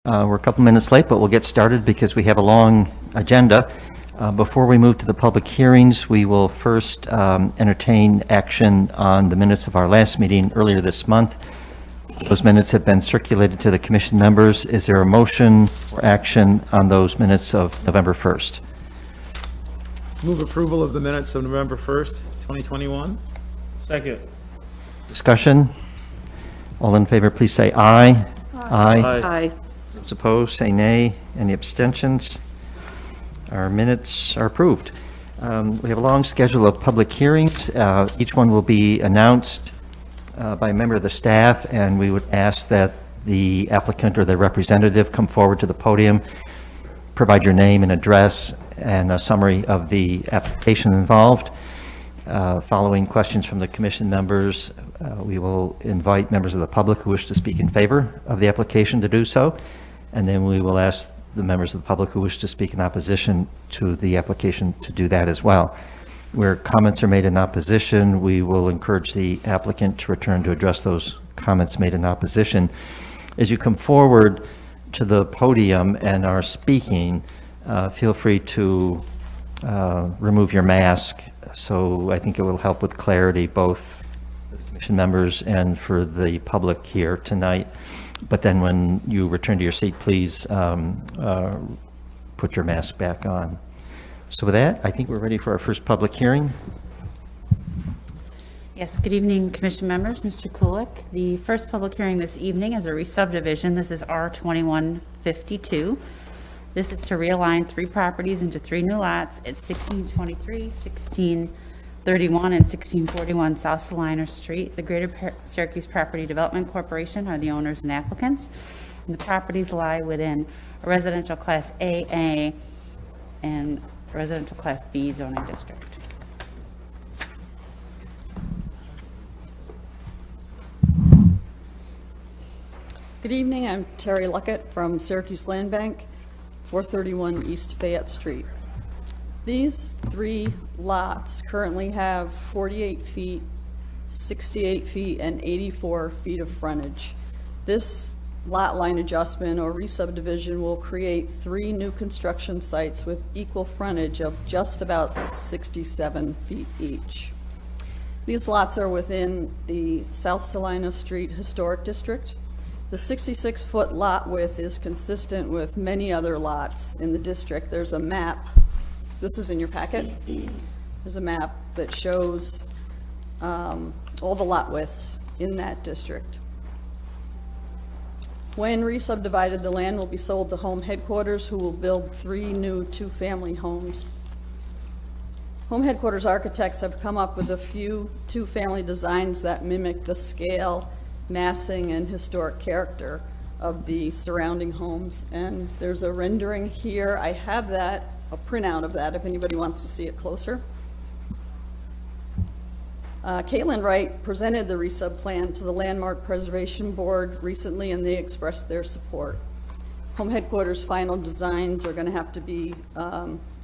We're a couple minutes late, but we'll get started because we have a long agenda. Before we move to the public hearings, we will first entertain action on the minutes of our last meeting earlier this month. Those minutes have been circulated to the commission members. Is there a motion for action on those minutes of November 1st? Move approval of the minutes of November 1st, 2021. Second. Discussion? All in favor, please say aye. Aye. Aye. Those opposed, say nay. Any abstentions? Our minutes are approved. We have a long schedule of public hearings. Each one will be announced by a member of the staff, and we would ask that the applicant or their representative come forward to the podium, provide your name and address, and a summary of the application involved. Following questions from the commission members, we will invite members of the public who wish to speak in favor of the application to do so, and then we will ask the members of the public who wish to speak in opposition to the application to do that as well. Where comments are made in opposition, we will encourage the applicant to return to address those comments made in opposition. As you come forward to the podium and are speaking, feel free to remove your mask. So I think it will help with clarity, both the commission members and for the public here tonight. But then when you return to your seat, please put your mask back on. So with that, I think we're ready for our first public hearing. Yes, good evening, commission members. Mr. Kulik, the first public hearing this evening is a re-subdivision. This is R2152. This is to realign 3 properties into 3 new lots at 1623, 1631, and 1641 South Salina Street. The Greater Syracuse Property Development Corporation are the owners and applicants, and the properties lie within a residential class AA and residential class B zoning district. Good evening, I'm Terry Luckett from Syracuse Land Bank, 431 East Fayette Street. These 3 lots currently have 48 feet, 68 feet, and 84 feet of frontage. This lot line adjustment or re-subdivision will create 3 new construction sites with equal frontage of just about 67 feet each. These lots are within the South Salina Street Historic District. The 66-foot lot width is consistent with many other lots in the district. There's a map, this is in your packet. There's a map that shows all the lot widths in that district. When re-subdivided, the land will be sold to Home Headquarters, who will build 3 new 2-family homes. Home Headquarters architects have come up with a few 2-family designs that mimic the scale, massing, and historic character of the surrounding homes. And there's a rendering here. I have that, a printout of that, if anybody wants to see it closer. Caitlin Wright presented the resub plan to the Landmark Preservation Board recently, and they expressed their support. Home Headquarters' final designs are going to have to be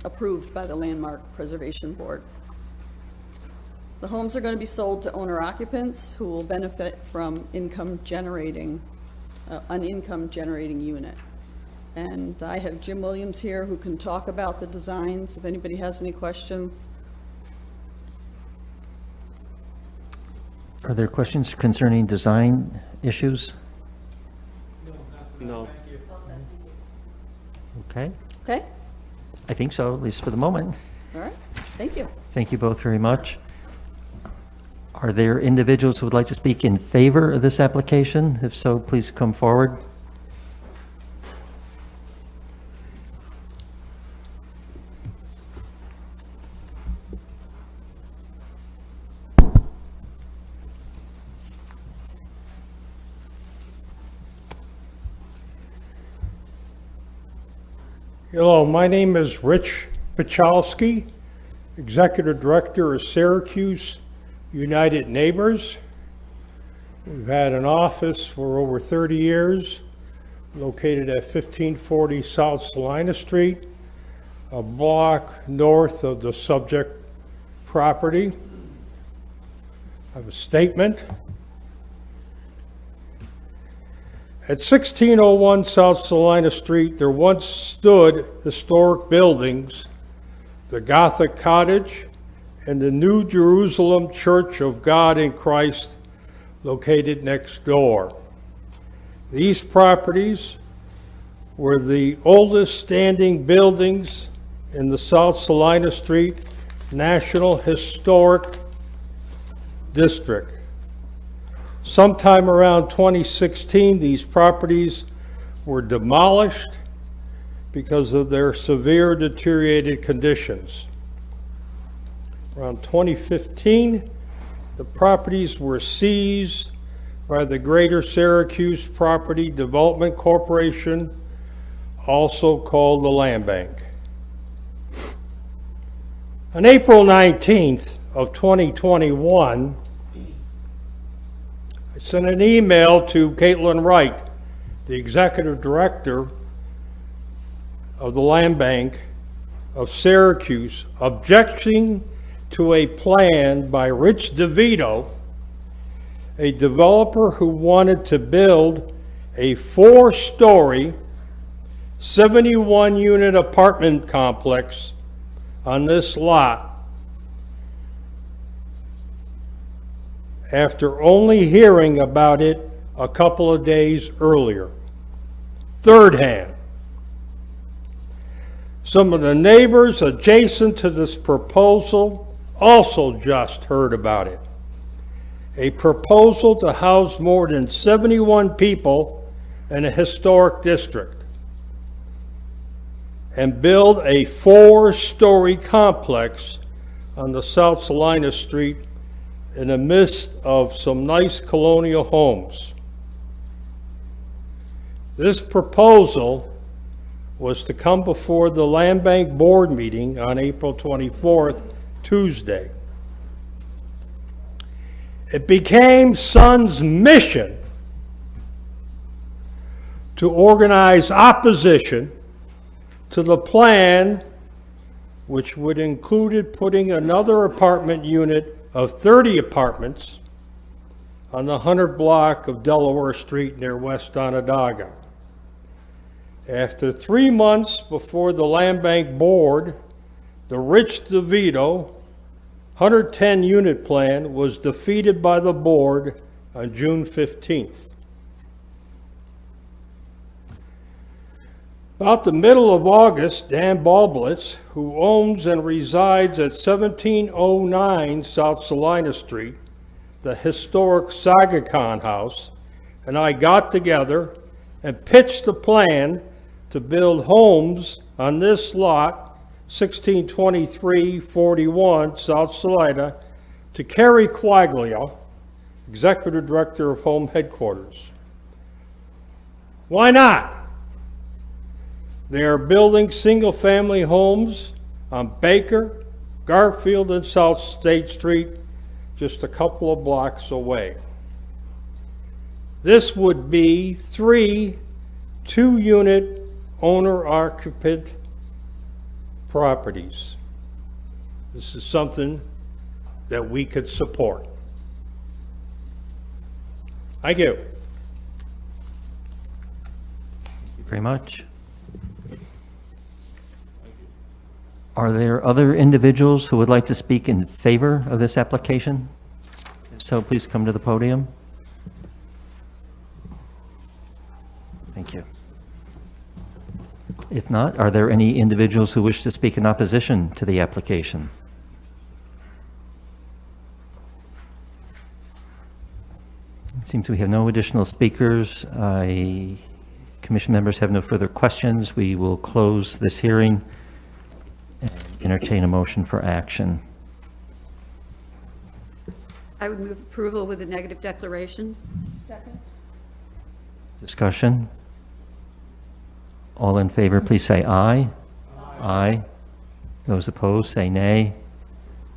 approved by the Landmark Preservation Board. The homes are going to be sold to owner-occupants who will benefit from an income-generating unit. And I have Jim Williams here who can talk about the designs if anybody has any questions. Are there questions concerning design issues? No. Okay, Okay? I think so, at least for the moment. All right. Thank you. Thank you both very much. Are there individuals who would like to speak in favor of this application? If so, please come forward. Hello, my name is Rich Pachalski, Executive Director of Syracuse United Neighbors. We've had an office for over 30 years, located at 1540 South Salina Street, a block north of the subject property. I have a statement. At 1601 South Salina Street, there once stood historic buildings, the Gothic Cottage and the New Jerusalem Church of God in Christ, located next door. These properties were the oldest standing buildings in the South Salina Street National Historic District. Sometime around 2016, these properties were demolished because of their severe deteriorated conditions. Around 2015, the properties were seized by the Greater Syracuse Property Development Corporation, also called the Land Bank. On April 19th of 2021, I sent an email to Caitlin Wright, the Executive Director of the Land Bank of Syracuse, objecting to a plan by Rich DeVito, a developer who wanted to build a 4-story, 71-unit apartment complex on this lot after only hearing about it a couple of days earlier. Third hand, some of the neighbors adjacent to this proposal also just heard about it. A proposal to house more than 71 people in a historic district and build a 4-story complex on the South Salina Street in the midst of some nice colonial homes. This proposal was to come before the Land Bank Board meeting on April 24th, Tuesday. It became Sun's mission to organize opposition to the plan, which would include putting another apartment unit of 30 apartments on the 100 block of Delaware Street near West Onondaga. After 3 months before the Land Bank Board, the Rich DeVito 110-unit plan was defeated by the board on June 15th. About the middle of August, Dan Balblitz, who owns and resides at 1709 South Salina Street, the historic Sagacon House, and I got together and pitched a plan to build homes on this lot, 1623-41 South Salina, to Kerry Quaglia, Executive Director of Home Headquarters. Why not? They are building single-family homes on Baker, Garfield, and South State Street, just a couple of blocks away. This would be 3 2-unit owner-occupant properties. This is something that we could support. Thank you. Thank you very much. Are there other individuals who would like to speak in favor of this application? If so, please come to the podium. Thank you. If not, are there any individuals who wish to speak in opposition to the application? It seems we have no additional speakers. Commission members have no further questions. We will close this hearing and entertain a motion for action. I would move approval with a negative declaration. Second. Discussion? All in favor, please say aye. Aye. Those opposed, say nay.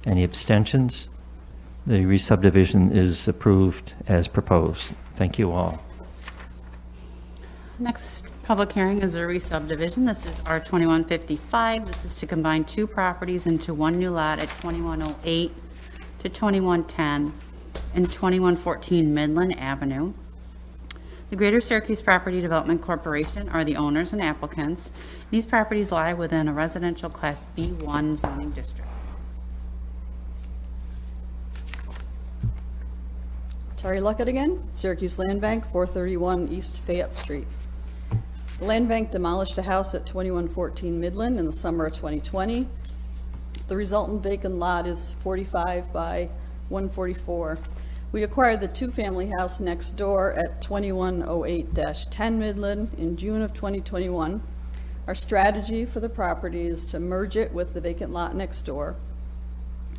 Any abstentions? The re-subdivision is approved as proposed. Thank you all. Next public hearing is a re-subdivision. This is R2155. This is to combine 2 properties into 1 new lot at 2108 to 2110 and 2114 Midland Avenue. The Greater Syracuse Property Development Corporation are the owners and applicants. These properties lie within a residential Class B1 zoning district. Terry Luckett again, Syracuse Land Bank, 431 East Fayette Street. The Land Bank demolished a house at 2114 Midland in the summer of 2020. The resultant vacant lot is 45 by 144. We acquired the two-family house next door at 2108-10 Midland in June of 2021. Our strategy for the property is to merge it with the vacant lot next door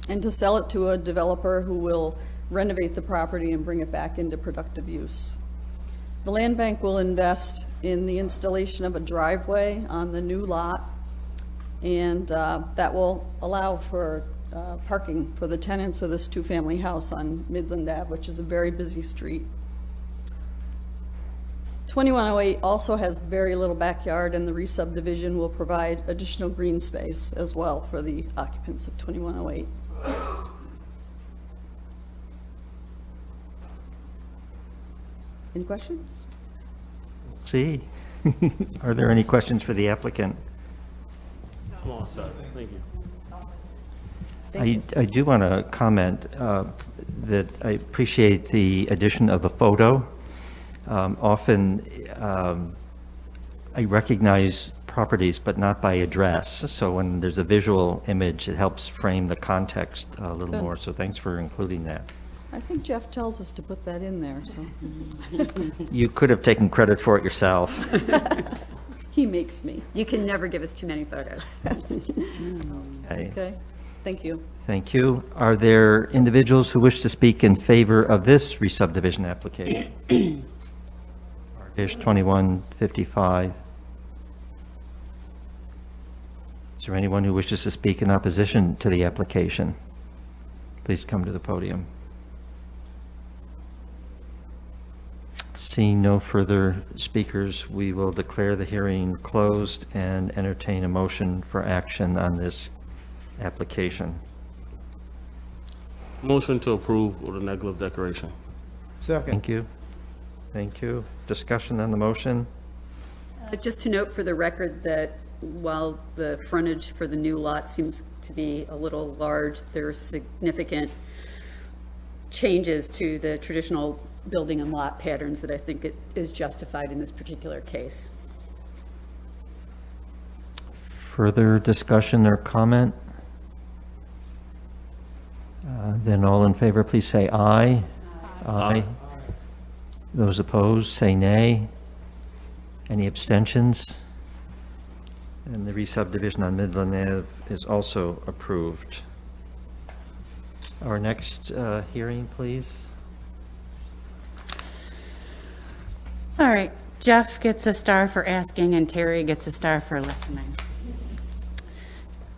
and to sell it to a developer who will renovate the property and bring it back into productive use. The Land Bank will invest in the installation of a driveway on the new lot, and that will allow for parking for the tenants of this two-family house on Midland Ave, which is a very busy street. 2108 also has very little backyard, and the re-subdivision will provide additional green space as well for the occupants of 2108. Any questions? See, are there any questions for the applicant? I'm all set. Thank you. I do want to comment that I appreciate the addition of the photo. Often I recognize properties, but not by address. So when there's a visual image, it helps frame the context a little Good. more. So thanks for including that. I think Jeff tells us to put that in there, so You could have taken credit for it yourself. he makes me. You can never give us too many photos. Okay. Okay, thank you. Thank you. Are there individuals who wish to speak in favor of this re-subdivision application? Dish 2155. Is there anyone who wishes to speak in opposition to the application? Please come to the podium. Seeing no further speakers, we will declare the hearing closed and entertain a motion for action on this application. Motion to approve with a negative declaration. Second. Thank you. Thank you. Discussion on the motion? Just to note for the record that while the frontage for the new lot seems to be a little large, there are significant changes to the traditional building and lot patterns that I think it is justified in this particular case. Further discussion or comment? Then all in favor, please say aye. Aye. Those opposed, say nay. Any abstentions? And the re-subdivision on Midland Ave is also approved. Our next hearing, please. All right, Jeff gets a star for asking and Terry gets a star for listening.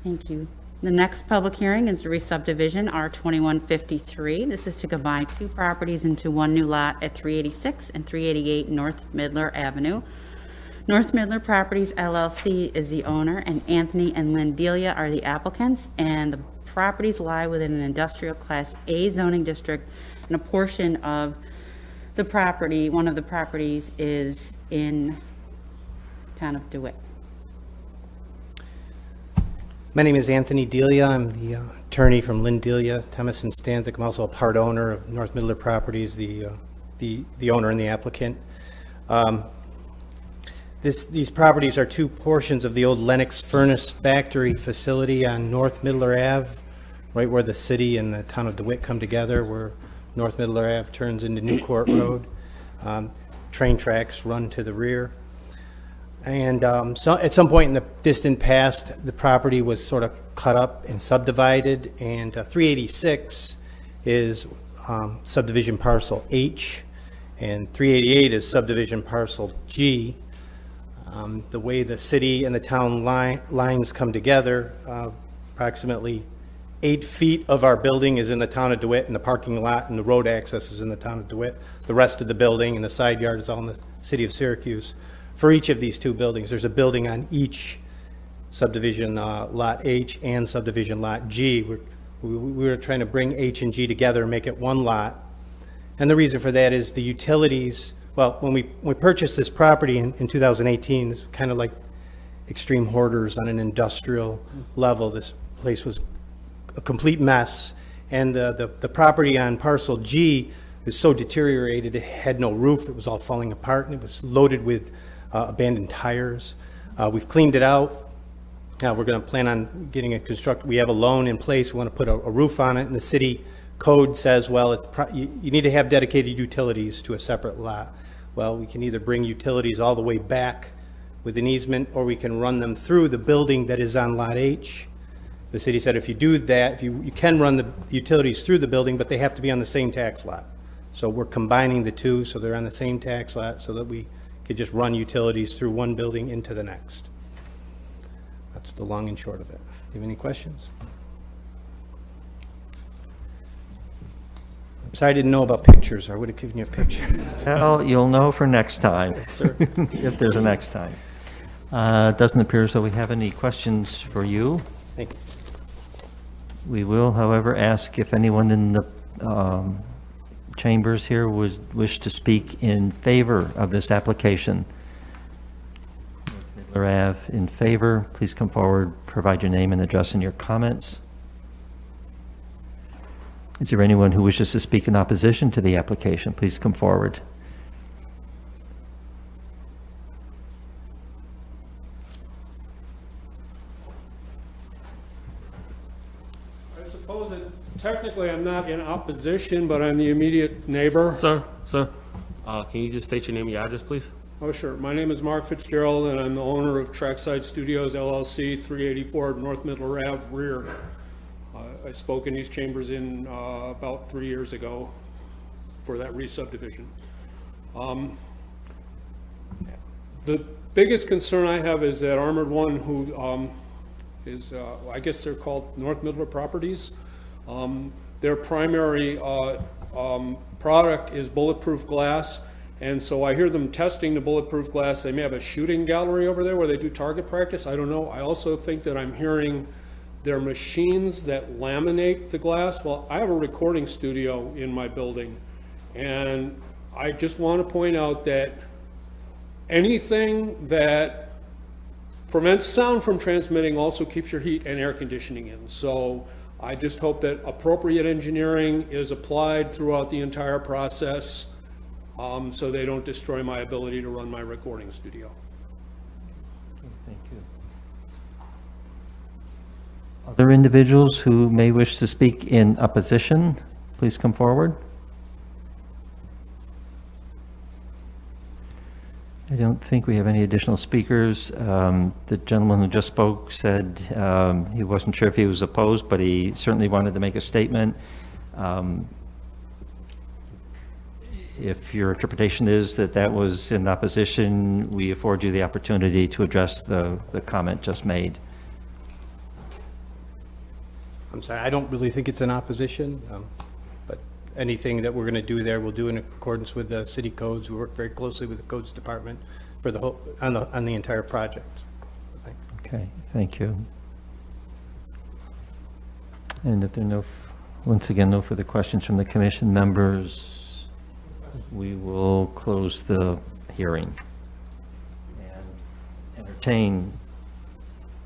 Thank you. The next public hearing is the re-subdivision R2153. This is to combine two properties into one new lot at 386 and 388 North Midler Avenue. North Midler Properties LLC is the owner, and Anthony and Lynn Delia are the applicants, and the properties lie within an industrial Class A zoning district, and a portion of the property, one of the properties, is in town of DeWitt. My name is Anthony Delia. I'm the attorney from Lynn Delia, Thomas and Stanzik. I'm also a part owner of North Midler Properties, the owner and the applicant. These properties are two portions of the old Lennox Furnace Factory facility on North Midler Ave, right where the city and the town of DeWitt come together, where North Midler Ave turns into Newcourt Road. Train tracks run to the rear. And so at some point in the distant past, the property was sort of cut up and subdivided, and 386 is subdivision parcel H, and 388 is subdivision parcel G. The way the city and the town lines come together, approximately 8 feet of our building is in the town of DeWitt, and the parking lot and the road access is in the town of DeWitt. The rest of the building and the side yard is all in the city of Syracuse. For each of these two buildings, there's a building on each subdivision lot H and subdivision lot G. We're trying to bring H and G together and make it one lot. And the reason for that is the utilities Well, when we purchased this property in 2018, it's kind of like extreme hoarders on an industrial level. This place was a complete mess, and the property on parcel G was so deteriorated, it had no roof, it was all falling apart, and it was loaded with abandoned tires. We've cleaned it out. We're going to plan on getting a we have a loan in place, we want to put a roof on it, and the city code says, well, you need to have dedicated utilities to a separate lot. Well, we can either bring utilities all the way back with an easement, or we can run them through the building that is on Lot H. The city said if you do that, if you can run the utilities through the building, but they have to be on the same tax lot. So we're combining the two, so they're on the same tax lot, so that we could just run utilities through one building into the next. That's the long and short of it. You have any questions? I'm sorry I didn't know about pictures. I would have given you a picture. Well, you'll know for next time. Yes, sir. If there's a next time. Doesn't appear as though we have any questions for you. Thank you. We will, however, ask if anyone in the chambers here would wish to speak in favor of this application. Midler Ave, in favor, please come forward, provide your name and address in your comments. Is there anyone who wishes to speak in opposition to the application? Please come forward. I suppose that technically I'm not in opposition, but I'm the immediate neighbor. Sir, can you just state your name and your address, please? Oh, sure. My name is Mark Fitzgerald, and I'm the owner of Trackside Studios LLC, 384 North Midler Ave, rear. I spoke in these chambers about 3 years ago for that re-subdivision. The biggest concern I have is that Armored One, who is, I guess they're called North Midler Properties. Their primary product is bulletproof glass, and so I hear them testing the bulletproof glass. They may have a shooting gallery over there where they do target practice. I don't know. I also think that I'm hearing their machines that laminate the glass. Well, I have a recording studio in my building, and I just want to point out that anything that prevents sound from transmitting also keeps your heat and air conditioning in. So I just hope that appropriate engineering is applied throughout the entire process, so they don't destroy my ability to run my recording studio. Thank you. Other individuals who may wish to speak in opposition, please come forward. I don't think we have any additional speakers. The gentleman who just spoke said he wasn't sure if he was opposed, but he certainly wanted to make a statement. If your interpretation is that that was in opposition, we afford you the opportunity to address the comment just made. I'm sorry, I don't really think it's in opposition, but anything that we're going to do there, we'll do in accordance with the city codes. We work very closely with the codes department for the whole, on the entire project. Thanks. Okay, thank you. And if there are once again, no further questions from the commission members, we will close the hearing and entertain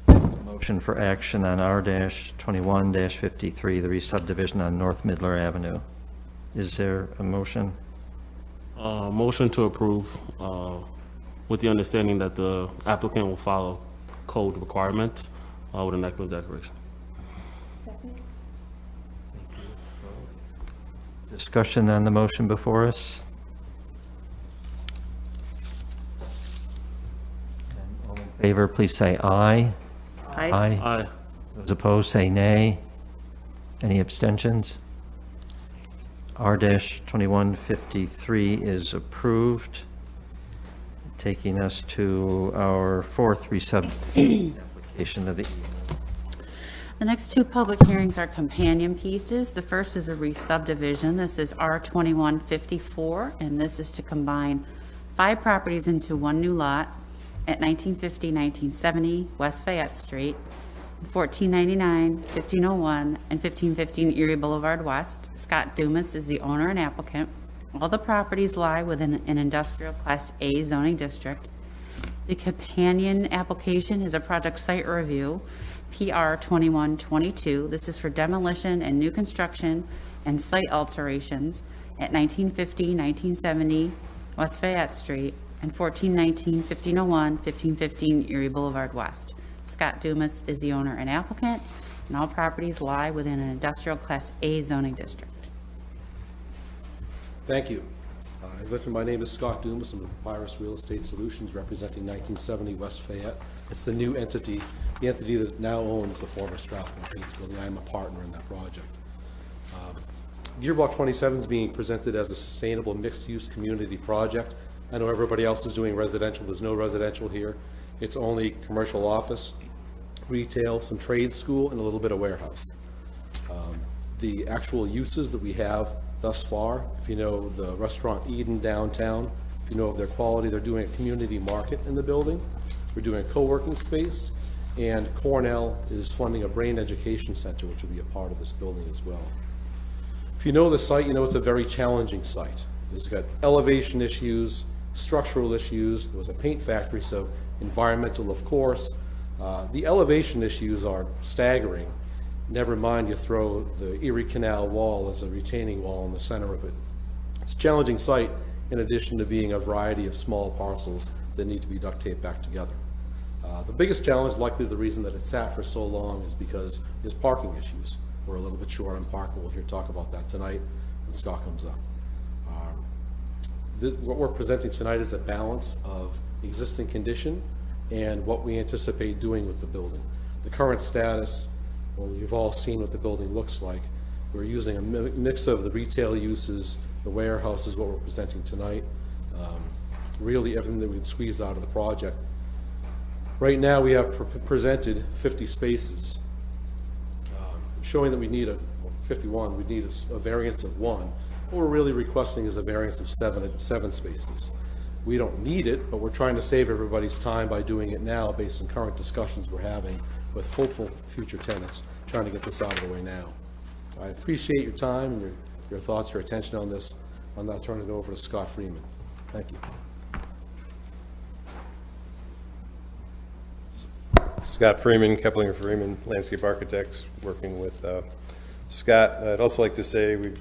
a motion for action on R-21-53, the re-subdivision on North Midler Avenue. Is there a motion? Motion to approve, with the understanding that the applicant will follow code requirements with a negative declaration. Discussion on the motion before us? And all in favor, please say aye. Aye. Aye. Those opposed, say nay. Any abstentions? R-2153 is approved, taking us to our fourth re-subdivision application of the evening. The next two public hearings are companion pieces. The first is a re-subdivision. This is R-2154, and this is to combine 5 properties into one new lot at 1950, 1970 West Fayette Street, 1499, 1501, and 1515 Erie Boulevard West. Scott Dumas is the owner and applicant. All the properties lie within an industrial Class A zoning district. The companion application is a project site review, PR 2122. This is for demolition and new construction and site alterations at 1950, 1970 West Fayette Street and 1419, 1501, 1515 Erie Boulevard West. Scott Dumas is the owner and applicant, and all properties lie within an industrial Class A zoning district. Thank you. As mentioned, my name is Scott Dumas. I'm with Virus Real Estate Solutions, representing 1970 West Fayette. It's the new entity, the entity that now owns the former Strathmore Paints building. I am a partner in that project. Gear Block 27 is being presented as a sustainable mixed-use community project. I know everybody else is doing residential. There's no residential here. It's only commercial office, retail, some trade school, and a little bit of warehouse. The actual uses that we have thus far, if you know the restaurant Eden downtown, if you know of their quality, they're doing a community market in the building. We're doing a co-working space, and Cornell is funding a brain education center, which will be a part of this building as well. If you know the site, you know it's a very challenging site. It's got elevation issues, structural issues. It was a paint factory, so environmental, of course. The elevation issues are staggering. Never mind you throw the Erie Canal wall as a retaining wall in the center of it. It's a challenging site in addition to being a variety of small parcels that need to be duct taped back together. The biggest challenge, likely the reason that it sat for so long, is because there's parking issues. We're a little bit short on parking. We'll hear talk about that tonight when Scott comes up. What we're presenting tonight is a balance of existing condition and what we anticipate doing with the building. The current status, well, you've all seen what the building looks like. We're using a mix of the retail uses, the warehouse is what we're presenting tonight. Really everything that we'd squeeze out of the project. Right now we have presented 50 spaces, showing that we need 51, we need a variance of 1. What we're really requesting is a variance of seven spaces. We don't need it, but we're trying to save everybody's time by doing it now based on current discussions we're having with hopeful future tenants, trying to get this out of the way now. I appreciate your time and your thoughts, your attention on this. I'll now turn it over to Scott Freeman. Thank you. Scott Freeman, Keplinger Freeman, Landscape Architects, working with Scott. I'd also like to say we've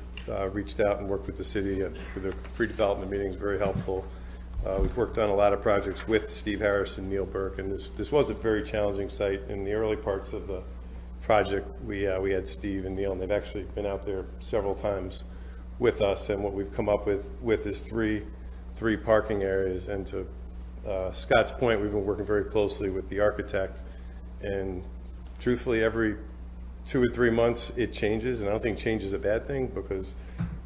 reached out and worked with the city through the pre-development meetings, very helpful. We've worked on a lot of projects with Steve Harris and Neil Burke, and this was a very challenging site. In the early parts of the project, we had Steve and Neil, and they've actually been out there several times with us, and what we've come up with is three parking areas. And to Scott's point, we've been working very closely with the architect, and truthfully, every 2 or 3 months it changes, and I don't think change is a bad thing, because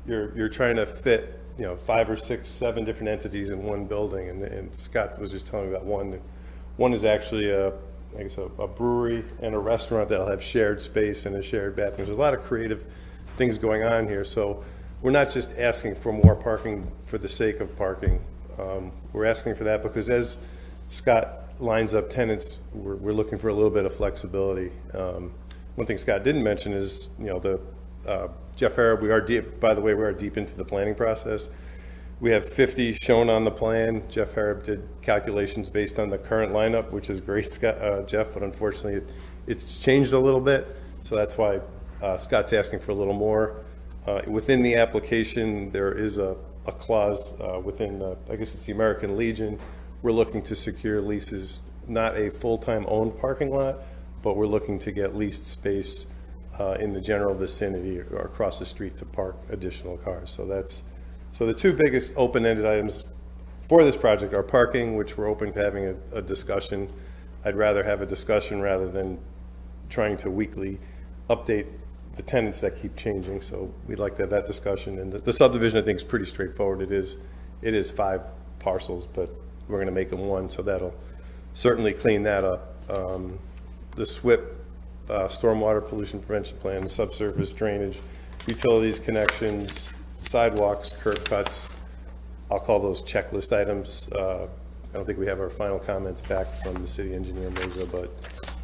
you're trying to fit 5 or 6, 7 different entities in one building, and Scott was just telling me about one. One is actually I guess a brewery and a restaurant that'll have shared space and a shared bathroom. There's a lot of creative things going on here, so we're not just asking for more parking for the sake of parking. We're asking for that because as Scott lines up tenants, we're looking for a little bit of flexibility. One thing Scott didn't mention is, the Jeff Harab, we are deep into the planning process. We have 50 shown on the plan. Jeff Harab did calculations based on the current lineup, which is great, Scott, Jeff, but unfortunately it's changed a little bit. So that's why Scott's asking for a little more. Within the application, there is a clause within, I guess it's the American Legion. We're looking to secure leases, not a full-time owned parking lot, but we're looking to get leased space in the general vicinity or across the street to park additional cars. So the two biggest open-ended items for this project are parking, which we're open to having a discussion. I'd rather have a discussion rather than trying to weekly update the tenants that keep changing. So we'd like to have that discussion. And the subdivision, I think, is pretty straightforward. It is 5 parcels, but we're going to make them 1, so that'll certainly clean that up. The SWIP, stormwater pollution prevention plan, the subsurface drainage, utilities connections, sidewalks, curb cuts, I'll call those checklist items. I don't think we have our final comments back from the city engineer, Moza, but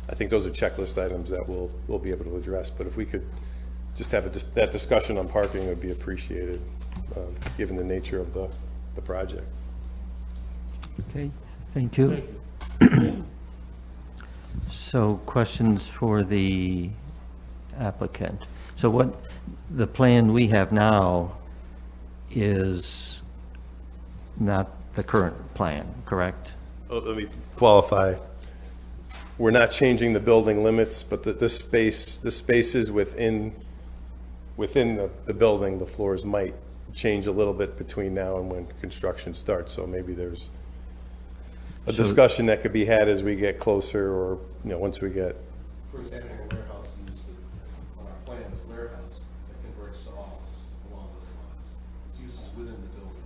I think those are checklist items that we'll be able to address. But if we could just have that discussion on parking, it would be appreciated. given the nature of the project. Okay, thank you. So questions for the applicant? So what, the plan we have now is not the current plan, correct? Let me qualify. We're not changing the building limits, but the spaces within the building, the floors might change a little bit between now and when construction starts. So maybe there's a discussion that could be had as we get closer, or, once we get. For example, a warehouse used on our plan is warehouse that converts to office along those lines. It's uses within the building.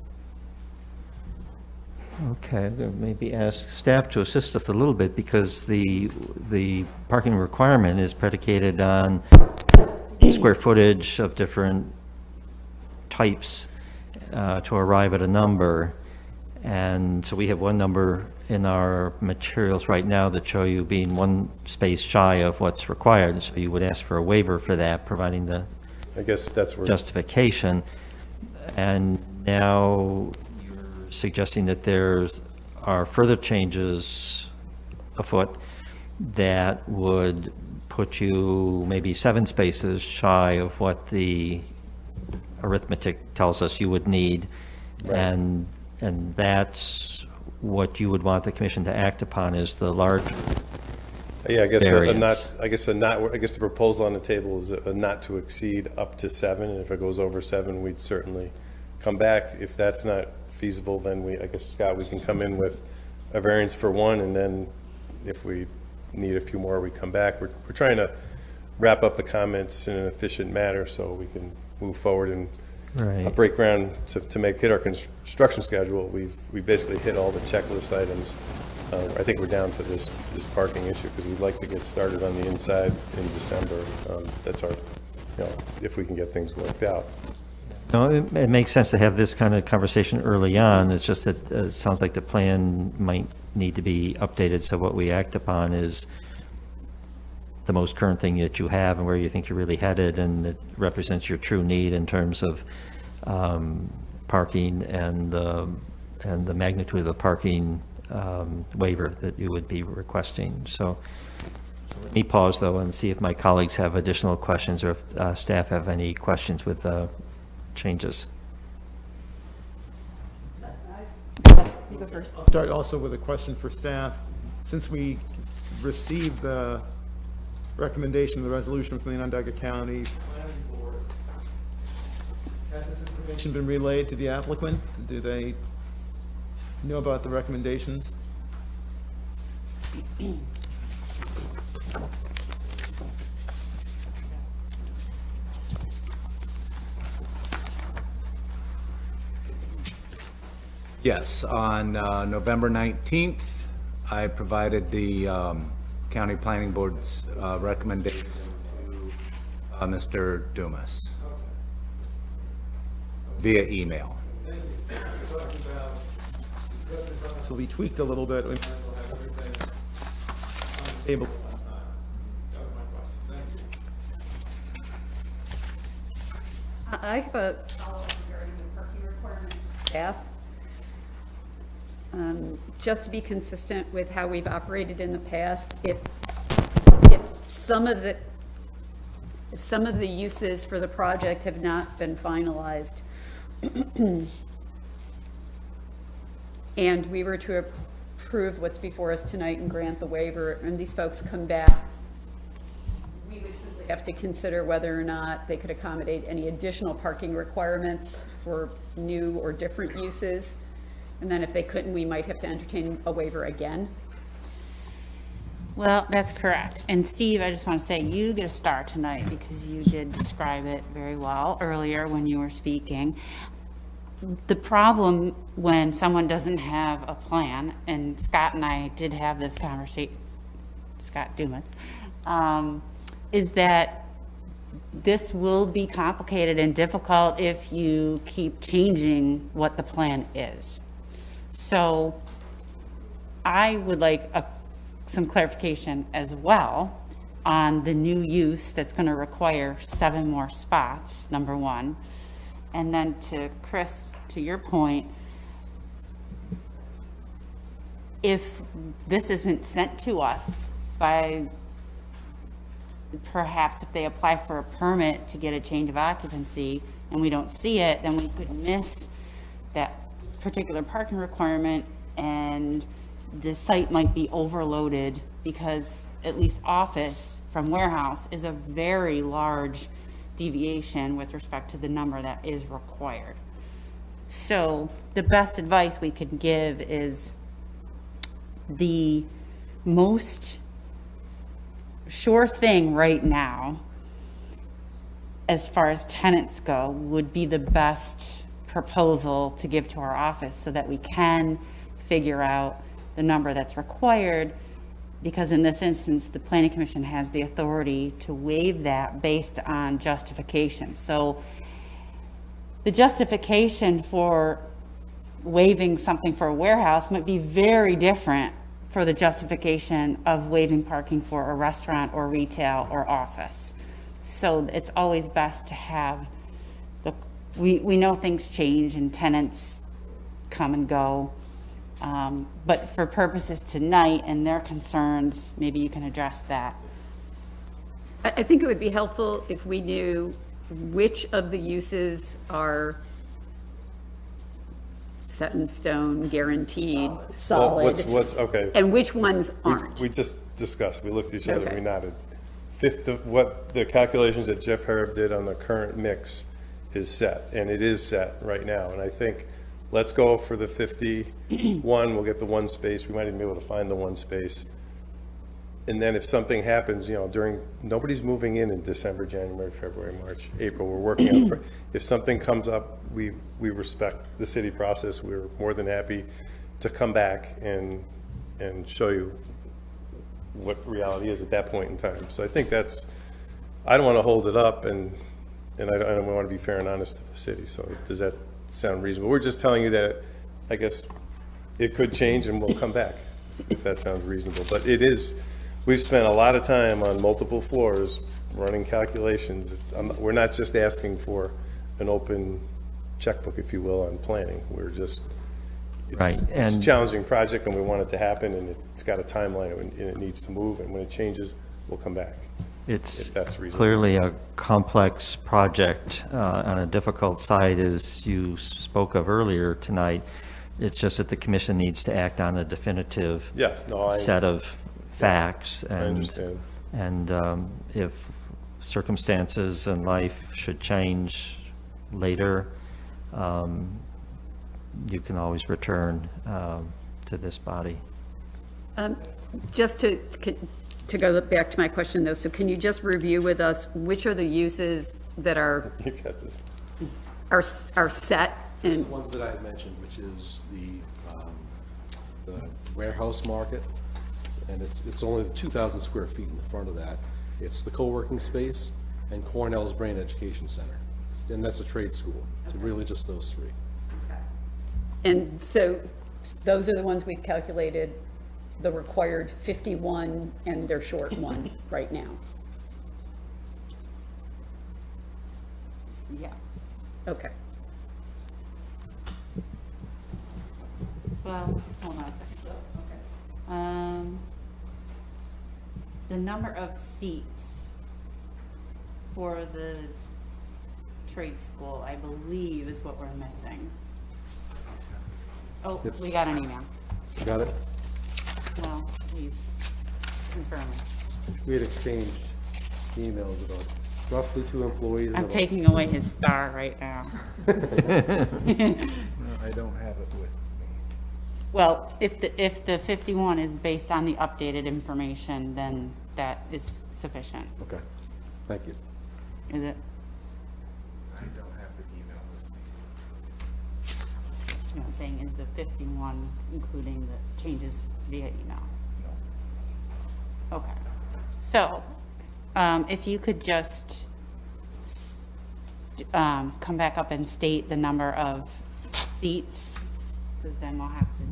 Okay, I'm gonna maybe ask staff to assist us a little bit, because the parking requirement is predicated on square footage of different types to arrive at a number. And so we have one number in our materials right now that show you being one space shy of what's required. So you would ask for a waiver for that, providing the I guess that's where. justification. And now you're suggesting that are further changes afoot that would put you maybe 7 spaces shy of what the arithmetic tells us you would need. Right. And that's what you would want the commission to act upon, is the large Yeah, I guess variance. I guess the proposal on the table is a not to exceed up to 7, and if it goes over 7, we'd certainly come back. If that's not feasible, then I guess, Scott, we can come in with a variance for 1, and then if we need a few more, we come back. We're trying to wrap up the comments in an efficient manner so we can move forward and Right. break ground to hit our construction schedule. We basically hit all the checklist items. I think we're down to this parking issue, because we'd like to get started on the inside in December. That's our, if we can get things worked out. No, it makes sense to have this kind of conversation early on. It's just that it sounds like the plan might need to be updated, so what we act upon is the most current thing that you have and where you think you're really headed, and it represents your true need in terms of parking and the magnitude of the parking waiver that you would be requesting. So let me pause, though, and see if my colleagues have additional questions, or if staff have any questions with changes. You go first. I'll start also with a question for staff. Since we received the recommendation of the resolution from the Onondaga County Planning Board, has this information been relayed to the applicant? Do they know about the recommendations? Yes, on November 19th, I provided the County Planning Board's recommendation to Mr. Dumas via email. This will be tweaked a little bit. We might as well have everything on the table on time. That was my question. Thank you. I have a follow-up regarding the parking requirement for staff. Just to be consistent with how we've operated in the past, if some of the uses for the project have not been finalized, and we were to approve what's before us tonight and grant the waiver, and these folks come back, we would simply have to consider whether or not they could accommodate any additional parking requirements for new or different uses. And then if they couldn't, we might have to entertain a waiver again. Well, that's correct. And Steve, I just want to say, you get a star tonight because you did describe it very well earlier when you were speaking. The problem when someone doesn't have a plan, and Scott and I did have this conversation, Scott Dumas, is that this will be complicated and difficult if you keep changing what the plan is. So I would like some clarification as well on the new use that's going to require 7 more spots, number one. And then to Chris, to your point, if this isn't sent to us by, perhaps if they apply for a permit to get a change of occupancy and we don't see it, then we could miss that particular parking requirement and the site might be overloaded because at least office from warehouse is a very large deviation with respect to the number that is required. So the best advice we could give is the most sure thing right now, as far as tenants go, would be the best proposal to give to our office so that we can figure out the number that's required, because in this instance, the Planning Commission has the authority to waive that based on justification. So the justification for waiving something for a warehouse might be very different for the justification of waiving parking for a restaurant or retail or office. So it's always best to have we know things change and tenants come and go. But for purposes tonight and their concerns, maybe you can address that. I think it would be helpful if we knew which of the uses are set in stone, guaranteed, solid, Okay. and which ones aren't. We just discussed, we looked at each other, Okay. we nodded. What the calculations that Jeff Harab did on the current mix is set, and it is set right now. And I think, let's go for the 51, we'll get the one space, we might even be able to find the one space. And then if something happens, nobody's moving in December, January, February, March, April, we're working on, if something comes up, we respect the city process, we're more than happy to come back and show you what reality is at that point in time. So I think I don't want to hold it up, and I want to be fair and honest to the city. So does that sound reasonable? We're just telling you that, I guess, it could change and we'll come back, if that sounds reasonable. But we've spent a lot of time on multiple floors running calculations. We're not just asking for an open checkbook, if you will, on planning. It's a challenging project and we want it to happen, and it's got a timeline and it needs to move, and when it changes, we'll come back. It's if that's reasonable. clearly a complex project on a difficult side, as you spoke of earlier tonight. It's just that the commission needs to act on a definitive set of facts. I understand. And if circumstances in life should change later, you can always return to this body. Just to go back to my question though, so can you just review with us which are the uses that are You got this. are set? It's And the ones that I had mentioned, which is the warehouse market, and it's only 2,000 square feet in the front of that. It's the co-working space and Cornell's Brain Education Center, and that's a trade school. So really just those three. And so those are the ones we've calculated the required 51 and they're short one right now. Yes. Okay. Well, hold on a second. The number of seats for the trade school, I believe, is what we're missing. Oh, we got an email. You got it? Well, please confirm it. We had exchanged emails about roughly 2 employees. and I'm about- taking away his star right now. I don't have it with me. Well, if the 51 is based on the updated information, then that is sufficient. Okay, thank you. Is it? I don't have the email with me. You know what I'm saying, is the 51 including the changes via email? No. Okay. So, if you could just come back up and state the number of seats, because then we'll have to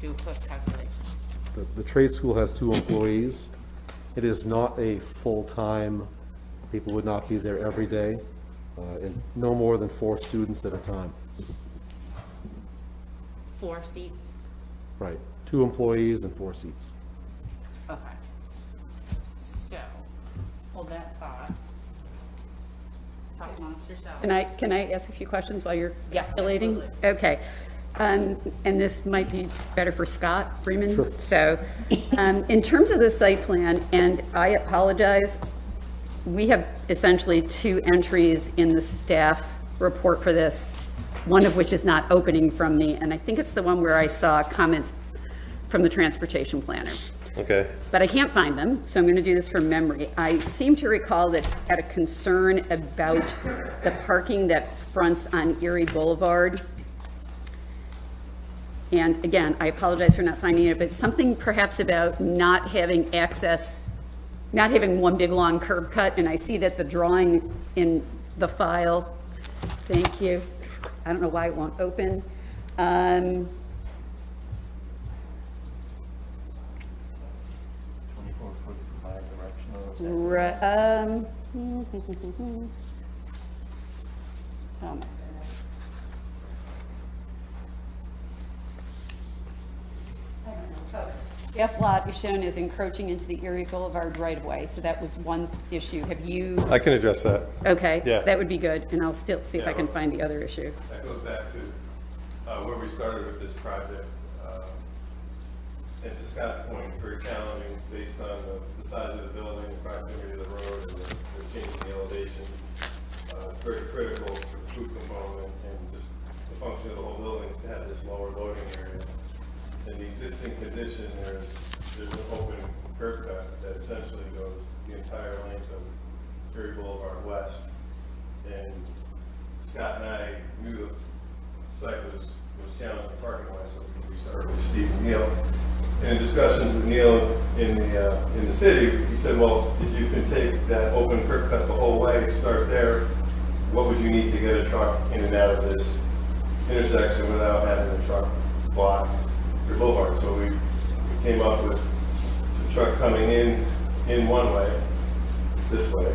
do a quick calculation. The trade school has 2 employees. It is not a full-time, people would not be there every day. and no more than 4 students at a time. 4 seats. Right, 2 employees and 4 seats. Okay. So, hold that thought. Talk amongst yourselves. Can I ask a few questions while you're Yes, calculating? absolutely. Okay. And this might be better for Scott Freeman. Sure. So, in terms of the site plan, and I apologize, we have essentially 2 entries in the staff report for this, one of which is not opening from me, and I think it's the one where I saw comments from the transportation planner. Okay. But I can't find them, so I'm going to do this from memory. I seem to recall that had a concern about the parking that fronts on Erie Boulevard. And again, I apologize for not finding it, but something perhaps about not having access, not having one big long curb cut, and I see that the drawing in the file, thank you. I don't know why it won't open. Oh my goodness. The F lot is shown as encroaching into the Erie Boulevard right-of-way, so that was one issue. Have you, I can address that. okay? Yeah. That would be good, and I'll still see if I can Yeah. find the other issue. That goes back to where we started with this project. And to Scott's point, it's very challenging based on the size of the building, the proximity to the road, and the change in the elevation. It's very critical for the food component and just the function of the whole building is to have this lower loading area. In the existing condition, there's an open curb cut that essentially goes the entire length of Erie Boulevard West. And Scott and I knew the site was challenging parking wise, so we started with Steve and Neil. And in discussions with Neil in the city, he said, well, if you can take that open curb cut the whole way, start there, what would you need to get a truck in and out of this intersection without having the truck block your boulevard? So we came up with the truck coming in one way, this way,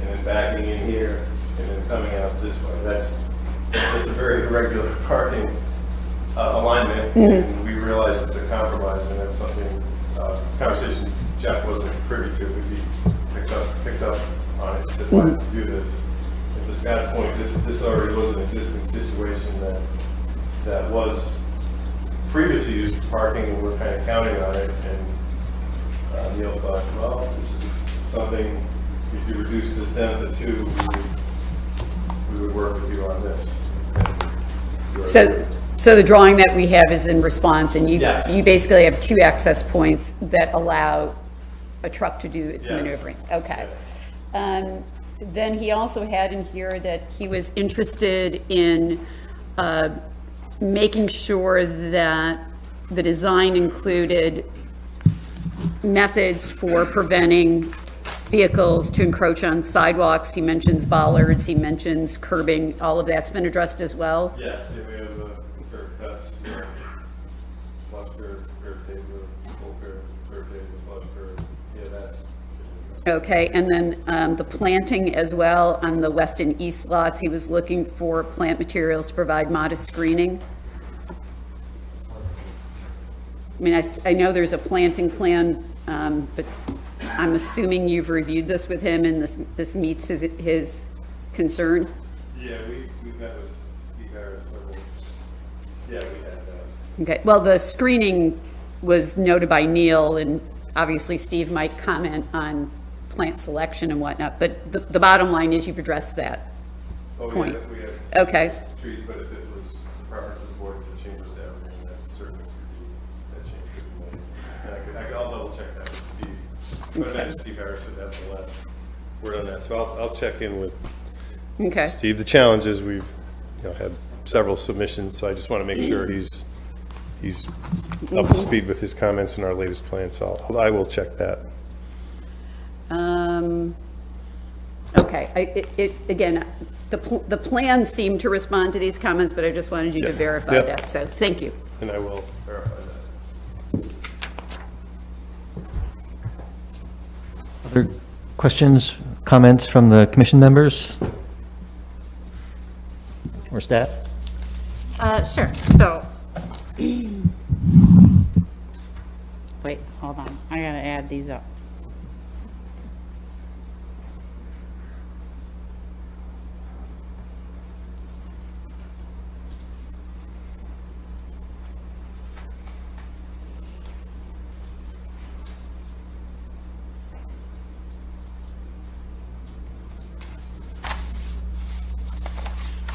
and then backing in here, and then coming out this way. It's a very irregular parking alignment, and we realize it's a compromise, and that's something, conversation Jeff wasn't privy to, because he picked up on it and said, why did you do this? And to Scott's point, this already was an existing situation that was previously used for parking, and we're kind of counting on it, and Neil thought, well, this is something, if you reduce this down to 2, we would work with you on this. So the drawing that we have is in response, and you Yes. you basically have 2 access points that allow a truck to do its Yes. maneuvering. Okay. Then he also had in here that he was interested in making sure that the design included methods for preventing vehicles to encroach on sidewalks. He mentions bollards, he mentions curbing, all of that's been addressed as well? Yes, we have curb cuts, flush curb table, full curb table, flush curb, yeah, that's. Okay, and then the planting as well on the west and east lots, he was looking for plant materials to provide modest screening. I mean, I know there's a planting plan, but I'm assuming you've reviewed this with him and this meets his concern? Yeah, we met with Steve Harris, yeah, we had that. Okay, well, the screening was noted by Neil, and obviously Steve might comment on plant selection and whatnot, but the bottom line is you've addressed that. Oh, Point. we had Okay. trees, but if it was the preference of the board to change those to evergreen, that certainly could be, that change could be made. And I'll double check that with Steve. But I imagine Steve Harris would have the last word on that, so I'll check in with Okay, Steve. The challenge is we've, had several submissions, so I just want to make sure he's up to speed with his comments in our latest plan, so I will check that. okay, again, the plan seemed to respond to these comments, but I just wanted you to Yeah. verify Yep. that, so thank you. And I will verify that. Other questions, comments from the commission members? or staff? Sure, so. Wait, hold on, I gotta add these up.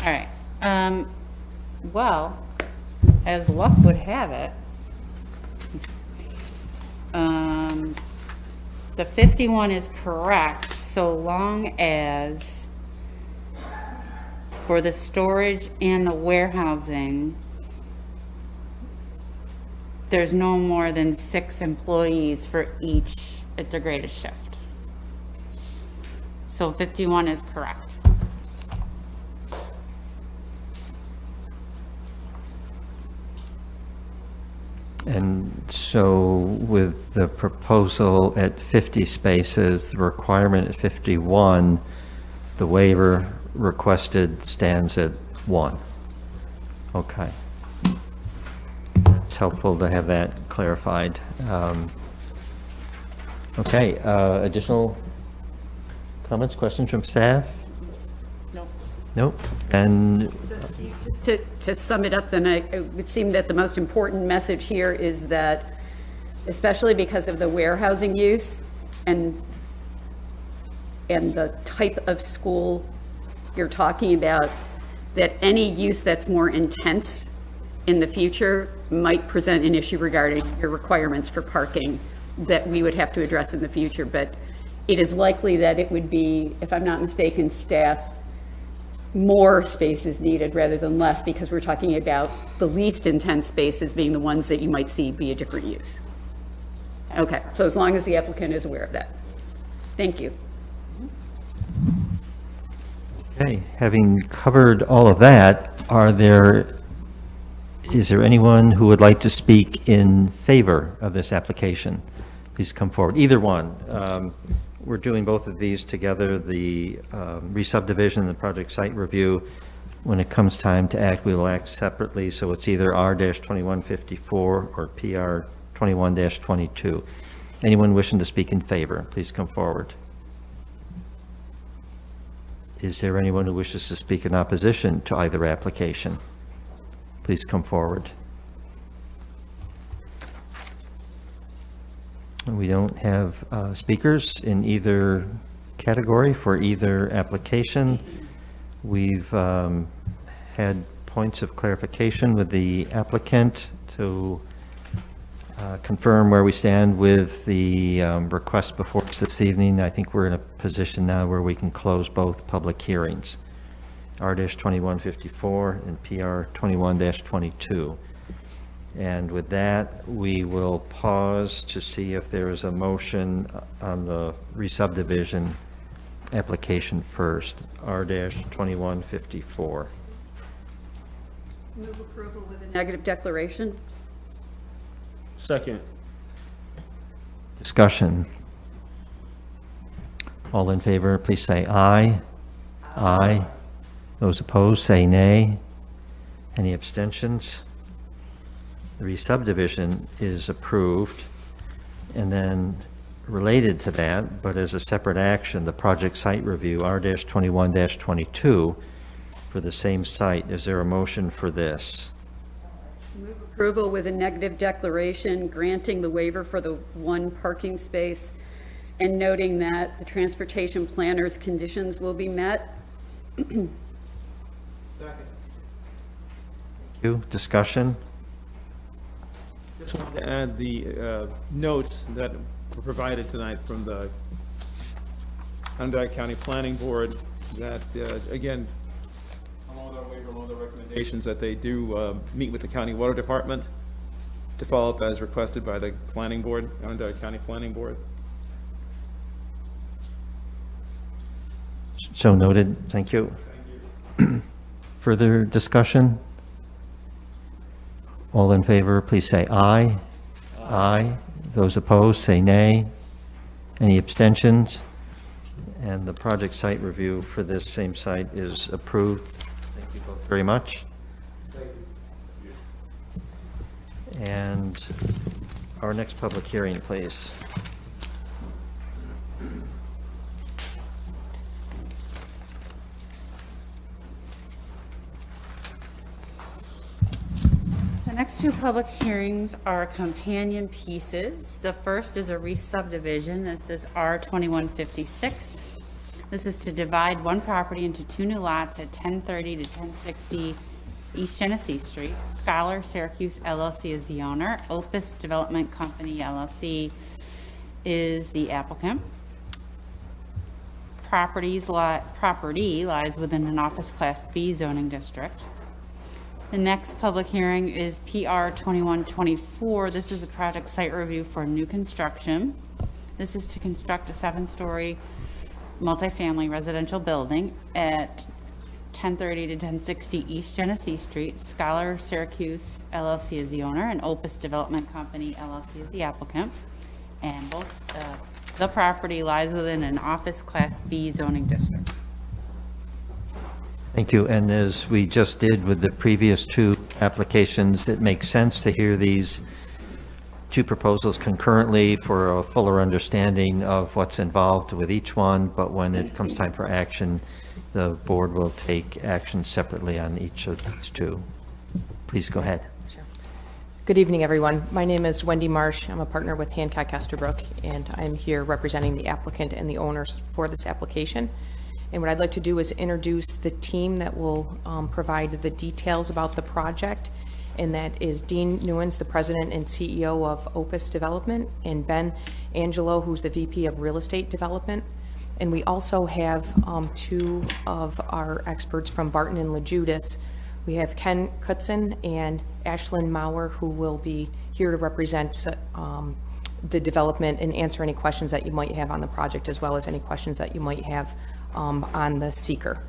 All right, well, as luck would have it, the 51 is correct so long as for the storage and the warehousing, there's no more than 6 employees for each at their greatest shift. So 51 is correct. And so with the proposal at 50 spaces, the requirement at 51, the waiver requested stands at 1. Okay. It's helpful to have that clarified. Okay, additional comments, questions from staff? Nope. Nope. And To sum it up, then, it would seem that the most important message here is that, especially because of the warehousing use and the type of school you're talking about, that any use that's more intense in the future might present an issue regarding your requirements for parking that we would have to address in the future. But it is likely that it would be, if I'm not mistaken, staff, more spaces needed rather than less, because we're talking about the least intense spaces being the ones that you might see be a different use. Okay, so as long as the applicant is aware of that. Thank you. okay, having covered all of that, is there anyone who would like to speak in favor of this application? Please come forward, either one. We're doing both of these together, the re-subdivision and the project site review. When it comes time to act, we will act separately, so it's either R-2154 or PR-21-22. Anyone wishing to speak in favor, please come forward. Is there anyone who wishes to speak in opposition to either application? Please come forward. We don't have speakers in either category for either application. We've had points of clarification with the applicant to confirm where we stand with the request before us this evening. I think we're in a position now where we can close both public hearings, R-2154 and PR-21-22. And with that, we will pause to see if there is a motion on the re-subdivision application first, R-2154. Move approval with a negative declaration. Second. Discussion. All in favor, please say aye. Aye. Those opposed, say nay. Any abstentions? The re-subdivision is approved. And then related to that, but as a separate action, the project site review, R-21-22, for the same site. Is there a motion for this? Move approval with a negative declaration granting the waiver for the 1 parking space and noting that the transportation planner's conditions will be met. Second. Thank you. Discussion? Just wanted to add the notes that were provided tonight from the Onondaga County Planning Board that, again, along with our waiver, along with the recommendations, that they do meet with the county water department to follow up as requested by the planning board, Onondaga County Planning Board. So noted. Thank you. Further discussion? All in favor, please say aye. Aye. Those opposed, say nay. Any abstentions? And the project site review for this same site is approved. Thank you both very much. And our next public hearing, please. The next two public hearings are companion pieces. The first is a re-subdivision. This is R2156. This is to divide one property into two new lots at 1030 to 1060 East Genesee Street. Scholar Syracuse LLC is the owner. Opus Development Company LLC is the applicant. Property lies within an Office Class B zoning district. The next public hearing is PR 2124. This is a project site review for new construction. This is to construct a 7-story multifamily residential building at 1030 to 1060 East Genesee Street. Scholar Syracuse LLC is the owner, and Opus Development Company LLC is the applicant. And both the property lies within an Office Class B zoning district. Thank you. And as we just did with the previous two applications, it makes sense to hear these two proposals concurrently for a fuller understanding of what's involved with each one, but when it comes time for action, the board will take action separately on each of these two. Please go ahead. Good evening, everyone. My name is Wendy Marsh. I'm a partner with Hancock Esterbrook, and I'm here representing the applicant and the owners for this application. And what I'd like to do is introduce the team that will provide the details about the project, and that is Dean Newens, the president and CEO of Opus Development, and Ben Angelo, who's the VP of Real Estate Development. And we also have two of our experts from Barton and LaJudas. We have Ken Kutzen and Ashlyn Maurer, who will be here to represent the development and answer any questions that you might have on the project, as well as any questions that you might have on the seeker.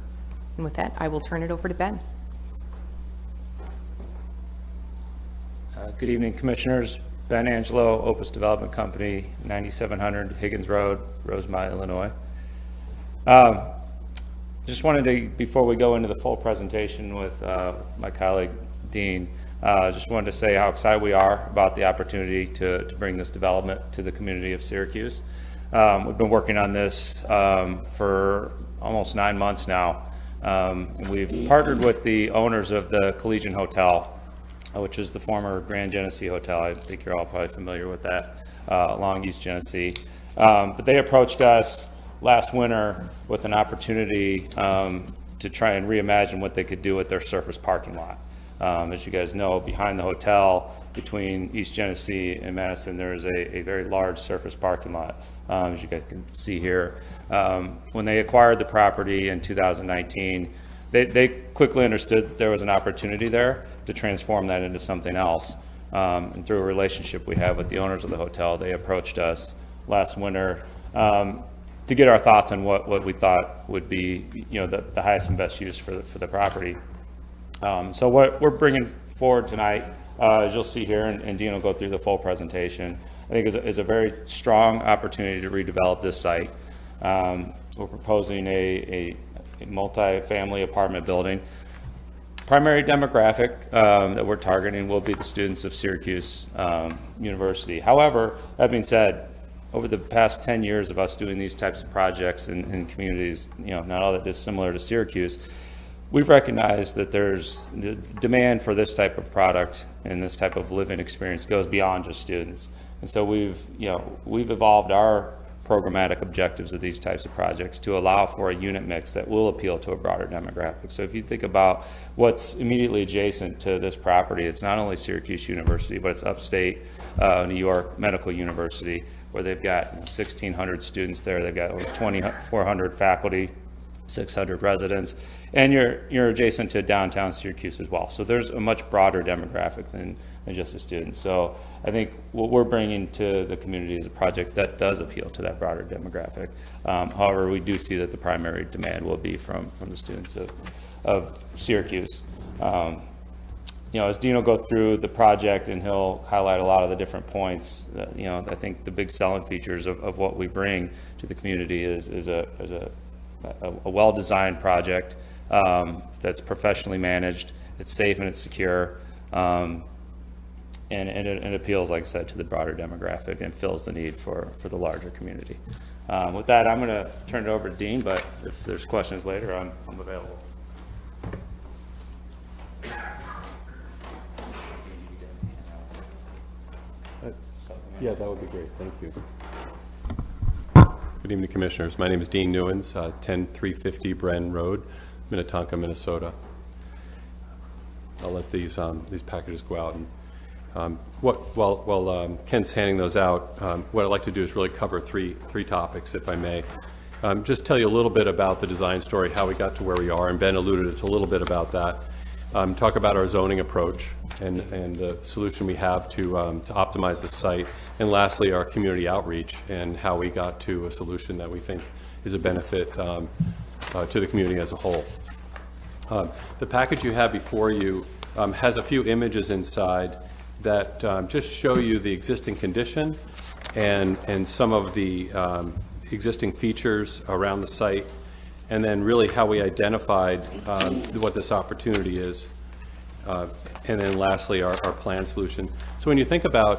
And with that, I will turn it over to Ben. Good evening, Commissioners. Ben Angelo, Opus Development Company, 9700 Higgins Road, Rosemont, Illinois. Just wanted to, before we go into the full presentation with my colleague Dean, just wanted to say how excited we are about the opportunity to bring this development to the community of Syracuse. We've been working on this for almost 9 months now. We've partnered with the owners of the Collegian Hotel, which is the former Grand Genesee Hotel. I think you're all probably familiar with that, along East Genesee. But they approached us last winter with an opportunity to try and reimagine what they could do with their surface parking lot. As you guys know, behind the hotel, between East Genesee and Madison, there is a very large surface parking lot, as you guys can see here. When they acquired the property in 2019, they quickly understood that there was an opportunity there to transform that into something else. And through a relationship we have with the owners of the hotel, they approached us last winter to get our thoughts on what we thought would be, the highest and best use for the property. So what we're bringing forward tonight, as you'll see here, and Dean will go through the full presentation, I think is a very strong opportunity to redevelop this site. We're proposing a multi-family apartment building. Primary demographic that we're targeting will be the students of Syracuse University. However, that being said, over the past 10 years of us doing these types of projects in communities, not all that dissimilar to Syracuse, we've recognized that there's the demand for this type of product and this type of living experience goes beyond just students. And so we've evolved our programmatic objectives of these types of projects to allow for a unit mix that will appeal to a broader demographic. So if you think about what's immediately adjacent to this property, it's not only Syracuse University, but it's upstate New York Medical University, where they've got 1,600 students there. They've got over 2,400 faculty, 600 residents, and you're adjacent to downtown Syracuse as well. So there's a much broader demographic than just the students. So I think what we're bringing to the community is a project that does appeal to that broader demographic. However, we do see that the primary demand will be from the students of Syracuse. As Dean will go through the project and he'll highlight a lot of the different points, I think the big selling features of what we bring to the community is a a well-designed project that's professionally managed, it's safe and it's secure, and it appeals, like I said, to the broader demographic and fills the need for the larger community. With that, I'm going to turn it over to Dean, but if there's questions later, I'm available. Yeah, that would be great. Thank you. Good evening, Commissioners. My name is Dean Newens, 10350 Bren Road, Minnetonka, Minnesota. I'll let these packages go out. And while Ken's handing those out, what I'd like to do is really cover three topics, if I may. Just tell you a little bit about the design story, how we got to where we are, and Ben alluded to a little bit about that. Talk about our zoning approach and the solution we have to optimize the site. And lastly, our community outreach and how we got to a solution that we think is a benefit to the community as a whole. The package you have before you has a few images inside that just show you the existing condition and some of the existing features around the site, and then really how we identified what this opportunity is. And then lastly, our plan solution. So when you think about,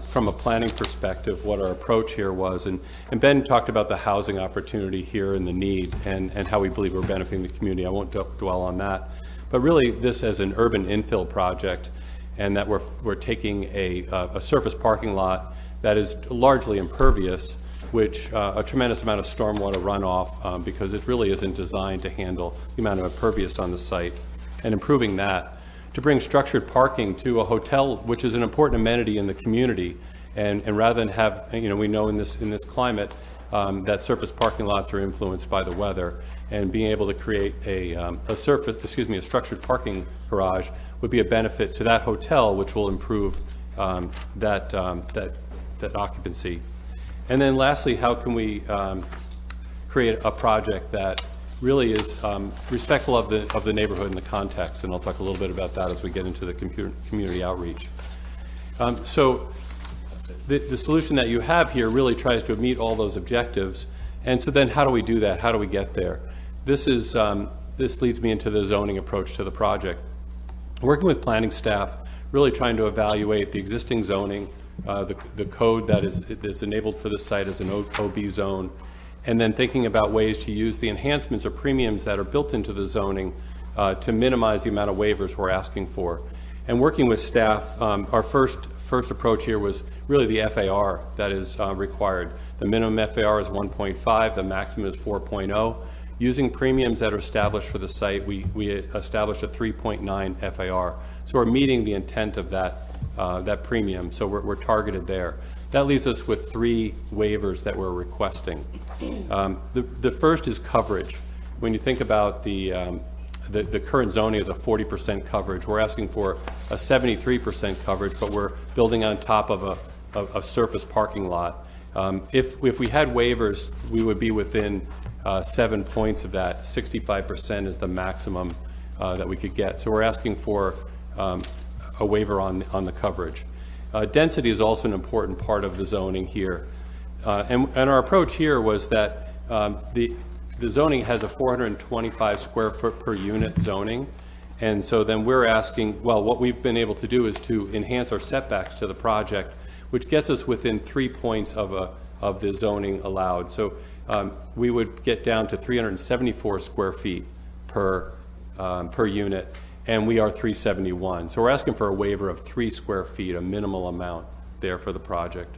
from a planning perspective, what our approach here was, and Ben talked about the housing opportunity here and the need and how we believe we're benefiting the community. I won't dwell on that. But really, this as an urban infill project, and that we're taking a surface parking lot that is largely impervious, which a tremendous amount of stormwater runoff because it really isn't designed to handle the amount of impervious on the site, and improving that to bring structured parking to a hotel, which is an important amenity in the community. And rather than have, we know in this climate that surface parking lots are influenced by the weather, and being able to create a structured parking garage would be a benefit to that hotel, which will improve that occupancy. And then lastly, how can we create a project that really is respectful of the neighborhood and the context? And I'll talk a little bit about that as we get into the community outreach. So the solution that you have here really tries to meet all those objectives. And so then how do we do that? How do we get there? This leads me into the zoning approach to the project. Working with planning staff, really trying to evaluate the existing zoning, the code that is enabled for the site as an OB zone, and then thinking about ways to use the enhancements or premiums that are built into the zoning to minimize the amount of waivers we're asking for. And working with staff, our first approach here was really the FAR that is required. The minimum FAR is 1.5, the maximum is 4.0. Using premiums that are established for the site, we established a 3.9 FAR. So we're meeting the intent of that premium, so we're targeted there. That leaves us with 3 waivers that we're requesting. The first is coverage. When you think about the current zoning is a 40% coverage, we're asking for a 73% coverage, but we're building on top of a surface parking lot. If we had waivers, we would be within 7 points of that. 65% is the maximum that we could get. So we're asking for a waiver on the coverage. Density is also an important part of the zoning here. And our approach here was that the zoning has a 425 square foot per unit zoning. And so then we're asking, well, what we've been able to do is to enhance our setbacks to the project, which gets us within 3 points of the zoning allowed. So we would get down to 374 square feet per unit, and we are 371. So we're asking for a waiver of 3 square feet, a minimal amount there for the project.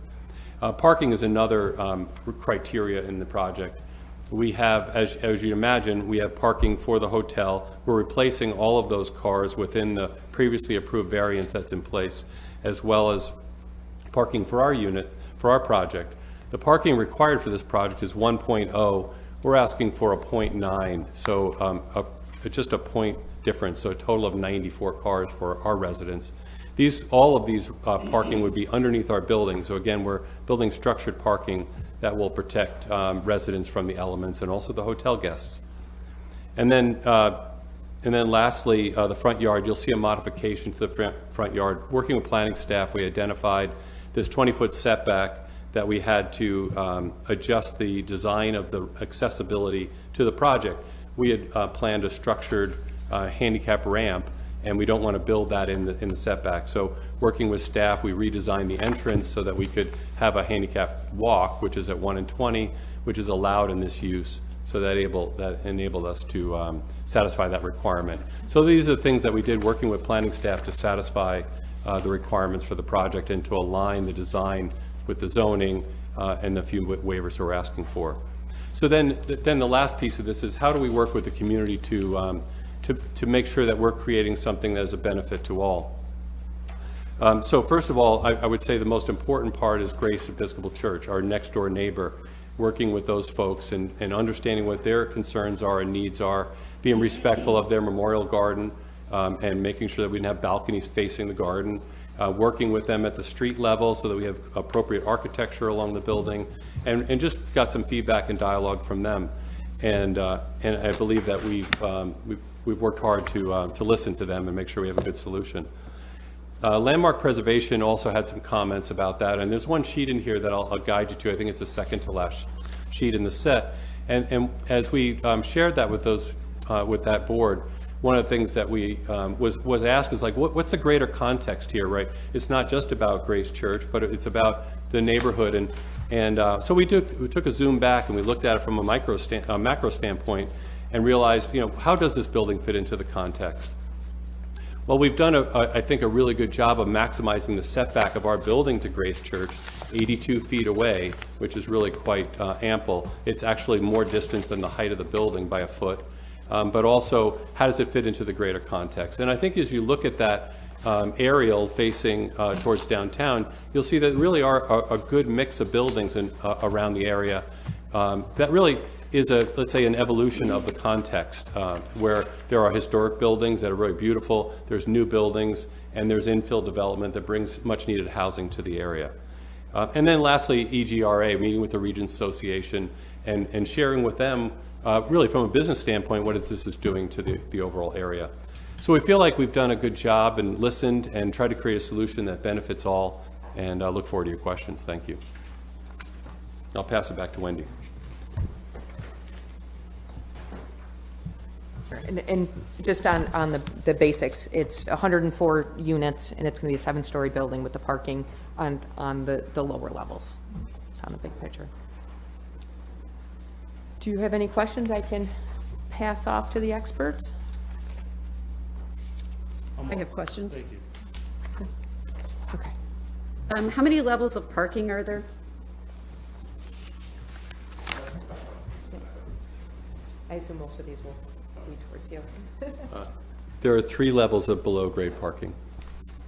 Parking is another criteria in the project. We have, as you imagine, we have parking for the hotel. We're replacing all of those cars within the previously approved variance that's in place, as well as parking for our unit, for our project. The parking required for this project is 1.0. We're asking for a 0.9, so just a point difference, so a total of 94 cars for our residents. All of these parking would be underneath our building. So again, we're building structured parking that will protect residents from the elements and also the hotel guests. And then lastly, the front yard. You'll see a modification to the front yard. Working with planning staff, we identified this 20-foot setback that we had to adjust the design of the accessibility to the project. We had planned a structured handicap ramp, and we don't want to build that in the setback. So working with staff, we redesigned the entrance so that we could have a handicap walk, which is at 1 and 20, which is allowed in this use. So that enabled us to satisfy that requirement. So these are the things that we did working with planning staff to satisfy the requirements for the project and to align the design with the zoning and the few waivers we're asking for. So then the last piece of this is how do we work with the community to make sure that we're creating something that is a benefit to all. So first of all, I would say the most important part is Grace Episcopal Church, our next door neighbor, working with those folks and understanding what their concerns are and needs are, being respectful of their memorial garden, and making sure that we didn't have balconies facing the garden, working with them at the street level so that we have appropriate architecture along the building, and just got some feedback and dialogue from them. And I believe that we've worked hard to listen to them and make sure we have a good solution. Landmark preservation also had some comments about that, and there's one sheet in here that I'll guide you to. I think it's the second to last sheet in the set. And as we shared that with with that board, one of the things that we was asked is like, what's the greater context here, right? It's not just about Grace Church, but it's about the neighborhood. And so we took a zoom back and we looked at it from a macro standpoint and realized, how does this building fit into the context? Well, we've done, I think, a really good job of maximizing the setback of our building to Grace Church, 82 feet away, which is really quite ample. It's actually more distance than the height of the building by a foot. But also, how does it fit into the greater context? And I think as you look at that aerial facing towards downtown, you'll see that really are a good mix of buildings around the area that really is let's say, an evolution of the context, where there are historic buildings that are really beautiful, there's new buildings, and there's infill development that brings much needed housing to the area. And then lastly, EGRA, meeting with the Regions Association and sharing with them, really from a business standpoint, what this is doing to the overall area. So we feel like we've done a good job and listened and tried to create a solution that benefits all, and I look forward to your questions. Thank you. I'll pass it back to Wendy. And just on the basics, it's 104 units, and it's going to be a 7-story building with the parking on the lower levels. It's on the big picture. Do you have any questions I can pass off to the experts? I have questions. Thank you. Okay. How many levels of parking are there? I assume most of these will be towards you. There are 3 levels of below-grade parking.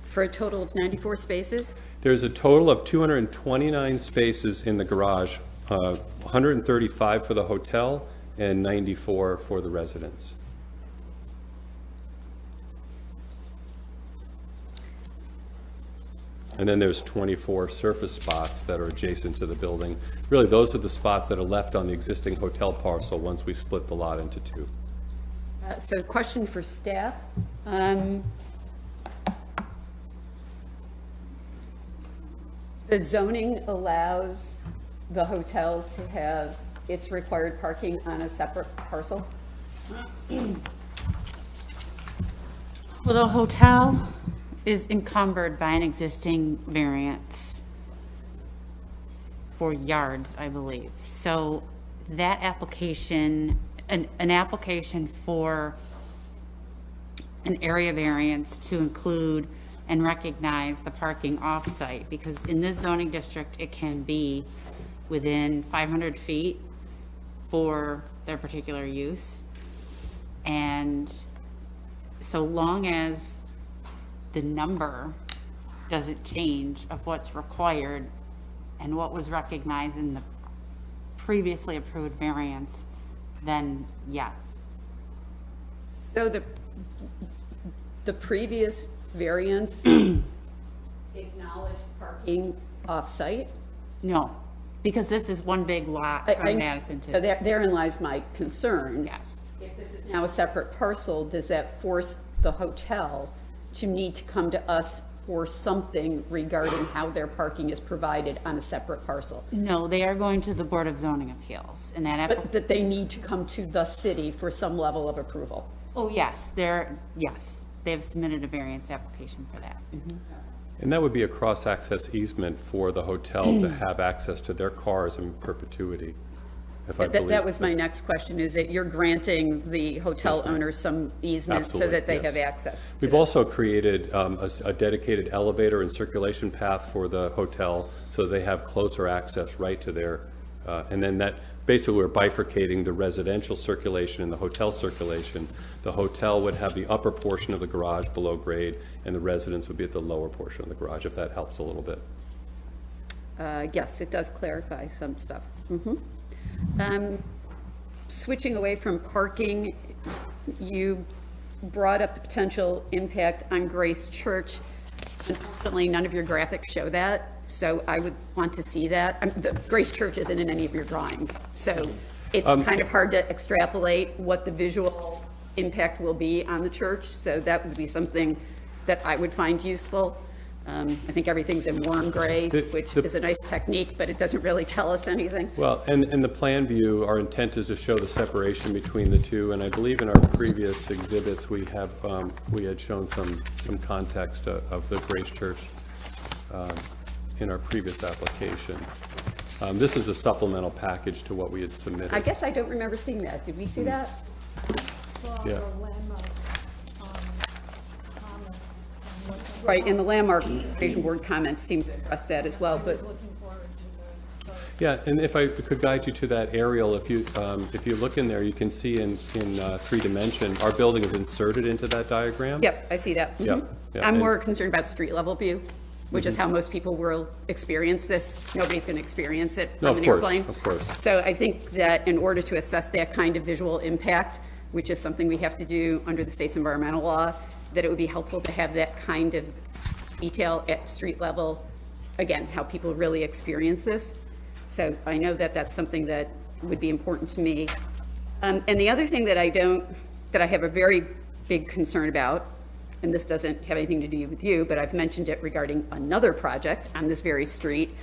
For a total of 94 spaces? There's a total of 229 spaces in the garage, 135 for the hotel and 94 for the residents. And then there's 24 surface spots that are adjacent to the building. Really, those are the spots that are left on the existing hotel parcel once we split the lot into 2. So question for staff. The zoning allows the hotel to have its required parking on a separate parcel? Well, the hotel is encumbered by an existing variance for yards, I believe. So that application, an application for an area variance to include and recognize the parking off-site, because in this zoning district, it can be within 500 feet for their particular use. And so long as the number doesn't change of what's required and what was recognized in the previously approved variance, then yes. So the previous variance acknowledged parking off-site? No, because this is one big lot from Madison to. So therein lies my concern. Yes. If this is now a separate parcel, does that force the hotel to need to come to us or something regarding how their parking is provided on a separate parcel. No, they are going to the Board of Zoning Appeals, and that, But that they need to come to the city for some level of approval. oh, yes, they've submitted a variance application for that. And that would be a cross-access easement for the hotel to have access to their cars in perpetuity, if I believe. That was my next question, is that you're granting the hotel owners some easement so that they Absolutely, have yes. access? We've also created a dedicated elevator and circulation path for the hotel, so they have closer access right to their, and then that, basically, we're bifurcating the residential circulation and the hotel circulation. The hotel would have the upper portion of the garage below grade, and the residents would be at the lower portion of the garage, if that helps a little bit. Yes, it does clarify some stuff. Switching away from parking, you brought up the potential impact on Grace Church. Unfortunately, none of your graphics show that, so I would want to see that. The Grace Church isn't in any of your drawings, so it's kind of hard to extrapolate what the visual impact will be on the church, so that would be something that I would find useful. I think everything's in warm gray, which is a nice technique, but it doesn't really tell us anything. Well, and the plan view, our intent is to show the separation between the two, and I believe in our previous exhibits, we had shown some context of the Grace Church in our previous application. This is a supplemental package to what we had submitted. I guess I don't remember seeing that. Did we see that? Yeah. Right, and the landmark Conservation Board comments seem to address that as well, but Yeah, and if I could guide you to that aerial, if you look in there, you can see in 3D, our building is inserted into that diagram. yep, I see that. Yep, yeah, I'm and- more concerned about street level view, which is how most people will experience this. Nobody's going to experience it No, from of an course, airplane. of course. So I think that in order to assess that kind of visual impact, which is something we have to do under the state's environmental law, that it would be helpful to have that kind of detail at street level, again, how people really experience this. So I know that that's something that would be important to me. And the other thing that I have a very big concern about, and this doesn't have anything to do with you, but I've mentioned it regarding another project on this very street,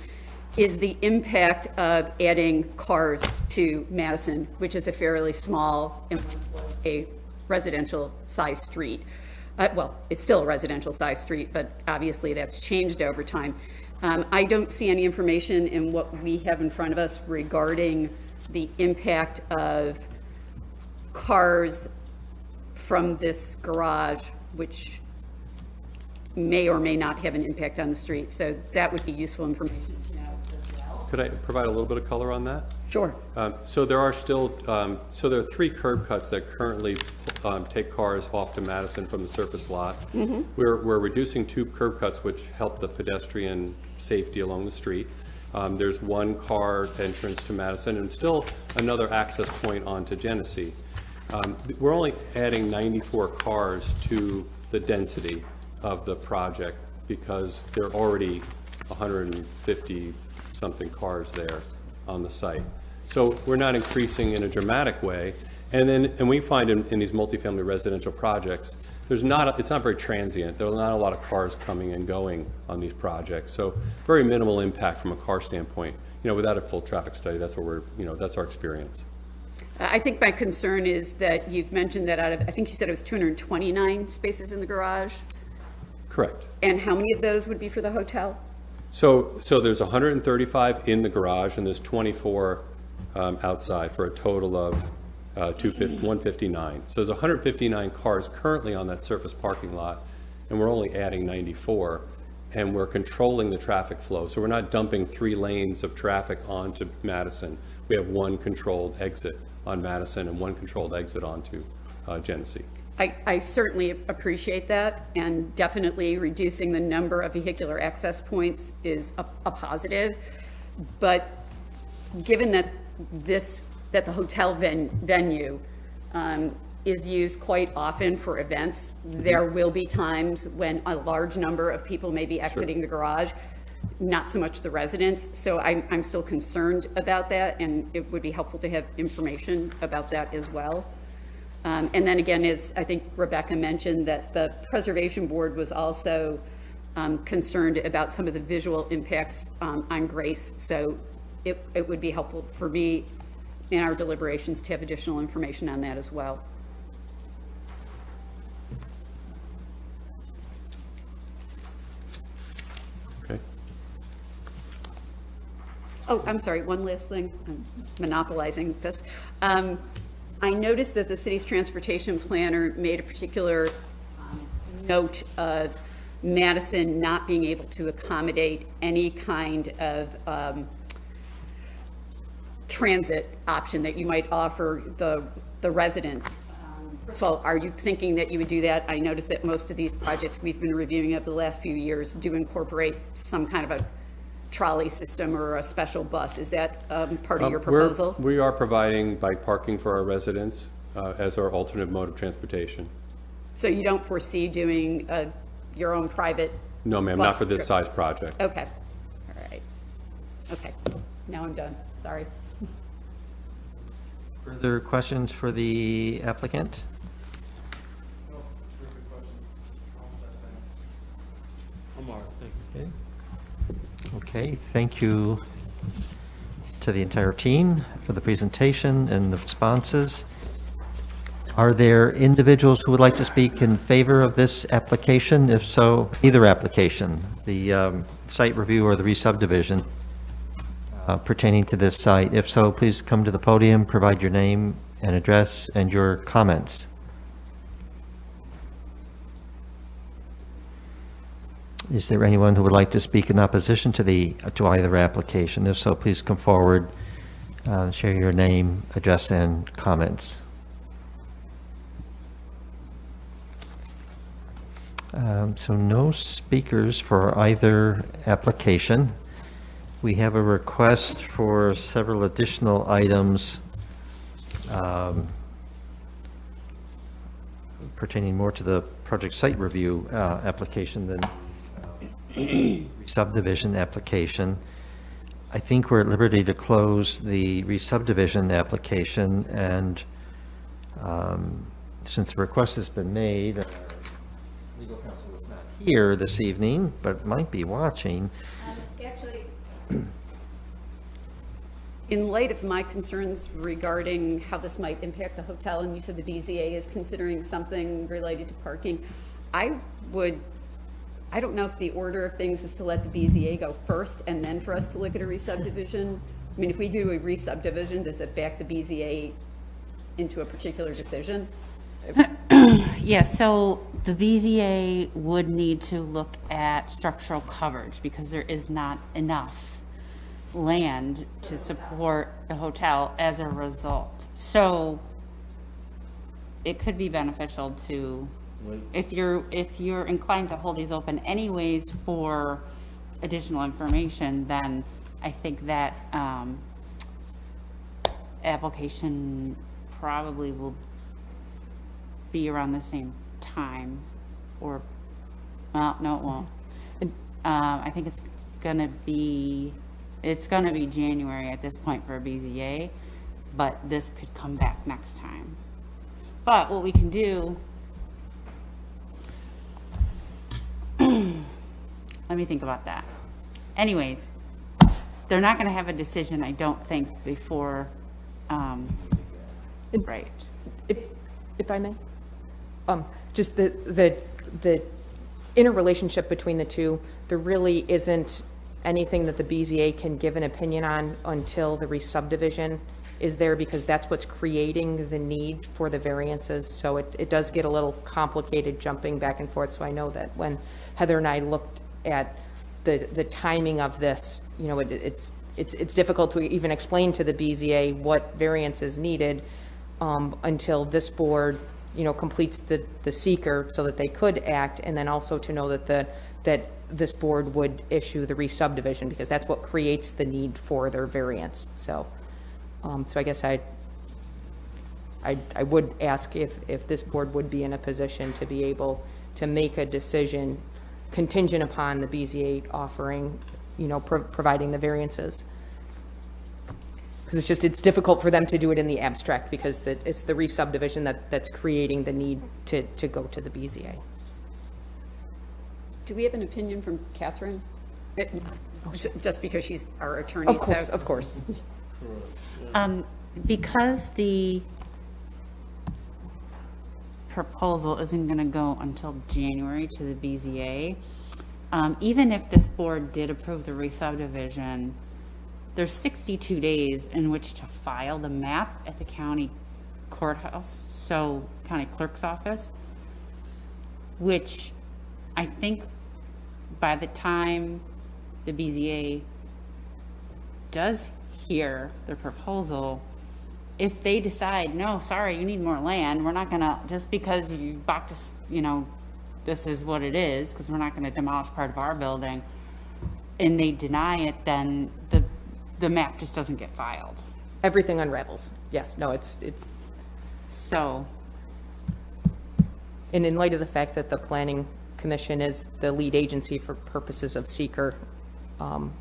is the impact of adding cars to Madison, which is a fairly small and a residential size street. Well, it's still a residential size street, but obviously that's changed over time. I don't see any information in what we have in front of us regarding the impact of cars from this garage, which may or may not have an impact on the street. So that would be useful information to know as well. Could I provide a little bit of color on that? Sure. So there are still, there are 3 curb cuts that currently take cars off to Madison from the surface lot. We're reducing 2 curb cuts, which help the pedestrian safety along the street. There's 1 car entrance to Madison and still another access point onto Genesee. We're only adding 94 cars to the density of the project because there are already 150-something cars there on the site. So we're not increasing in a dramatic way. And we find in these multifamily residential projects, it's not very transient. There are not a lot of cars coming and going on these projects. So very minimal impact from a car standpoint. Without a full traffic study, that's where that's our experience. I think my concern is that you've mentioned that out of, I think you said it was 229 spaces in the garage, Correct. and how many of those would be for the hotel? So there's 135 in the garage and there's 24 outside for a total of 159. So there's 159 cars currently on that surface parking lot, and we're only adding 94, and we're controlling the traffic flow. So we're not dumping 3 lanes of traffic onto Madison. We have 1 controlled exit on Madison and 1 controlled exit onto Genesee. I certainly appreciate that, and definitely reducing the number of vehicular access points is a positive. But given that the hotel venue is used quite often for events, there will be times when a large number of people may be exiting the garage, not so much the residents. So I'm still concerned about that, and it would be helpful to have information about that as well. And then again, as I think Rebecca mentioned, that the Preservation Board was also concerned about some of the visual impacts on Grace. So it would be helpful for me in our deliberations to have additional information on that as well. Okay. Oh, I'm sorry, one last thing. I'm monopolizing this. I noticed that the city's transportation planner made a particular note of Madison not being able to accommodate any kind of transit option that you might offer the residents. First of all, are you thinking that you would do that? I noticed that most of these projects we've been reviewing over the last few years do incorporate some kind of a trolley system or a special bus. Is that part of your proposal? We are providing bike parking for our residents as our alternative mode of transportation. So you don't foresee doing your own private? No, ma'am, not for this size project. Okay, all right. Okay, now I'm done, sorry. Further questions for the applicant? I'm all right, thank you. Okay, thank you to the entire team for the presentation and the responses. Are there individuals who would like to speak in favor of this application? If so, either application, the site review or the re-subdivision pertaining to this site. If so, please come to the podium, provide your name and address and your comments. Is there anyone who would like to speak in opposition to either application? If so, please come forward, share your name, address, and comments. So no speakers for either application. We have a request for several additional items pertaining more to the project site review application than subdivision application. I think we're at liberty to close the re-subdivision application, and since the request has been made, legal counsel is not here this evening, but might be watching. Actually, in light of my concerns regarding how this might impact the hotel, and you said the BZA is considering something related to parking, I don't know if the order of things is to let the BZA go first and then for us to look at a re-subdivision. I mean, if we do a re-subdivision, does it back the BZA into a particular decision? Yeah, so the BZA would need to look at structural coverage because there is not enough land to support a hotel as a result. So it could be beneficial to, if you're inclined to hold these open anyways for additional information, then I think that application probably will be around the same time, or, well, no, it won't. I think it's gonna be January at this point for a BZA, but this could come back next time. But what we can do, let me think about that. Anyways, they're not gonna have a decision, I don't think, before, right. If I may? Just the interrelationship between the two, there really isn't anything that the BZA can give an opinion on until the re-subdivision is there, because that's what's creating the need for the variances. So it does get a little complicated jumping back and forth. So I know that when Heather and I looked at the timing of this, you know, it's difficult to even explain to the BZA what variance is needed until this board, you know, completes the seeker so that they could act, and then also to know that this board would issue the re-subdivision, because that's what creates the need for their variance. So, so I guess I would ask if this board would be in a position to be able to make a decision contingent upon the BZA offering, you know, providing the variances. Because it's difficult for them to do it in the abstract, because it's the re-subdivision that's creating the need to go to the BZA. Do we have an opinion from Catherine? Just because she's our attorney. Of course, so- of course. Because the proposal isn't going to go until January to the BZA, even if this board did approve the re-subdivision, there's 62 days in which to file the map at the county courthouse, so county clerk's office, which I think by the time the BZA does hear the proposal, if they decide, no, sorry, you need more land, we're not gonna, just because you bought this, you know, this is what it is, because we're not gonna demolish part of our building, and they deny it, then the map just doesn't get filed. Everything unravels. Yes, no, it's, So, and in light of the fact that the Planning Commission is the lead agency for purposes of seeker, you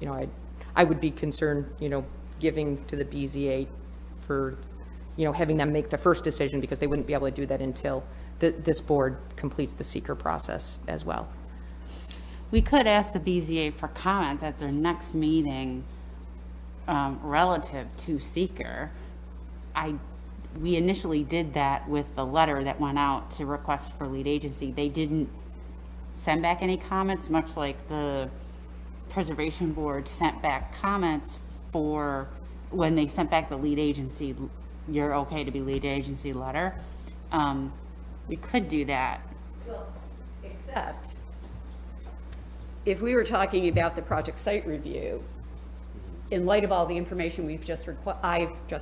know, I would be concerned, you know, giving to the BZA for, you know, having them make the first decision, because they wouldn't be able to do that until this board completes the seeker process as well. we could ask the BZA for comments at their next meeting relative to seeker. We initially did that with the letter that went out to request for lead agency. They didn't send back any comments, much like the Preservation Board sent back comments for when they sent back the lead agency, you're okay to be lead agency letter. We could do that. Well, except if we were talking about the project site review, in light of all the information I've just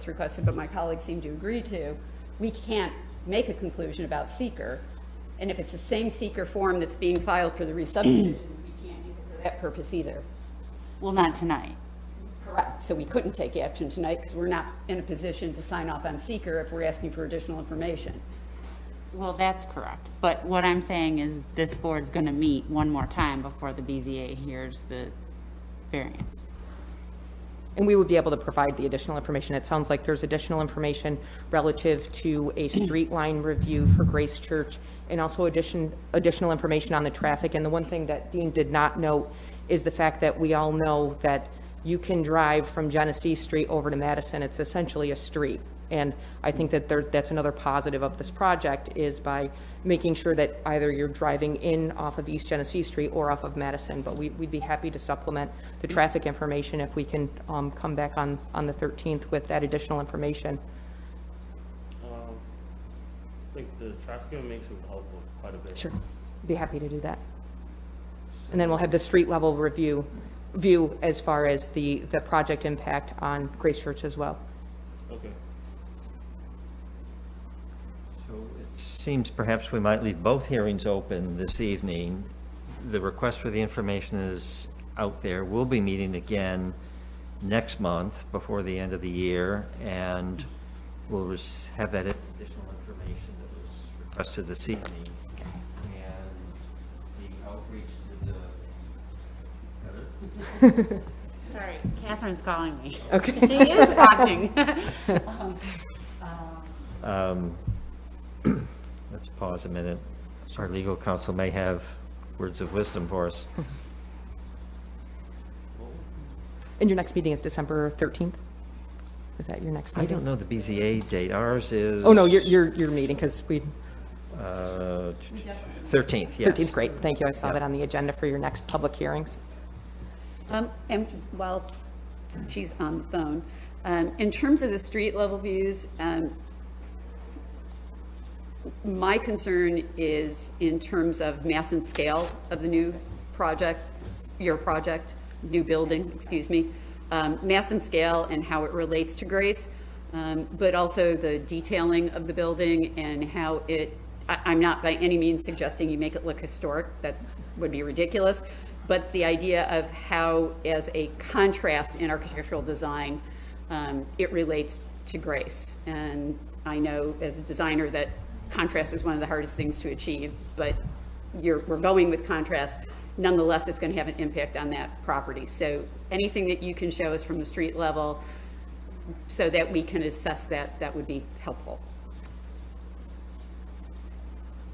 requested, but my colleagues seem to agree to, we can't make a conclusion about seeker. And if it's the same seeker form that's being filed for the re-subdivision, we can't use it for that purpose either. Well, not tonight. Correct. So we couldn't take action tonight because we're not in a position to sign off on seeker if we're asking for additional information. Well, that's correct. But what I'm saying is this board's going to meet one more time before the BZA hears the variance. And we would be able to provide the additional information. It sounds like there's additional information relative to a street line review for Grace Church, and also additional information on the traffic. And the one thing that Dean did not note is the fact that we all know that you can drive from Genesee Street over to Madison. It's essentially a street. And I think that that's another positive of this project, is by making sure that either you're driving in off of East Genesee Street or off of Madison. But we'd be happy to supplement the traffic information if we can come back on the 13th with that additional information. I think the traffic information will help quite a bit. Sure, be happy to do that. And then we'll have the street level view as far as the project impact on Grace Church as well. Okay. Seems perhaps we might leave both hearings open this evening. The request for the information is out there. We'll be meeting again next month before the end of the year, and we'll have that additional information that was requested this evening. Yes. And the outreach to the... Sorry, Catherine's calling me. Okay. She is watching. Let's pause a minute. Our legal counsel may have words of wisdom for us. And your next meeting is December 13th? Is that your next I meeting? don't know the BZA date. Ours is... Oh, no, your meeting, because we, 13th, yes. 13th, great, thank you. I saw Yep. that on the agenda for your next public hearings. And while she's on the phone, in terms of the street level views, my concern is in terms of mass and scale of the new project, new building, excuse me, mass and scale and how it relates to Grace, but also the detailing of the building and how I'm not by any means suggesting you make it look historic. That would be ridiculous. But the idea of how, as a contrast in architectural design, it relates to Grace. And I know as a designer that contrast is one of the hardest things to achieve, but we're going with contrast. Nonetheless, it's going to have an impact on that property. So anything that you can show us from the street level so that we can assess that would be helpful.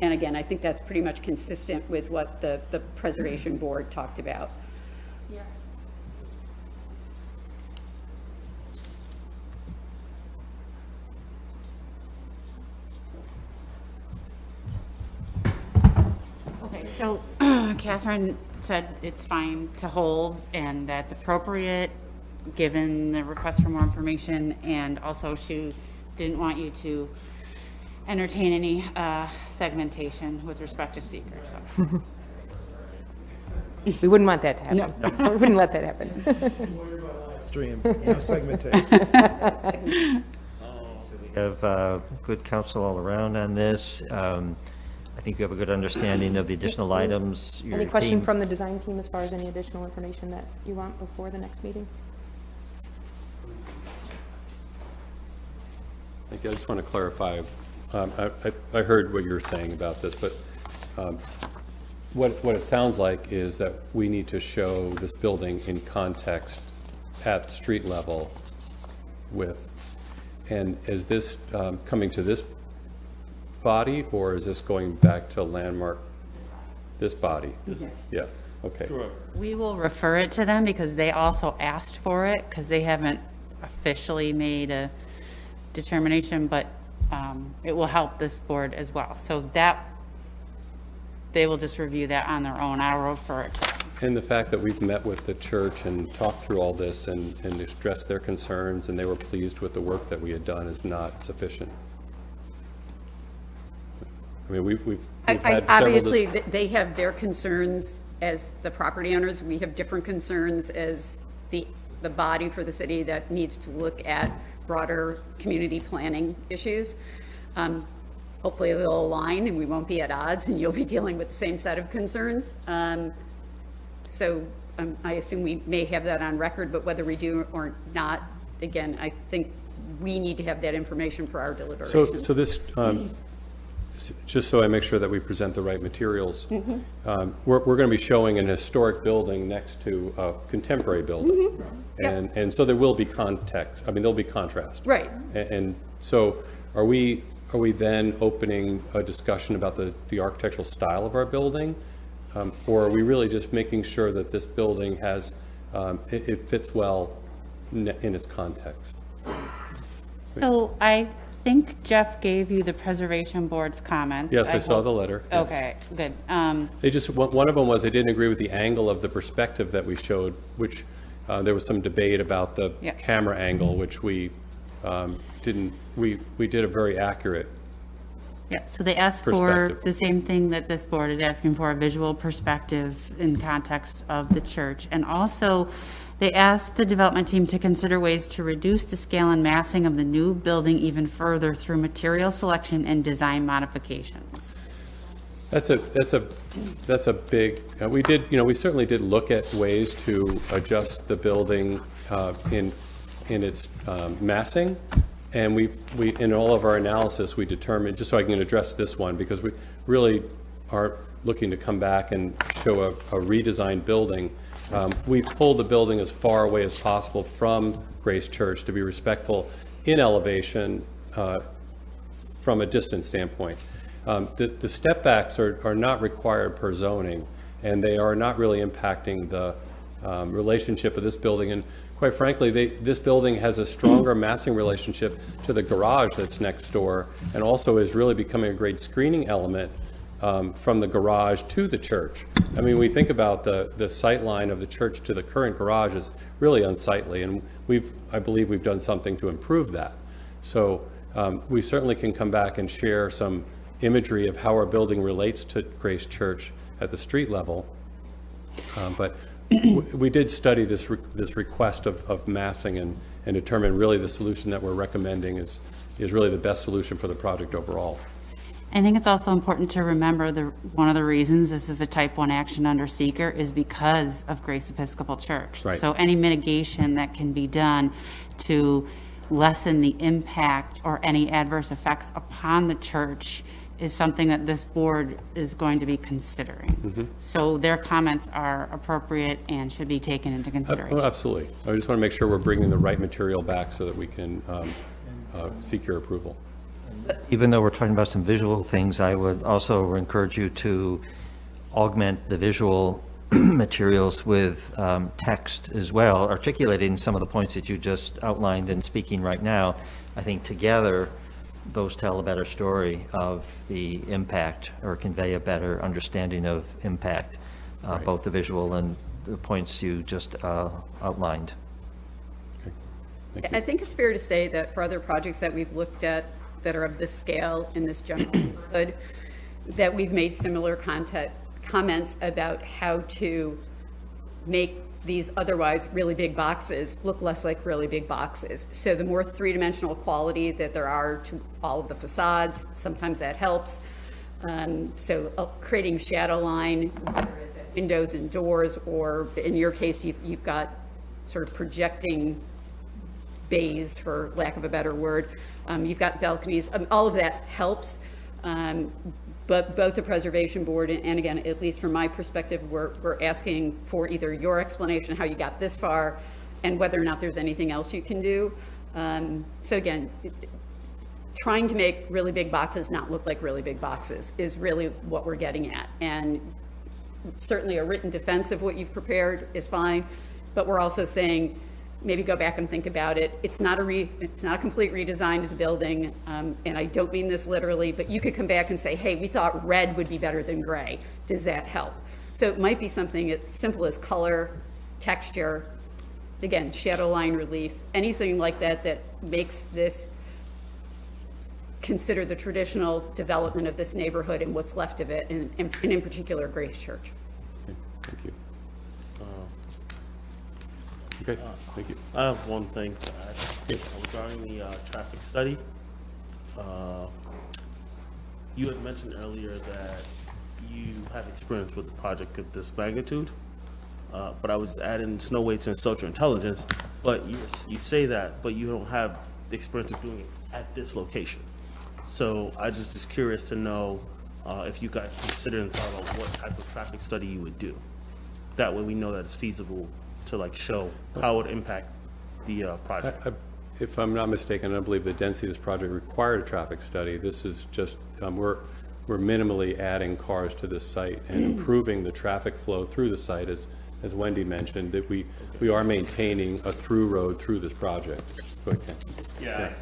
And again, I think that's pretty much consistent with what the Preservation Board talked about. Yes. Okay, so Catherine said it's fine to hold, and that's appropriate, given the request for more information, and also she didn't want you to entertain any segmentation with respect to seekers. So. We wouldn't want that to happen. We wouldn't let that happen. Stream, no segmentation. We have good counsel all around on this. I think you have a good understanding of the additional items. Your Any question team- from the design team as far as any additional information that you want before the next meeting? I just want to clarify, I heard what you were saying about this, but what it sounds like is that we need to show this building in context at street level and is this coming to this body, or is this going back to landmark, this body? Yeah, okay. We will refer it to them because they also asked for it, because they haven't officially made a determination, but it will help this board as well. So that, they will just review that on their own. I'll refer it to them. And the fact that we've met with the church and talked through all this and expressed their concerns, and they were pleased with the work that we had done, is not sufficient. I mean, we've had several... Obviously, they have their concerns as the property owners. We have different concerns as the body for the city that needs to look at broader community planning issues. Hopefully they'll align and we won't be at odds and you'll be dealing with the same set of concerns. So I assume we may have that on record, but whether we do or not, again, I think we need to have that information for our deliberation. So this, just so I make sure that we present the right materials, we're going to be showing an historic building next to a contemporary building. And so there will be context, I mean, there'll be contrast. Right. And so are we then opening a discussion about the architectural style of our building? Or are we really just making sure that this building has, it fits well in its context? So I think Jeff gave you the Preservation Board's comments. Yes, I saw the letter. Yes. Okay, good. They just, one of them was they didn't agree with the angle of the perspective that we showed, which there was some debate about the camera angle, which we didn't, we did a very accurate. Yeah, so they asked for Perspective. the same thing that this board is asking for, a visual perspective in context of the church. And also, they asked the development team to consider ways to reduce the scale and massing of the new building even further through material selection and design modifications. That's a big, we did, we certainly did look at ways to adjust the building in its massing. And we in all of our analysis, we determined, just so I can address this one, because we really are looking to come back and show a redesigned building. We pulled the building as far away as possible from Grace Church to be respectful in elevation from a distance standpoint. The step backs are not required per zoning, and they are not really impacting the relationship of this building. And quite frankly, this building has a stronger massing relationship to the garage that's next door, and also is really becoming a great screening element from the garage to the church. I mean, we think about the sight line of the church to the current garage is really unsightly, and I believe we've done something to improve that. So we certainly can come back and share some imagery of how our building relates to Grace Church at the street level. But we did study this request of massing and determine really the solution that we're recommending is really the best solution for the project overall. I think it's also important to remember one of the reasons this is a type 1 action under seeker is because of Grace Episcopal Church. Right. So any mitigation that can be done to lessen the impact or any adverse effects upon the church is something that this board is going to be considering. So their comments are appropriate and should be taken into consideration. Oh, absolutely. I just want to make sure we're bringing the right material back so that we can seek your approval. Even though we're talking about some visual things, I would also encourage you to augment the visual materials with text as well, articulating some of the points that you just outlined and speaking right now. I think together, those tell a better story of the impact or convey a better understanding of impact, both the visual and the points you just outlined. I think it's fair to say that for other projects that we've looked at that are of this scale in this general neighborhood, that we've made similar comments about how to make these otherwise really big boxes look less like really big boxes. So the more three-dimensional quality that there are to all of the facades, sometimes that helps. So creating shadow line, whether it's at windows and doors, or in your case, you've got sort of projecting bays, for lack of a better word. You've got balconies, all of that helps. But both the Preservation Board and again, at least from my perspective, we're asking for either your explanation how you got this far and whether or not there's anything else you can do. So again, trying to make really big boxes not look like really big boxes is really what we're getting at. And certainly a written defense of what you've prepared is fine, but we're also saying, maybe go back and think about it. It's not a complete redesign of the building, and I don't mean this literally, but you could come back and say, hey, we thought red would be better than gray. Does that help? So it might be something as simple as color, texture, again, shadow line relief, anything like that that makes this consider the traditional development of this neighborhood and what's left of it, and in particular, Grace Church. Okay, thank you. Okay, thank you. I have one thing to add regarding the traffic study. You had mentioned earlier that you have experience with a project of this magnitude, but I was adding snow weights and social intelligence, but you say that, but you don't have the experience of doing it at this location. So I just curious to know if you guys considered and thought about what type of traffic study you would do. That way we know that it's feasible to like show how it would impact the project. If I'm not mistaken, I don't believe the density of this project required a traffic study. This is just, we're minimally adding cars to this site and improving the traffic flow through the site, as Wendy mentioned, that we are maintaining a through road through this project. Go ahead, Ken. Yeah,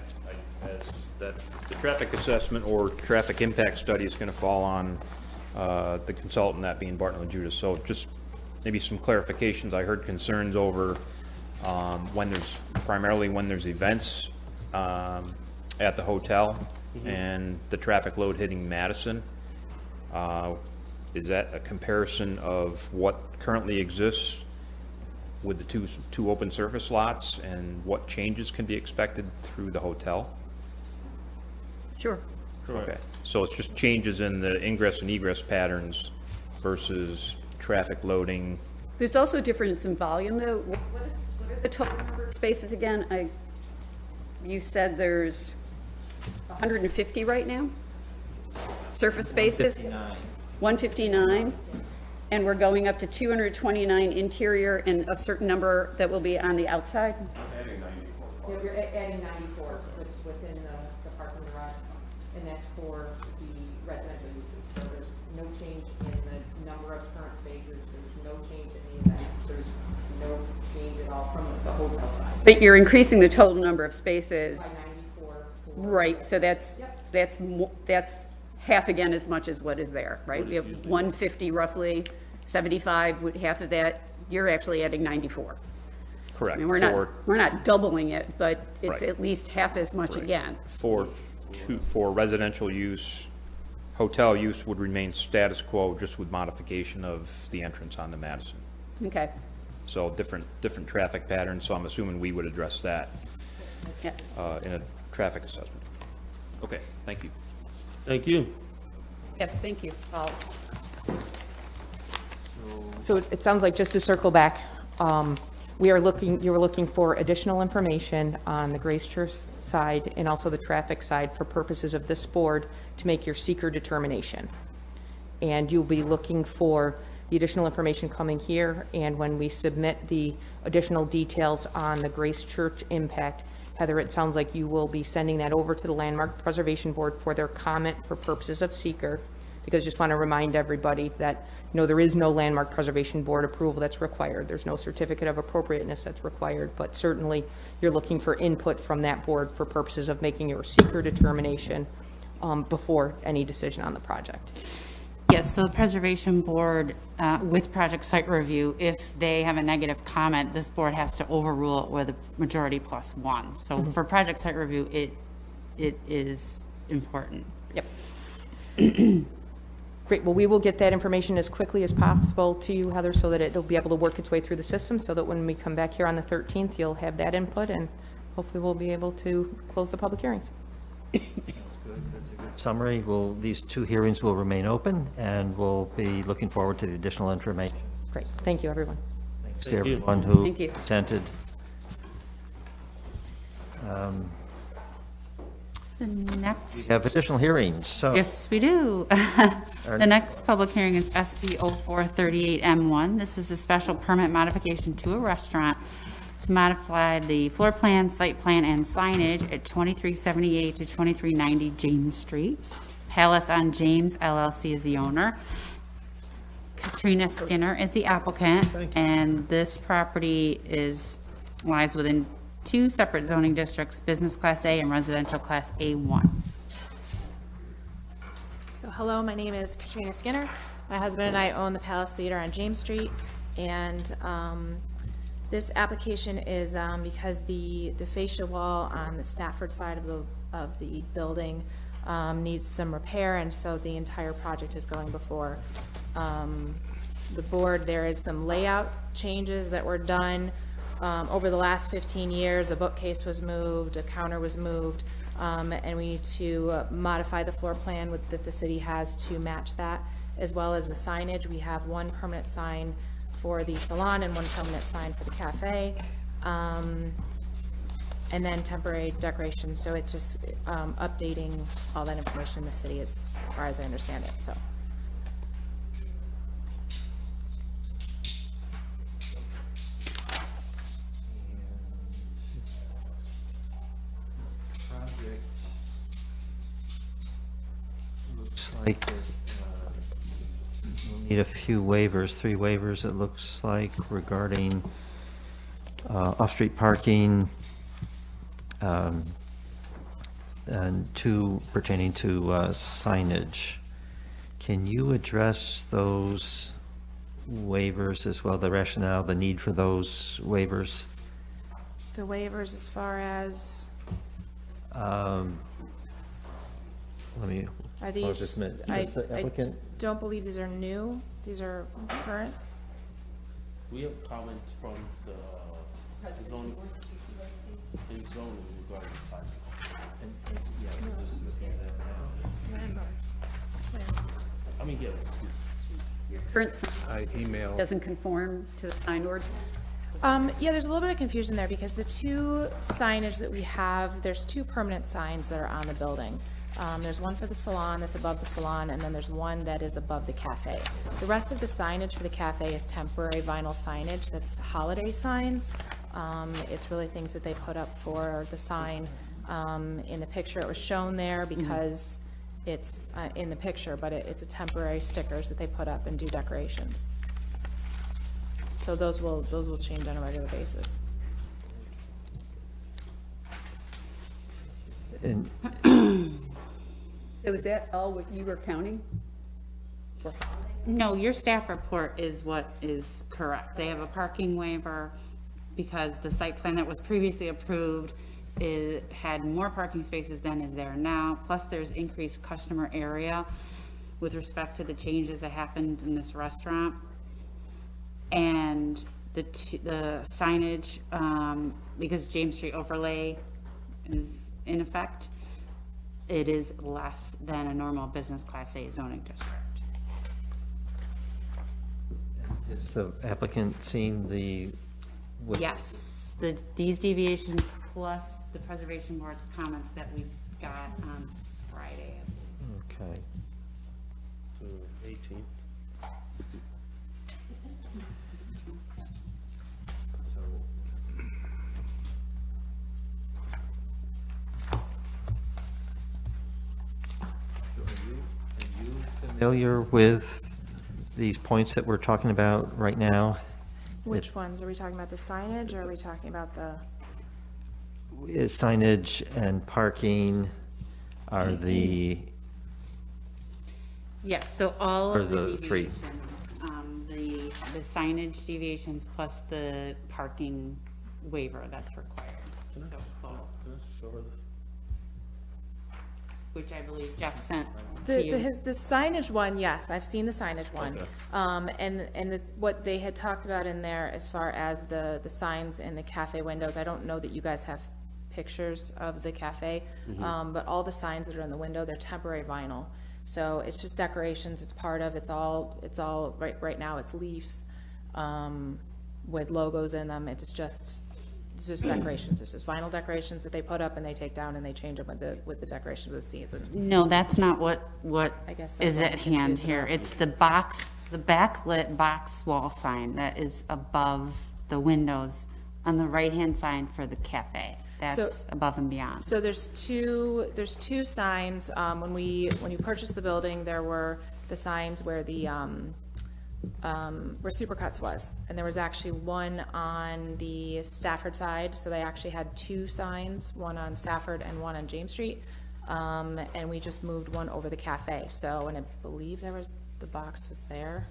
as that the traffic assessment or traffic impact study is going to fall on the consultant, that being Barton and Judas. So just maybe some clarifications. I heard concerns over primarily when there's events at the hotel and the traffic load hitting Madison. Is that a comparison of what currently exists with the two open surface lots and what changes can be expected through the hotel? Sure. Okay, so it's just changes in the ingress and egress patterns versus traffic loading. There's also a difference in volume, though. What are the total number of spaces again? You said there's 150 right now? Surface spaces? 159. And we're going up to 229 interior and a certain number that will be on the outside? Adding 94. You're adding 94 within the parking garage, and that's for the residential uses. So there's no change in the number of current spaces, there's no change in the events, there's no change at all from the hotel side. But you're increasing the total number of spaces. By 94. Right, so that's half again as much as what is there, right? We have 150 roughly, 75, half of that, you're actually adding 94. Correct. I mean, we're not doubling it, but it's Right. at least half as much again. For residential use, hotel use would remain status quo, just with modification of the entrance onto Madison. Okay, So different traffic patterns, so I'm assuming we would address that yeah. in a traffic assessment. Okay, thank you. Thank you. Yes, thank you. So it sounds like, just to circle back, you were looking for additional information on the Grace Church side and also the traffic side for purposes of this board to make your seeker determination. And you'll be looking for the additional information coming here, and when we submit the additional details on the Grace Church impact, Heather, it sounds like you will be sending that over to the Landmark Preservation Board for their comment for purposes of seeker, because just want to remind everybody that, there is no Landmark Preservation Board approval that's required. There's no certificate of appropriateness that's required, but certainly you're looking for input from that board for purposes of making your seeker determination before any decision on the project. Yes, so the Preservation Board, with project site review, if they have a negative comment, this board has to overrule it with a majority plus one. So for project site review, it is important. Yep. Great, well, we will get that information as quickly as possible to you, Heather, so that it'll be able to work its way through the system, so that when we come back here on the 13th, you'll have that input, and hopefully we'll be able to close the public hearings. Summary, these two hearings will remain open, and we'll be looking forward to the additional information. Great, thank you, everyone. Thanks to everyone who Thank you. presented. The next. We have additional hearings, so. Yes, we do. The next public hearing is SB 0438M1. This is a special permit modification to a restaurant to modify the floor plan, site plan, and signage at 2378 to 2390 James Street. Palace on James LLC is the owner. Katrina Skinner is the applicant, and this property lies within two separate zoning districts, Business Class A and Residential Class A1. So hello, my name is Katrina Skinner. My husband and I own the Palace Theater on James Street, and this application is because the fascia wall on the Stafford side of the building needs some repair, and so the entire project is going before the board. There is some layout changes that were done over the last 15 years. A bookcase was moved, a counter was moved, and we need to modify the floor plan that the city has to match that, as well as the signage. We have one permanent sign for the salon and one permanent sign for the cafe, and then temporary decorations. So it's just updating all that information in the city as far as I understand it. So. Like we'll need a few waivers, 3 waivers it looks like, regarding off-street parking, and 2 pertaining to signage. Can you address those waivers as well, the rationale, the need for those waivers? The waivers as far as? Let me. Are these, just a minute. I Applicant? don't believe these are new. These are current. We have comments from the zoning regarding the site. I mean, yeah, Current sign doesn't conform to the sign ordinance? Yeah, there's a little bit of confusion there because the 2 signage that we have, there's 2 permanent signs that are on the building. There's one for the salon that's above the salon, and then there's one that is above the cafe. The rest of the signage for the cafe is temporary vinyl signage that's holiday signs. It's really things that they put up for the sign. In the picture, it was shown there because it's in the picture, but it's a temporary stickers that they put up and do decorations. So those will change on a regular basis. And So is that all what you were counting? No, your staff report is what is correct. They have a parking waiver because the site plan that was previously approved had more parking spaces than is there now. Plus there's increased customer area with respect to the changes that happened in this restaurant. And the signage, because James Street overlay is in effect, it is less than a normal Business Class A zoning district. is the applicant seeing the? Yes, these deviations plus the Preservation Board's comments that we got on Friday. Okay. to 18. familiar with these points that we're talking about right now? Which ones? Are we talking about the signage, or are we talking about the? Signage and parking are the, Yes, so all Or of the the three. deviations, the signage deviations plus the parking waiver that's required. So both. Which I believe Jeff sent to you. The signage one, yes, I've seen the signage one. What they had talked about in there as far as the signs in the cafe windows, I don't know that you guys have pictures of the cafe, but all the signs that are in the window, they're temporary vinyl. So it's just decorations, it's part of, it's all, right now it's leaves, with logos in them, it's just decorations, it's just vinyl decorations that they put up and they take down and they change them with the decoration of the season. No, that's not what I guess that's is what at I'm hand confused here. about. It's the backlit box wall sign that is above the windows on the right-hand side for the cafe. That's above and beyond. So there's two signs, when you purchased the building, there were the signs where the, where Supercuts was, and there was actually one on the Stafford side, so they actually had two signs, one on Stafford and one on James Street, and we just moved one over the cafe, so, and I believe the box was there.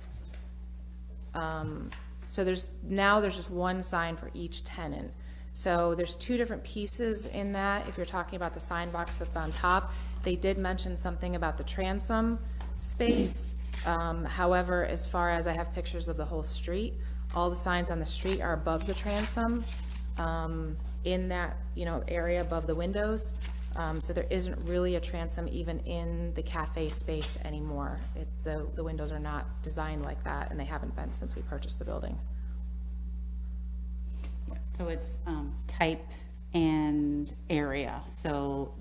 So there's just one sign for each tenant. So there's two different pieces in that. If you're talking about the sign box that's on top, they did mention something about the transom space. However, as far as I have pictures of the whole street, all the signs on the street are above the transom, in that, area above the windows. So there isn't really a transom even in the cafe space anymore. The windows are not designed like that, and they haven't been since we purchased the building. So it's type and area. So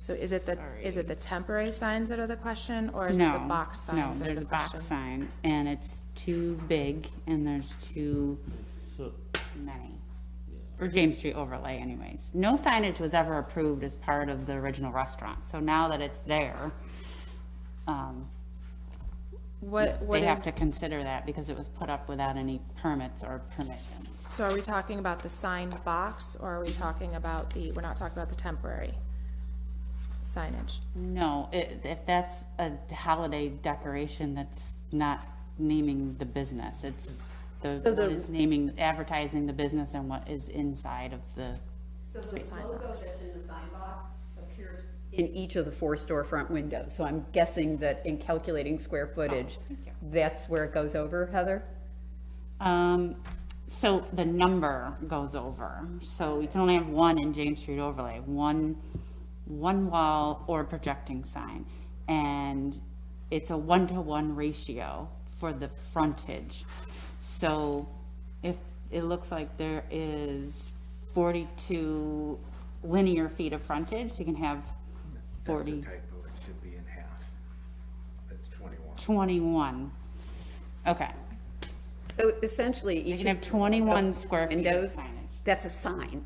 is it the temporary signs that are the question, or is it the box signs No, that are there's the a box question? sign, and it's too big, and there's too So, many. For James Street overlay anyways. No signage was ever approved as part of the original restaurant, so now that it's there, they have to consider that because it was put up without any permits or permissions. So are we talking about the signed box, or are we talking about we're not talking about the temporary signage? No, if that's a holiday decoration, that's not naming the business. It's one is advertising the business and what is inside of the. So the logo that's in the sign box appears in each of the 4 storefront windows. So I'm guessing that in calculating square footage, that's where it goes over, Heather? So the number goes over. So you can only have one in James Street overlay, one wall or projecting sign. And it's a 1-to-1 ratio for the frontage. So if it looks like there is 42 linear feet of frontage, you can have 40. That's a typo, it should be in half. It's 21. 21. Okay. So essentially, each can have 21 square feet of windows, signage. that's a sign.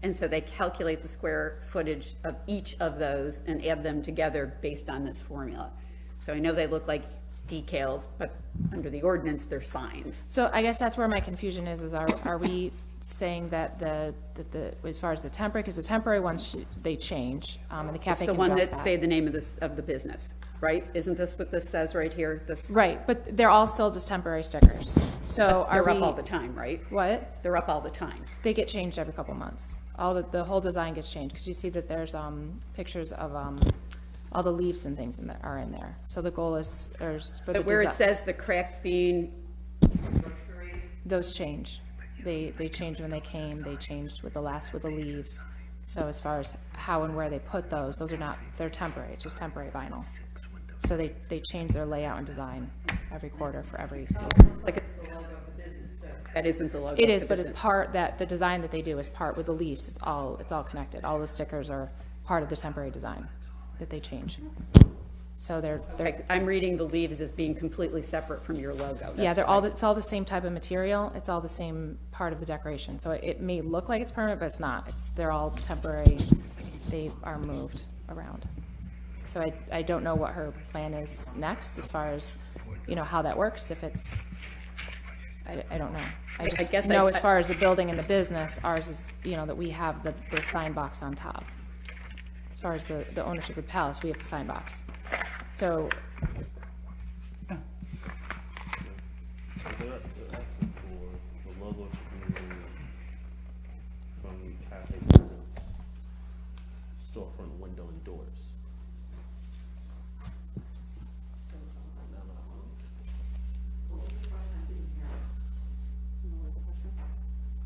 And so they calculate the square footage of each of those and add them together based on this formula. So I know they look like decals, but under the ordinance, they're signs. So I guess that's where my confusion is are we saying that the as far as the temporary, because the temporary ones, they change, and the It's cafe the can one adjust that that. say the name of the business, right? Isn't this what this says right here? This, Right, but they're all still just temporary stickers. So are they're we? up all the time, right? What? They're up all the time. They get changed every couple months. The whole design gets changed, because you see that there's pictures of all the leaves and things are in there. So the goal is for the But where it desi- says the cracked bean, those change. They changed when they came, they changed with the leaves. So as far as how and where they put those are not, they're temporary, it's just temporary vinyl. So they change their layout and design every quarter for every season. it's like it's the logo of the business, so that isn't the logo. It of is, the but it's business. part, that the design that they do is part with the leaves, it's all connected. All the stickers are part of the temporary design that they change. So they're I'm reading the leaves as being completely separate from your logo. yeah, That's they're all, why. it's all the same type of material, it's all the same part of the decoration, so it may look like it's permanent, but it's not, they're all temporary, they are moved around. So I don't know what her plan is next as far as, you know, how that works, if it's, I don't know. I just guess know I- as far as the building and the business, ours is, you know, that we have the sign box on top. As far as the ownership of the palace, we have the sign box. So, They're asking for the logo to be removed from the cafe tenants' storefront window and doors.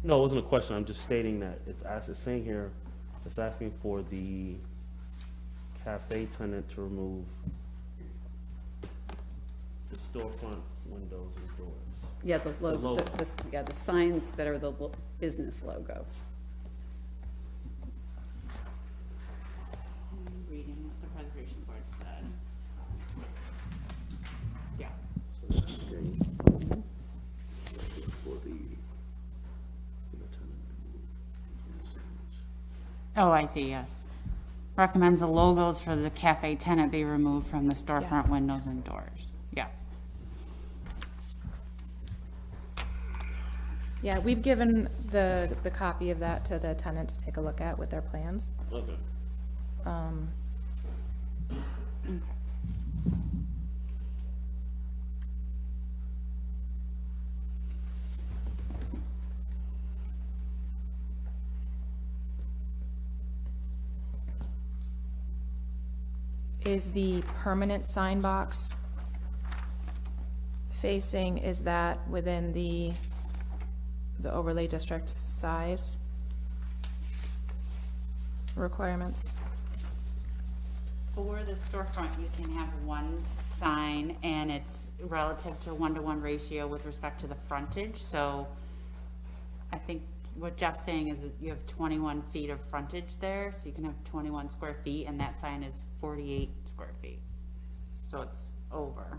No, it wasn't a question, I'm just stating that it's saying here, it's asking for the cafe tenant to remove the storefront windows and doors. Yeah, the logo. logo, yeah, the signs that are the business logo. Reading what the preservation board said. Yeah. So that's great. For the tenant. Oh, I see, yes. Recommends the logos for the cafe tenant be removed from the storefront windows and doors. Yeah. yeah, we've given the copy of that to the tenant to take a look at with their plans. Okay. Is the permanent sign box facing, is that within the overlay district size requirements? For the storefront, you can have one sign and it's relative to 1-to-1 ratio with respect to the frontage. So I think what Jeff's saying is that you have 21 feet of frontage there, so you can have 21 square feet, and that sign is 48 square feet. So it's over.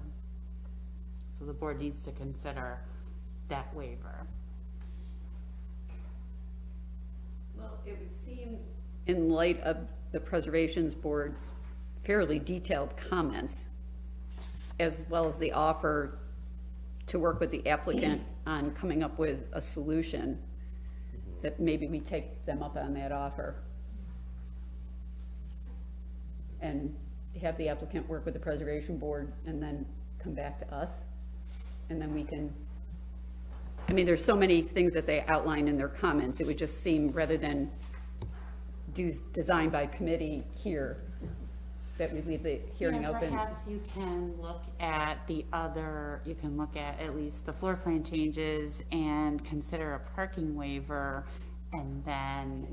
So the board needs to consider that waiver. Well, it would seem, in light of the Preservations Board's fairly detailed comments, as well as the offer to work with the applicant on coming up with a solution, that maybe we take them up on that offer and have the applicant work with the Preservation Board and then come back to us. And then we can, I mean, there's so many things that they outline in their comments. It would just seem, rather than do design by committee here, that we leave the hearing Yeah, open. perhaps you can look at you can look at least the floor plan changes and consider a parking waiver, and then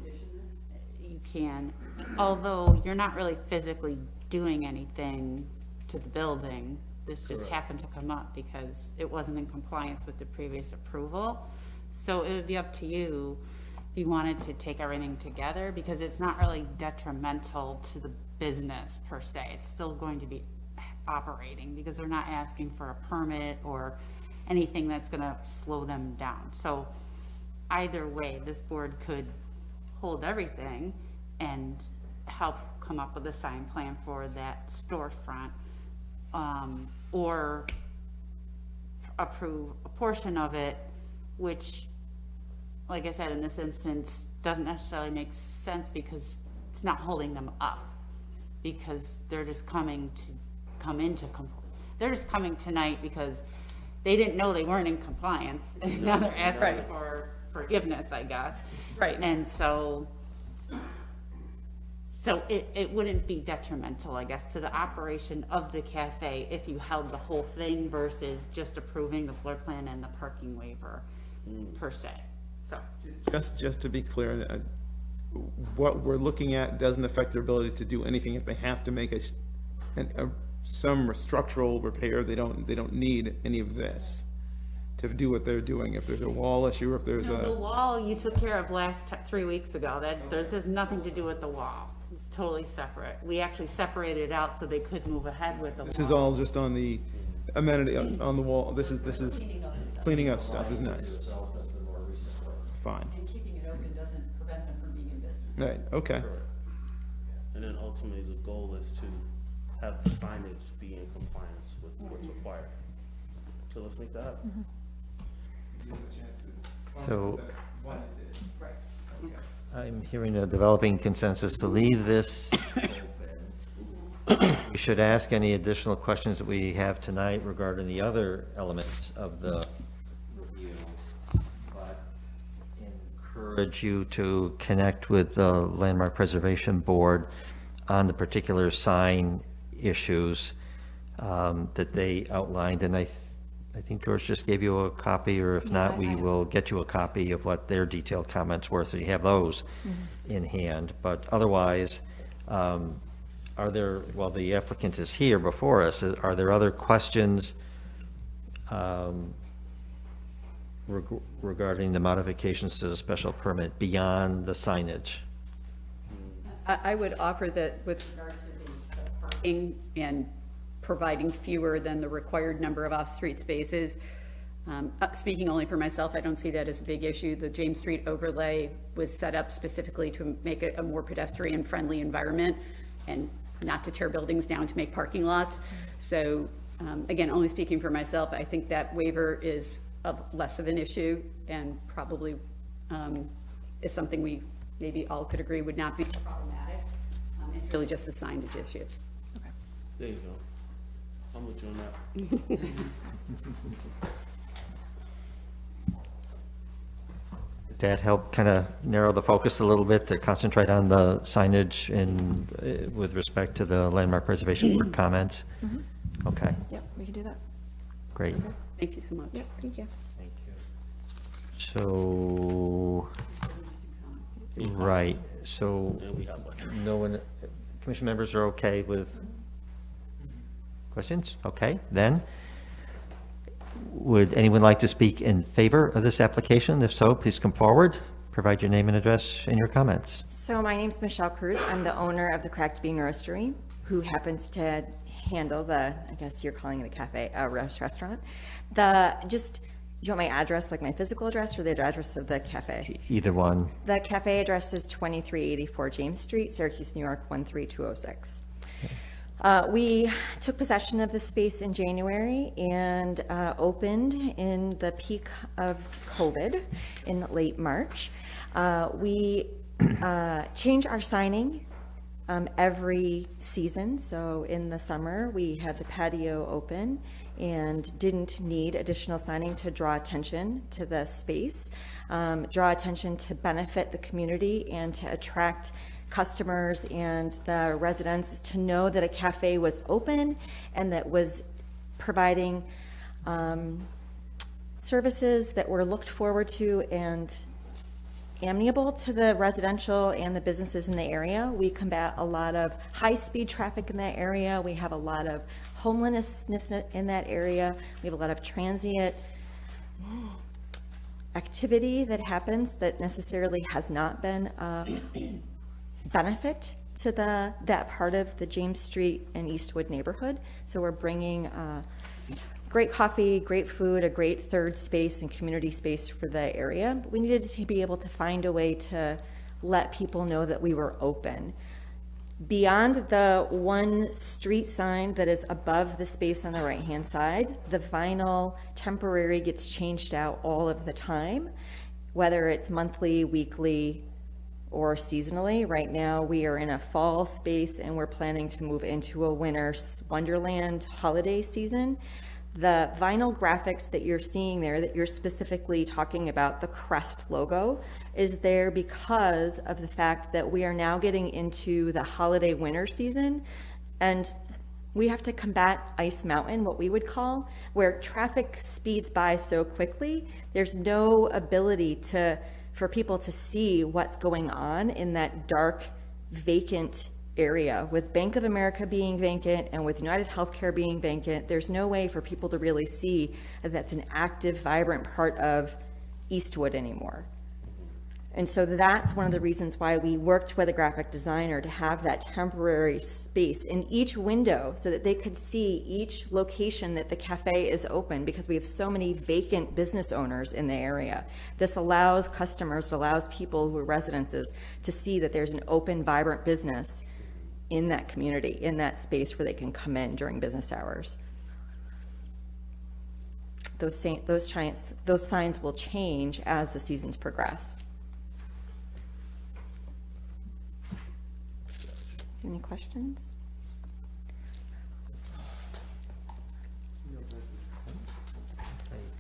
you can, although you're not really physically doing anything to the building, this just happened to come up because it wasn't in compliance with the previous approval. So it would be up to you if you wanted to take everything together, because it's not really detrimental to the business per se. It's still going to be operating because they're not asking for a permit or anything that's going to slow them down. So either way, this board could hold everything and help come up with a sign plan for that storefront, or approve a portion of it, which, like I said, in this instance, doesn't necessarily make sense because it's not holding them up, because they're just coming they're just coming tonight because they didn't know they weren't in compliance, and now they're asking for forgiveness, I guess. Right. And so it wouldn't be detrimental, I guess, to the operation of the cafe if you held the whole thing versus just approving the floor plan and the parking waiver per se. So, Just to be clear, what we're looking at doesn't affect their ability to do anything. If they have to make some structural repair, they don't need any of this to do what they're doing. If there's a wall issue, or if there's no, the wall you took care of 3 weeks ago. This has nothing to do with the wall. It's totally separate. We actually separated it out so they could move ahead with the wall. this is all just on the amenity on the wall. This is cleaning up stuff is nice. Fine. And keeping it open doesn't prevent them from being in business. Right, okay. And then ultimately, the goal is to have the signage be in compliance with what's required. So let's make that happen. So I'm hearing a developing consensus to leave this open. We should ask any additional questions that we have tonight regarding the other elements of the review, but encourage you to connect with the Landmark Preservation Board on the particular sign issues that they outlined, and I think George just gave you a copy, or if not, we will get you a copy of what their detailed comments were, so you have those in hand. But otherwise, are there, while the applicant is here before us, are there other questions regarding the modifications to the special permit beyond the signage? I would offer that with regard to the parking and providing fewer than the required number of off-street spaces, speaking only for myself, I don't see that as a big issue. The James Street overlay was set up specifically to make it a more pedestrian-friendly environment and not to tear buildings down to make parking lots. So again, only speaking for myself, I think that waiver is less of an issue and probably is something we maybe all could agree would not be problematic. It's really just a signage issue. There you go. I'm with you on that. Does that help kind of narrow the focus a little bit to concentrate on the signage in with respect to the Landmark Preservation Board comments? Okay, Yep, we can do that. great. Thank you so much. Yep, thank you. So, right, so And we have one. no one, commission members are okay with questions? Okay, then, would anyone like to speak in favor of this application? If so, please come forward, provide your name and address and your comments. So my name's Michelle Cruz. I'm the owner of the Cracked Bean Roastery, who happens to handle the, I guess you're calling it a cafe, restaurant. Do you want my address, like my physical address, or the address of the cafe? Either one. The cafe address is 2384 James Street, Syracuse, New York, 13206. We took possession of the space in January and opened in the peak of COVID in late March. We change our signing every season. So in the summer, we had the patio open and didn't need additional signing to draw attention to the space, draw attention to benefit the community and to attract customers and the residents to know that a cafe was open and that was providing services that were looked forward to and amenable to the residential and the businesses in the area. We combat a lot of high-speed traffic in that area. We have a lot of homelessness in that area. We have a lot of transient activity that happens that necessarily has not been benefit to that part of the James Street and Eastwood neighborhood. So we're bringing great coffee, great food, a great third space and community space for the area. But we needed to be able to find a way to let people know that we were open. Beyond the one street sign that is above the space on the right-hand side, the vinyl temporary gets changed out all of the time, whether it's monthly, weekly, or seasonally. Right now, we are in a fall space and we're planning to move into a winter wonderland holiday season. The vinyl graphics that you're seeing there, that you're specifically talking about, the crest logo, is there because of the fact that we are now getting into the holiday winter season, and we have to combat Ice Mountain, what we would call, where traffic speeds by so quickly, there's no ability for people to see what's going on in that dark, vacant area. With Bank of America being vacant and with United Healthcare being vacant, there's no way for people to really see that that's an active, vibrant part of Eastwood anymore. And so that's one of the reasons why we worked with a graphic designer to have that temporary space in each window so that they could see each location that the cafe is open, because we have so many vacant business owners in the area. This allows customers, it allows people who are residences to see that there's an open, vibrant business in that community, in that space where they can come in during business hours. Those signs will change as the seasons progress. Any questions?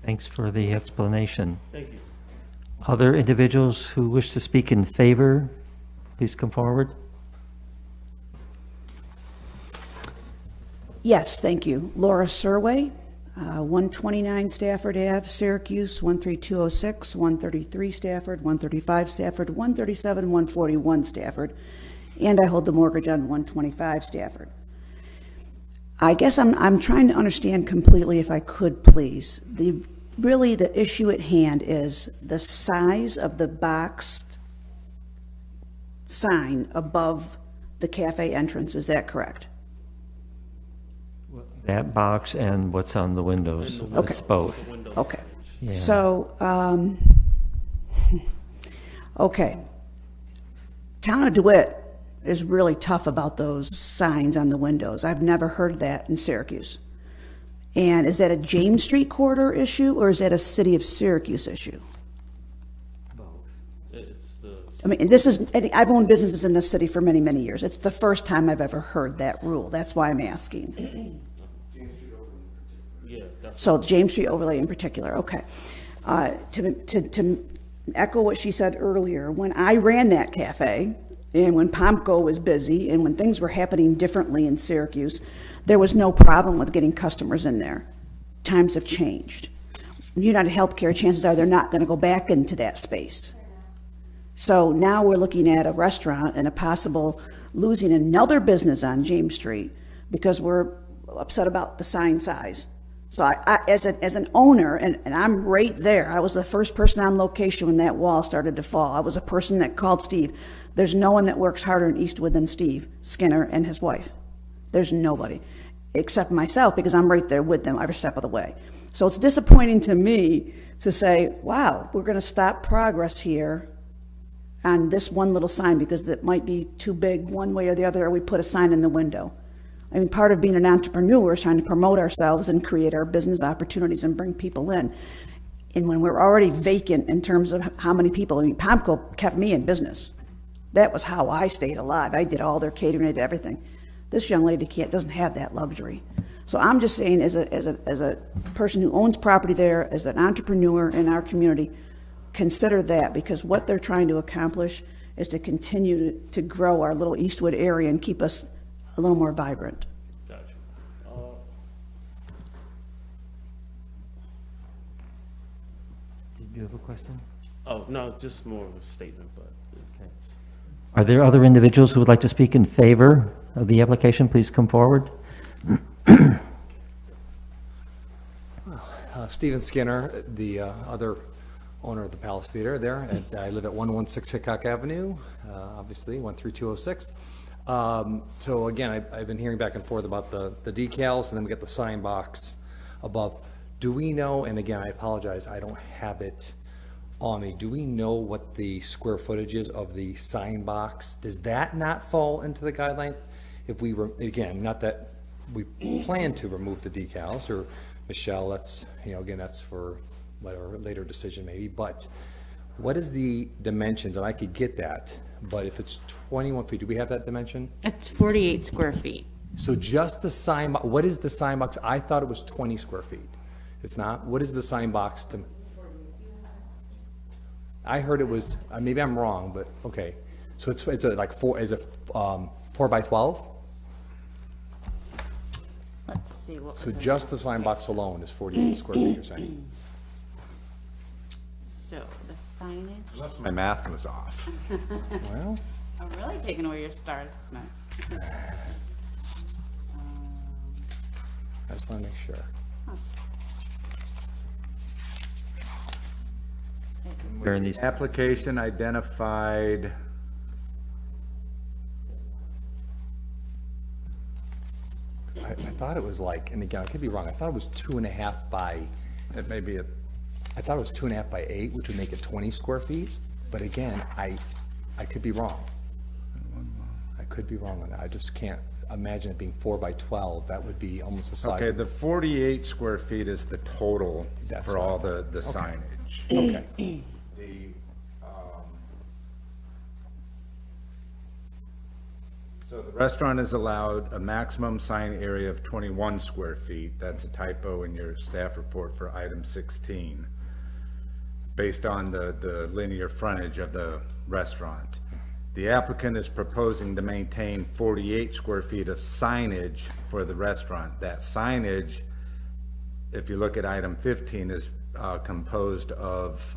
Thanks for the explanation. Thank you. Other individuals who wish to speak in favor, please come forward. Yes, thank you. Laura Surway, 129 Stafford Ave, Syracuse, 13206, 133 Stafford, 135 Stafford, 137, 141 Stafford, and I hold the mortgage on 125 Stafford. I guess I'm trying to understand completely, if I could please, really the issue at hand is the size of the boxed sign above the cafe entrance. Is that correct? That box and what's on the windows. Okay. It's both. Okay. Yeah. So, okay. Town of DeWitt is really tough about those signs on the windows. I've never heard that in Syracuse. And is that a James Street corridor issue, or is that a City of Syracuse issue? I mean, I've owned businesses in this city for many, many years. It's the first time I've ever heard that rule. That's why I'm asking. So James Street overlay in particular, okay. To echo what she said earlier, when I ran that cafe, and when Pomco was busy, and when things were happening differently in Syracuse, there was no problem with getting customers in there. Times have changed. United Healthcare, chances are they're not going to go back into that space. So now we're looking at a restaurant and a possible losing another business on James Street because we're upset about the sign size. So I as an owner, and I'm right there, I was the first person on location when that wall started to fall. I was a person that called Steve. There's no one that works harder in Eastwood than Steve Skinner and his wife. There's nobody, except myself, because I'm right there with them every step of the way. So it's disappointing to me to say, wow, we're going to stop progress here on this one little sign because it might be too big one way or the other, or we put a sign in the window. I mean, part of being an entrepreneur is trying to promote ourselves and create our business opportunities and bring people in. And when we're already vacant in terms of how many people, I mean, Pomco kept me in business. That was how I stayed alive. I did all their catering, I did everything. This young lady doesn't have that luxury. So I'm just saying, as a person who owns property there, as an entrepreneur in our community, consider that, because what they're trying to accomplish is to continue to grow our little Eastwood area and keep us a little more vibrant. Gotcha. Did you have a question? Oh, no, just more of a statement, but. Are there other individuals who would like to speak in favor of the application? Please come forward. Stephen Skinner, the other owner of the Palace Theater there. And I live at 116 Hickok Avenue, obviously, 13206. So again, I've been hearing back and forth about the decals, and then we get the sign box above. Do we know, and again, I apologize, I don't have it on me, do we know what the square footage is of the sign box? Does that not fall into the guideline? If we, again, not that we plan to remove the decals, or Michelle, that's, again, that's for whatever, later decision maybe, but what is the dimensions? And I could get that, but if it's 21 feet, do we have that dimension? It's 48 square feet. So just the sign box, what is the sign box? I thought it was 20 square feet. It's not? What is the sign box to? I heard it was, maybe I'm wrong, but okay. So it's like 4 by 12? Let's see what. So just the sign box alone is 48 square feet, you're saying? So the signage. Unless my math was off. Well, I'm really taking away your stars tonight. I just want to make sure. Where in these Application identified, I thought it was like, and again, I could be wrong, I thought it was 2.5 by, it may be a, I thought it was 2.5 by 8, which would make it 20 square feet. But again, I could be wrong. I could be wrong on that. I just can't imagine it being 4 by 12. That would be almost the size. Okay, of the 48 square feet is the total That's for what I all thought. the Okay. signage. Okay. So the restaurant is allowed a maximum sign area of 21 square feet. That's a typo in your staff report for item 16, based on the linear frontage of the restaurant. The applicant is proposing to maintain 48 square feet of signage for the restaurant. That signage, if you look at item 15, is composed of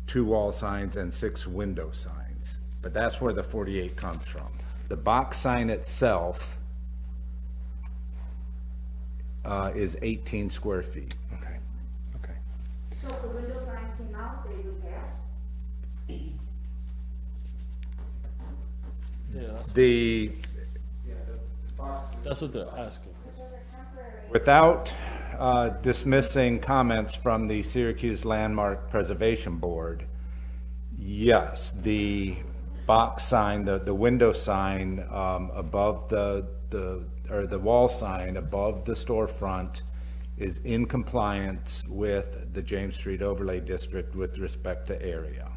2 wall signs and 6 window signs. But that's where the 48 comes from. The box sign itself is 18 square feet. Okay. Okay. So if the window signs came out, they would pass? That's what they're asking. Without dismissing comments from the Syracuse Landmark Preservation Board, yes, the box sign, the window sign above or the wall sign above the storefront is in compliance with the James Street Overlay District with respect to area.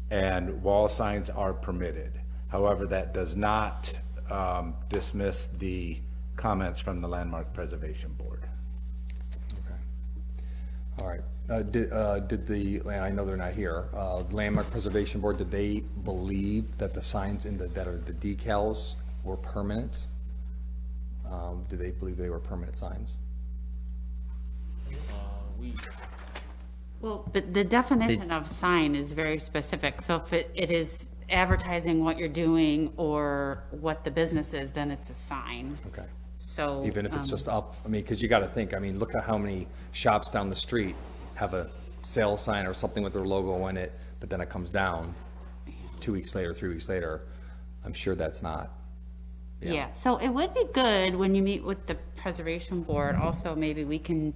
And wall signs are permitted. However, that does not dismiss the comments from the Landmark Preservation Board. Okay. All right. Did the, I know they're not here, Landmark Preservation Board, did they believe that the signs that are the decals were permanent? Do they believe they were permanent signs? Well, but the definition of sign is very specific. So if it is advertising what you're doing or what the business is, then it's a sign. Okay. So. Even if it's just up, I mean, because you got to think, I mean, look at how many shops down the street have a sales sign or something with their logo in it, but then it comes down 2 weeks later, 3 weeks later. I'm sure that's not. Yeah, so it would be good when you meet with the preservation board, also maybe we can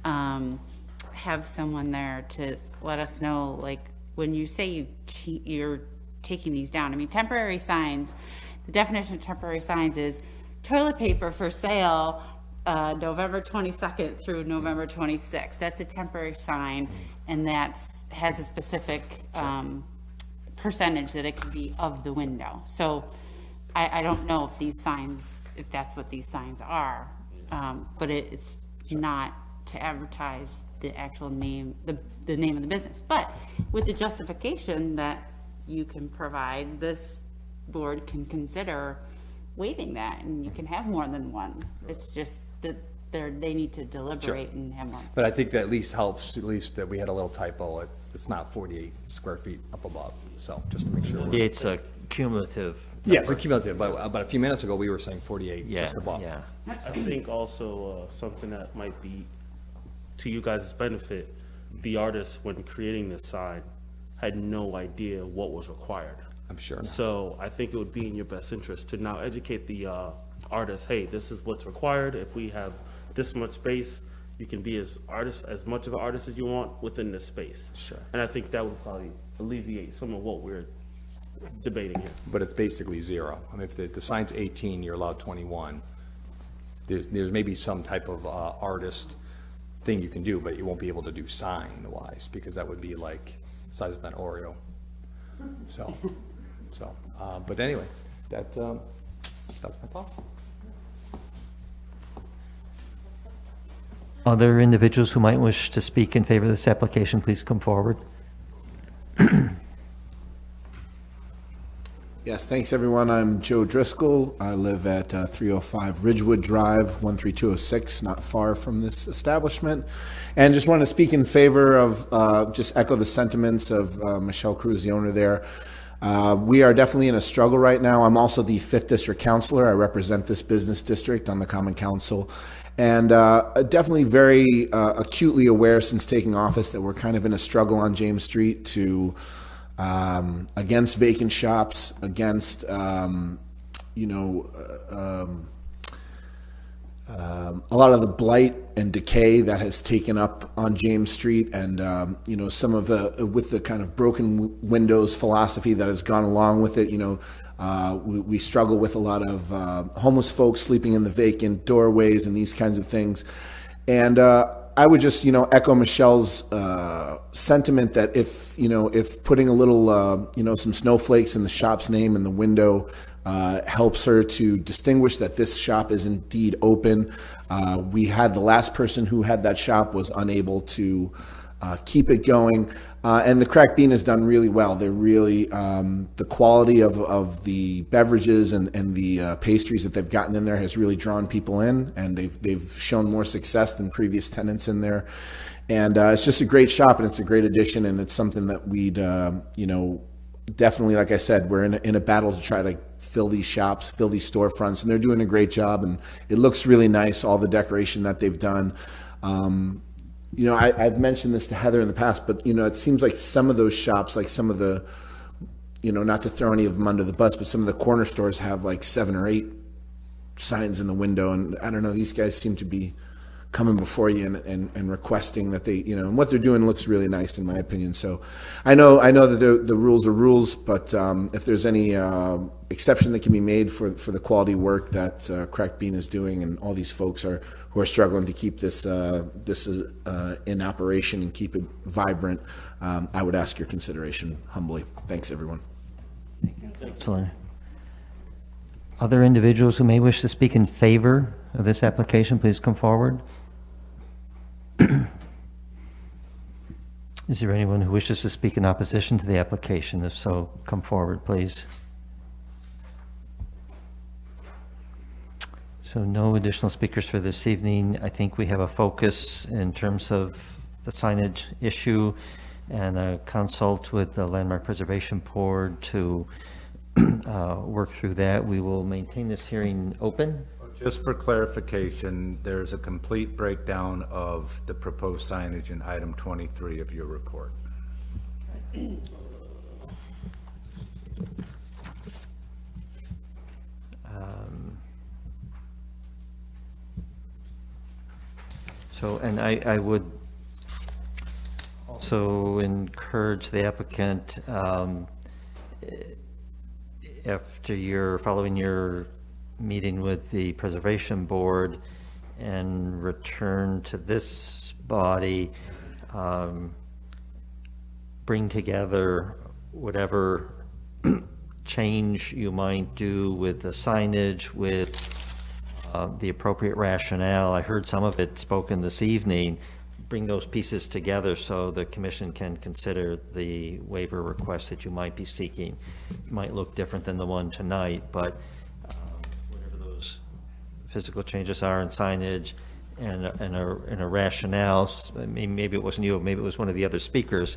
have someone there to let us know, like, when you say you're taking these down, I mean, temporary signs, the definition of temporary signs is toilet paper for sale, November 22nd through November 26th. That's a temporary sign, and has a specific percentage that it could be of the window. So I don't know if these signs, if that's what these signs are, but it's not to advertise the actual name, the name of the business. But with the justification that you can provide, this board can consider waiving that, and you can have more than one. It's just that they need to deliberate and have more. But I think that at least helps, at least that we had a little typo. It's not 48 square feet up above, so just to make sure. Yeah, it's a cumulative. Yes, a cumulative, but about a few minutes ago, we were saying 48 Yeah, just above. yeah. I think also something that might be to you guys' benefit, the artist, when creating this sign, had no idea what was required. I'm sure not. So I think it would be in your best interest to now educate the artist, hey, this is what's required. If we have this much space, you can be as much of an artist as you want within this space. Sure. And I think that would probably alleviate some of what we're debating here. But it's basically 0. I mean, if the sign's 18, you're allowed 21. There's maybe some type of artist thing you can do, but you won't be able to do sign-wise, because that would be like the size of an Oreo. So, but anyway, that's my thought. Other individuals who might wish to speak in favor of this application, please come forward. Yes, thanks everyone. I'm Joe Driscoll. I live at 305 Ridgewood Drive, 13206, not far from this establishment. And just want to speak in favor of, just echo the sentiments of Michelle Cruz, the owner there. We are definitely in a struggle right now. I'm also the 5th District Councilor. I represent this business district on the Common Council. And definitely very acutely aware since taking office that we're kind of in a struggle on James Street to against vacant shops, against a lot of the blight and decay that has taken up on James Street, and some of the with the kind of broken windows philosophy that has gone along with it. We struggle with a lot of homeless folks sleeping in the vacant doorways and these kinds of things. And I would just echo Michelle's sentiment that if putting a little some snowflakes in the shop's name in the window helps her to distinguish that this shop is indeed open. We had the last person who had that shop was unable to keep it going. And the Cracked Bean has done really well. They're really, the quality of the beverages and the pastries that they've gotten in there has really drawn people in, and they've shown more success than previous tenants in there. And it's just a great shop, and it's a great addition, and it's something that we'd, definitely, like I said, we're in a battle to try to fill these shops, fill these storefronts, and they're doing a great job, and it looks really nice, all the decoration that they've done. I've mentioned this to Heather in the past, but, it seems like some of those shops, like some of the, not to throw any of them under the bus, but some of the corner stores have like 7 or 8 signs in the window. And I don't know, these guys seem to be coming before you and requesting that they, and what they're doing looks really nice in my opinion. So I know that the rules are rules, but if there's any exception that can be made for the quality work that Cracked Bean is doing, and all these folks who are struggling to keep this in operation and keep it vibrant, I would ask your consideration humbly. Thanks, everyone. Excellent. Other individuals who may wish to speak in favor of this application, please come forward. Is there anyone who wishes to speak in opposition to the application? If so, come forward, please. So no additional speakers for this evening. I think we have a focus in terms of the signage issue and a consult with the Landmark Preservation Board to work through that. We will maintain this hearing open. Just for clarification, there's a complete breakdown of the proposed signage in item 23 of your report. And I would also encourage the applicant, following your meeting with the Preservation Board and return to this body, bring together whatever change you might do with the signage, with the appropriate rationale. I heard some of it spoken this evening. Bring those pieces together so the commission can consider the waiver request that you might be seeking. It might look different than the one tonight, but whatever those physical changes are in signage and a rationale, I mean, maybe it wasn't you, maybe it was one of the other speakers,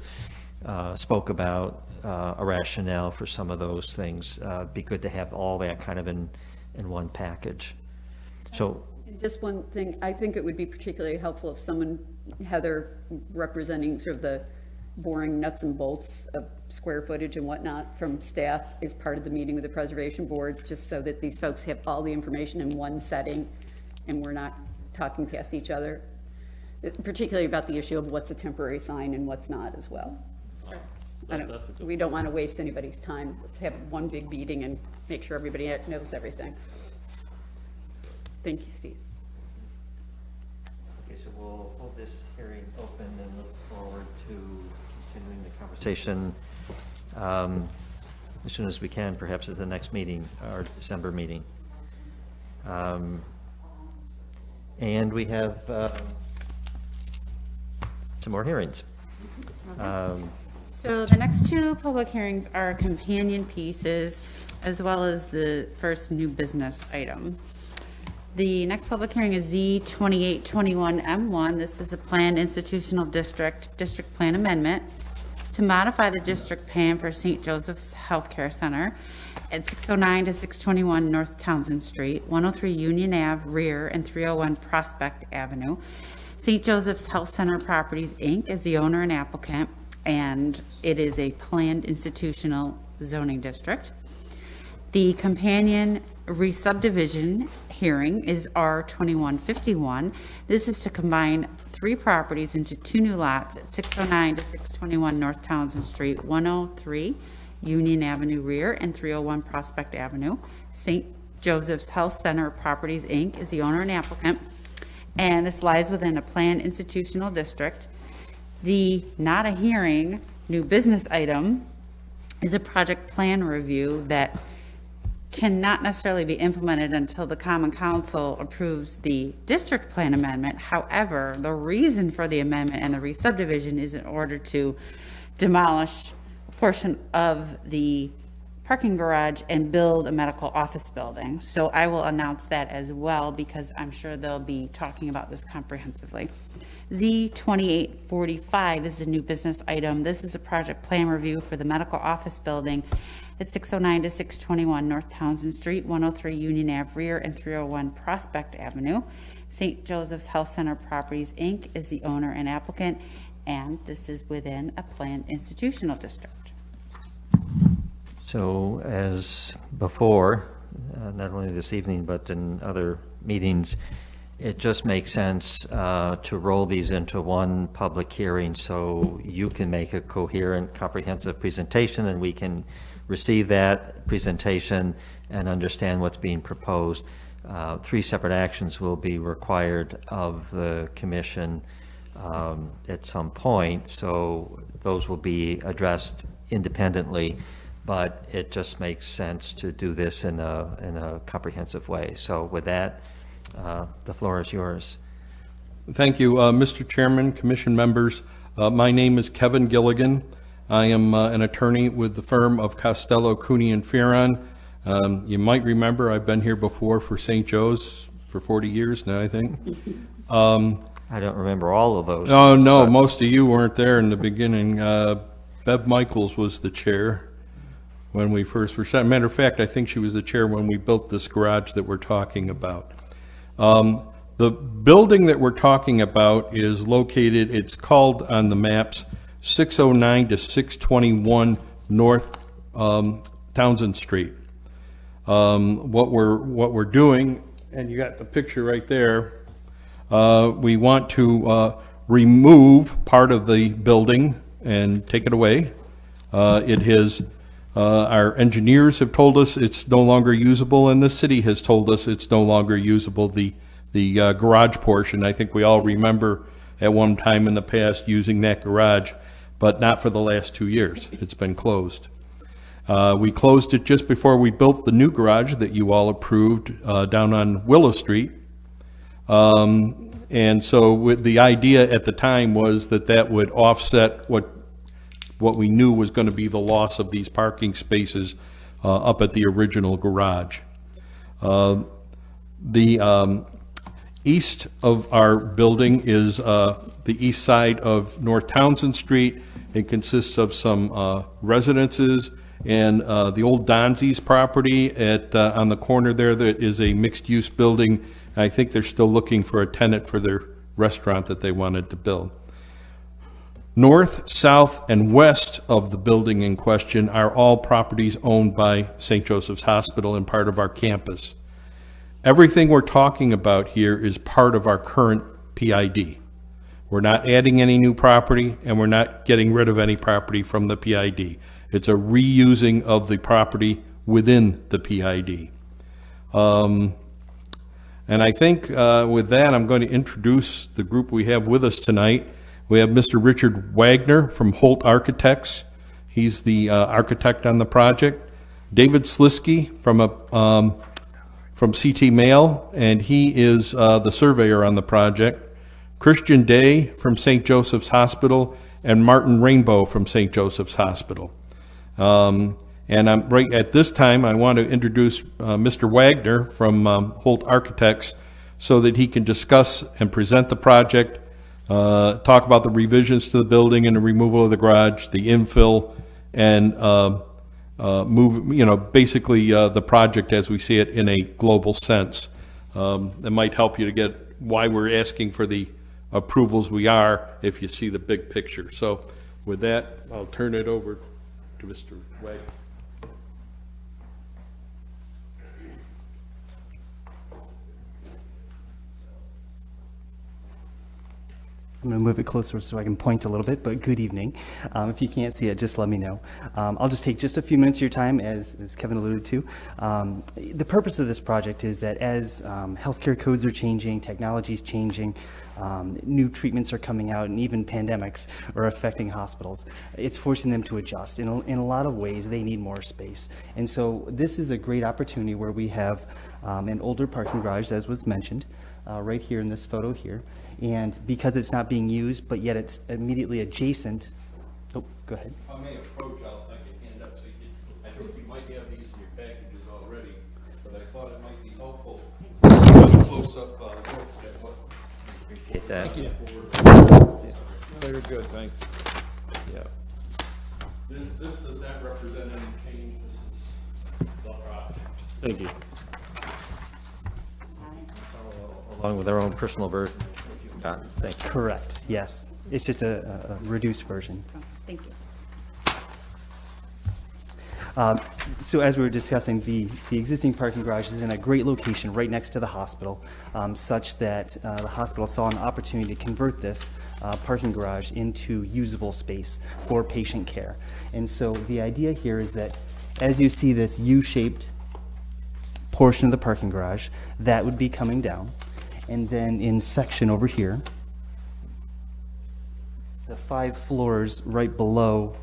spoke about a rationale for some of those things. Be good to have all that kind of in one package. So, and just one thing, I think it would be particularly helpful if someone, Heather, representing sort of the boring nuts and bolts of square footage and whatnot from staff, is part of the meeting with the Preservation Board, just so that these folks have all the information in one setting and we're not talking past each other, particularly about the issue of what's a temporary sign and what's not as well. We don't want to waste anybody's time. Let's have one big meeting and make sure everybody knows everything. Thank you, Steve. okay, so we'll hold this hearing open and look forward to continuing the conversation as soon as we can, perhaps at the next meeting, our December meeting. And we have some more hearings. So the next 2 public hearings are companion pieces, as well as the first new business item. The next public hearing is Z2821M1. This is a planned institutional district plan amendment to modify the district plan for St. Joseph's Healthcare Center at 609 to 621 North Townsend Street, 103 Union Ave rear, and 301 Prospect Avenue. St. Joseph's Health Center Properties, Inc. is the owner and applicant, and it is a planned institutional zoning district. The companion re-subdivision hearing is R2151. This is to combine 3 properties into 2 new lots at 609 to 621 North Townsend Street, 103 Union Avenue rear, and 301 Prospect Avenue. St. Joseph's Health Center Properties, Inc. is the owner and applicant, and this lies within a planned institutional district. The not a hearing new business item is a project plan review that cannot necessarily be implemented until the Common Council approves the district plan amendment. However, the reason for the amendment and the re-subdivision is in order to demolish a portion of the parking garage and build a medical office building. So I will announce that as well, because I'm sure they'll be talking about this comprehensively. Z2845 is the new business item. This is a project plan review for the medical office building at 609 to 621 North Townsend Street, 103 Union Ave rear, and 301 Prospect Avenue. St. Joseph's Health Center Properties, Inc. is the owner and applicant, and this is within a planned institutional district. So as before, not only this evening, but in other meetings, it just makes sense to roll these into one public hearing so you can make a coherent, comprehensive presentation, and we can receive that presentation and understand what's being proposed. 3 separate actions will be required of the commission at some point, so those will be addressed independently, but it just makes sense to do this in a comprehensive way. So with that, the floor is yours. Thank you, Mr. Chairman, commission members. My name is Kevin Gilligan. I am an attorney with the firm of Costello, Cooney and Fearon. You might remember I've been here before for St. Joe's for 40 years now, I think. I don't remember all of those. Oh, no, most of you weren't there in the beginning. Bev Michaels was the chair when we first were. Matter of fact, I think she was the chair when we built this garage that we're talking about. The building that we're talking about is located, it's called on the maps 609 to 621 North Townsend Street. What we're doing, and you got the picture right there, we want to remove part of the building and take it away. It has, our engineers have told us it's no longer usable, and the city has told us it's no longer usable, the garage portion. I think we all remember at one time in the past using that garage, but not for the last 2 years. It's been closed. We closed it just before we built the new garage that you all approved down on Willow Street. And so the idea at the time was that that would offset what we knew was going to be the loss of these parking spaces up at the original garage. The east of our building is the east side of North Townsend Street. It consists of some residences and the old Donzi's property on the corner there that is a mixed-use building. I think they're still looking for a tenant for their restaurant that they wanted to build. North, south, and west of the building in question are all properties owned by St. Joseph's Hospital and part of our campus. Everything we're talking about here is part of our current PID. We're not adding any new property, and we're not getting rid of any property from the PID. It's a reusing of the property within the PID. And I think with that, I'm going to introduce the group we have with us tonight. We have Mr. Richard Wagner from Holt Architects. He's the architect on the project. David Slisky from CT Mail, and he is the surveyor on the project. Christian Day from St. Joseph's Hospital, and Martin Rainbow from St. Joseph's Hospital. And I'm right at this time, I want to introduce Mr. Wagner from Holt Architects so that he can discuss and present the project, talk about the revisions to the building and the removal of the garage, the infill, and move, basically the project as we see it in a global sense. That might help you to get why we're asking for the approvals we are if you see the big picture. So with that, I'll turn it over to Mr. Wagner. I'm going to move it closer so I can point a little bit, but good evening. If you can't see it, just let me know. I'll just take just a few minutes of your time, as Kevin alluded to. The purpose of this project is that as healthcare codes are changing, technology is changing, new treatments are coming out, and even pandemics are affecting hospitals, it's forcing them to adjust. In a lot of ways, they need more space. And so this is a great opportunity where we have an older parking garage, as was mentioned, right here in this photo here. And because it's not being used, but yet it's immediately adjacent. Oh, go ahead. If I may approach, I'll take a hand up. So I think you might have these in your packages already, but I thought it might be helpful to close up look at what. Appreciate that. Thank you. Very good, thanks. Yeah. This does not represent any change. This is the project. Thank you. Along with our own personal version. Thank you. Correct, yes. It's just a reduced version. Thank you. So as we were discussing, the existing parking garage is in a great location right next to the hospital, such that the hospital saw an opportunity to convert this parking garage into usable space for patient care. And so the idea here is that as you see this U-shaped portion of the parking garage, that would be coming down. And then in section over here, the 5 floors right below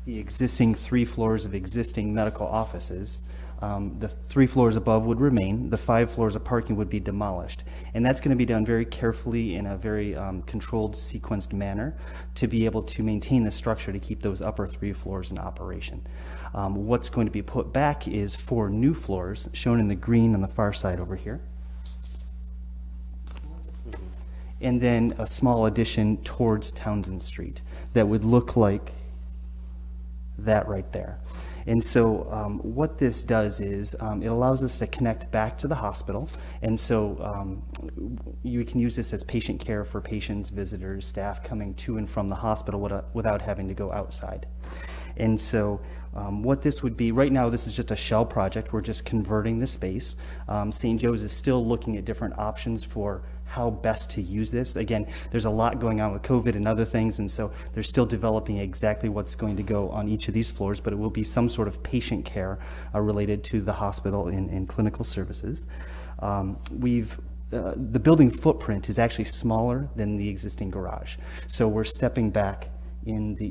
the existing 3 floors of existing medical offices, the 3 floors above would remain, the 5 floors of parking would be demolished. And that's going to be done very carefully in a very controlled, sequenced manner to be able to maintain the structure to keep those upper 3 floors in operation. What's going to be put back is 4 new floors, shown in the green on the far side over here. And then a small addition towards Townsend Street that would look like that right there. And so what this does is it allows us to connect back to the hospital. And so you can use this as patient care for patients, visitors, staff coming to and from the hospital without having to go outside. And so what this would be, right now this is just a shell project. We're just converting the space. St. Joe's is still looking at different options for how best to use this. Again, there's a lot going on with COVID and other things, and so they're still developing exactly what's going to go on each of these floors, but it will be some sort of patient care related to the hospital and clinical services. The building footprint is actually smaller than the existing garage. So we're stepping back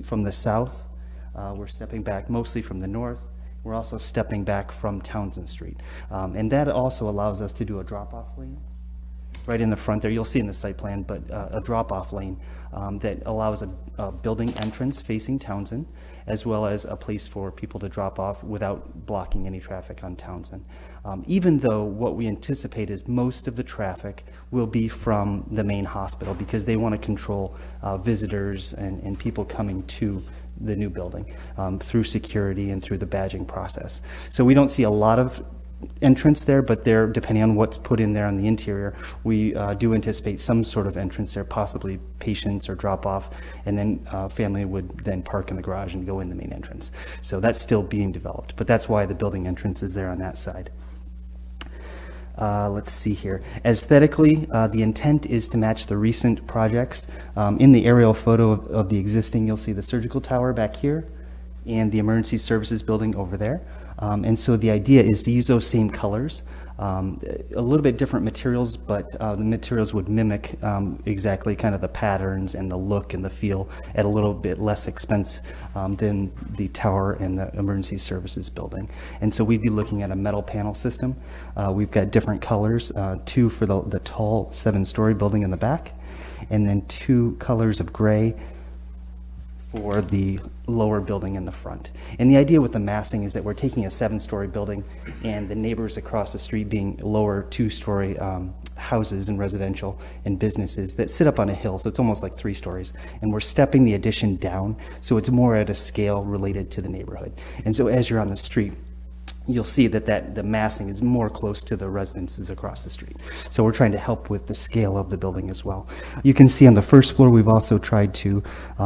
from the south, we're stepping back mostly from the north, we're also stepping back from Townsend Street. And that also allows us to do a drop-off lane right in the front there. You'll see in the site plan, but a drop-off lane that allows a building entrance facing Townsend, as well as a place for people to drop off without blocking any traffic on Townsend. Even though what we anticipate is most of the traffic will be from the main hospital, because they want to control visitors and people coming to the new building through security and through the badging process. So we don't see a lot of entrance there, but there, depending on what's put in there on the interior, we do anticipate some sort of entrance there, possibly patients or drop off, and then family would then park in the garage and go in the main entrance. So that's still being developed, but that's why the building entrance is there on that side. Let's see here. Aesthetically, the intent is to match the recent projects. In the aerial photo of the existing, you'll see the surgical tower back here and the emergency services building over there. And so the idea is to use those same colors, a little bit different materials, but the materials would mimic exactly kind of the patterns and the look and the feel at a little bit less expense than the tower and the emergency services building. And so we'd be looking at a metal panel system. We've got different colors, 2 for the tall 7-story building in the back, and then 2 colors of gray for the lower building in the front. And the idea with the massing is that we're taking a 7-story building and the neighbors across the street being lower 2-story houses and residential and businesses that sit up on a hill, so it's almost like 3 stories. And we're stepping the addition down, so it's more at a scale related to the neighborhood. And so as you're on the street, you'll see that the massing is more close to the residences across the street. So we're trying to help with the scale of the building as well. You can see on the first floor, we've also tried to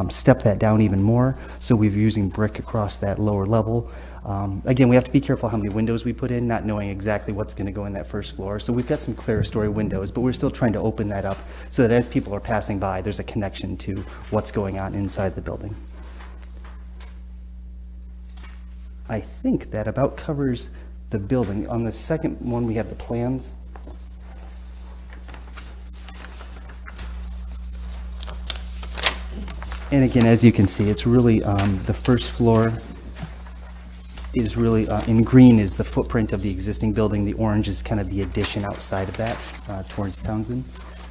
step that down even more. So we're using brick across that lower level. Again, we have to be careful how many windows we put in, not knowing exactly what's going to go in that first floor. So we've got some clear story windows, but we're still trying to open that up so that as people are passing by, there's a connection to what's going on inside the building. I think that about covers the building. On the second one, we have the plans. And again, as you can see, it's really, the first floor is really, in green is the footprint of the existing building. The orange is kind of the addition outside of that, towards Townsend.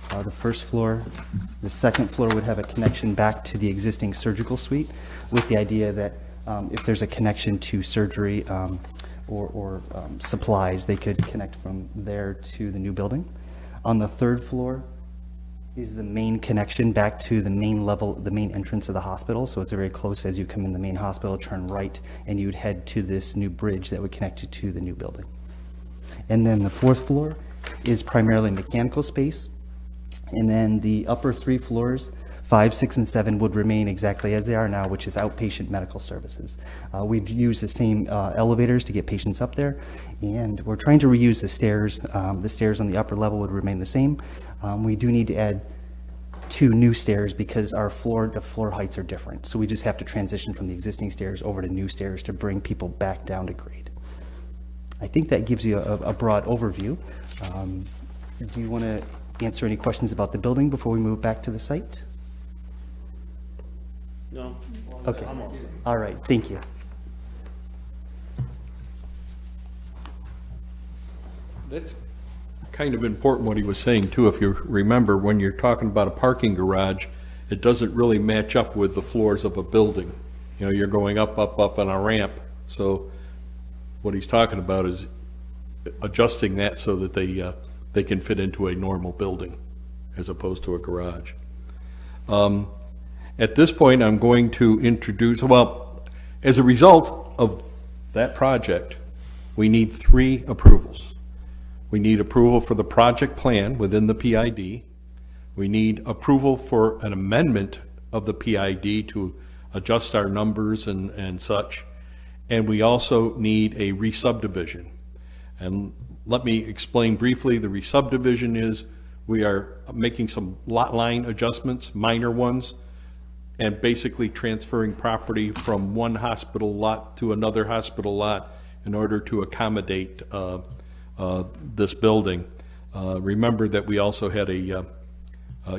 The first floor, the second floor would have a connection back to the existing surgical suite with the idea that if there's a connection to surgery or supplies, they could connect from there to the new building. On the third floor is the main connection back to the main level, the main entrance of the hospital. So it's very close as you come in the main hospital, turn right, and you'd head to this new bridge that would connect you to the new building. And then the fourth floor is primarily mechanical space. And then the upper three floors, 5, 6, and 7 would remain exactly as they are now, which is outpatient medical services. We'd use the same elevators to get patients up there, and we're trying to reuse the stairs. The stairs on the upper level would remain the same. We do need to add 2 new stairs because our floor-to-floor heights are different. So we just have to transition from the existing stairs over to new stairs to bring people back down to grade. I think that gives you a broad overview. Do you want to answer any questions about the building before we move back to the site? No. Okay. I'm all set. All right. Thank you. That's kind of important what he was saying too. If you remember, when you're talking about a parking garage, it doesn't really match up with the floors of a building. You know, you're going up on a ramp. So what he's talking about is adjusting that so that they can fit into a normal building as opposed to a garage. At this point, I'm going to introduce, well, as a result of that project, we need 3 approvals. We need approval for the project plan within the PID. We need approval for an amendment of the PID to adjust our numbers and such. And we also need a re-subdivision. And let me explain briefly. The re-subdivision is we are making some lot line adjustments, minor ones, and basically transferring property from one hospital lot to another hospital lot in order to accommodate this building. Remember that we also had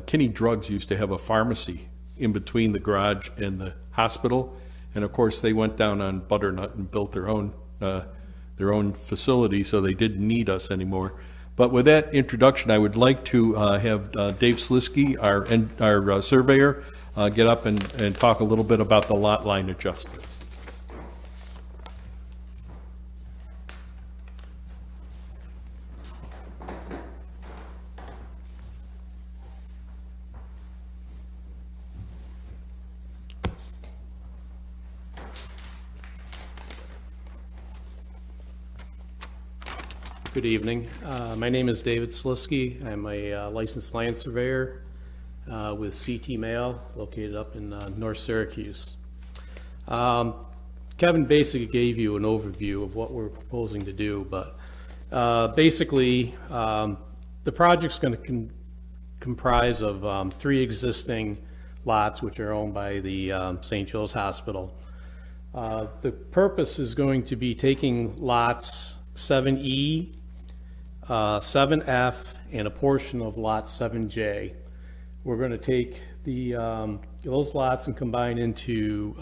Kinney Drugs used to have a pharmacy in between the garage and the hospital, and of course they went down on Butternut and built their own facility, so they didn't need us anymore. But with that introduction, I would like to have Dave Slisky, our surveyor, get up and talk a little bit about the lot line adjustments. Good evening. My name is David Slisky. I'm a licensed land surveyor with CT Mail, located up in North Syracuse. Kevin basically gave you an overview of what we're proposing to do, but basically the project's going to comprise of 3 existing lots which are owned by the St. Joe's Hospital. The purpose is going to be taking lots 7E, 7F, and a portion of lot 7J. We're going to take those lots and combine into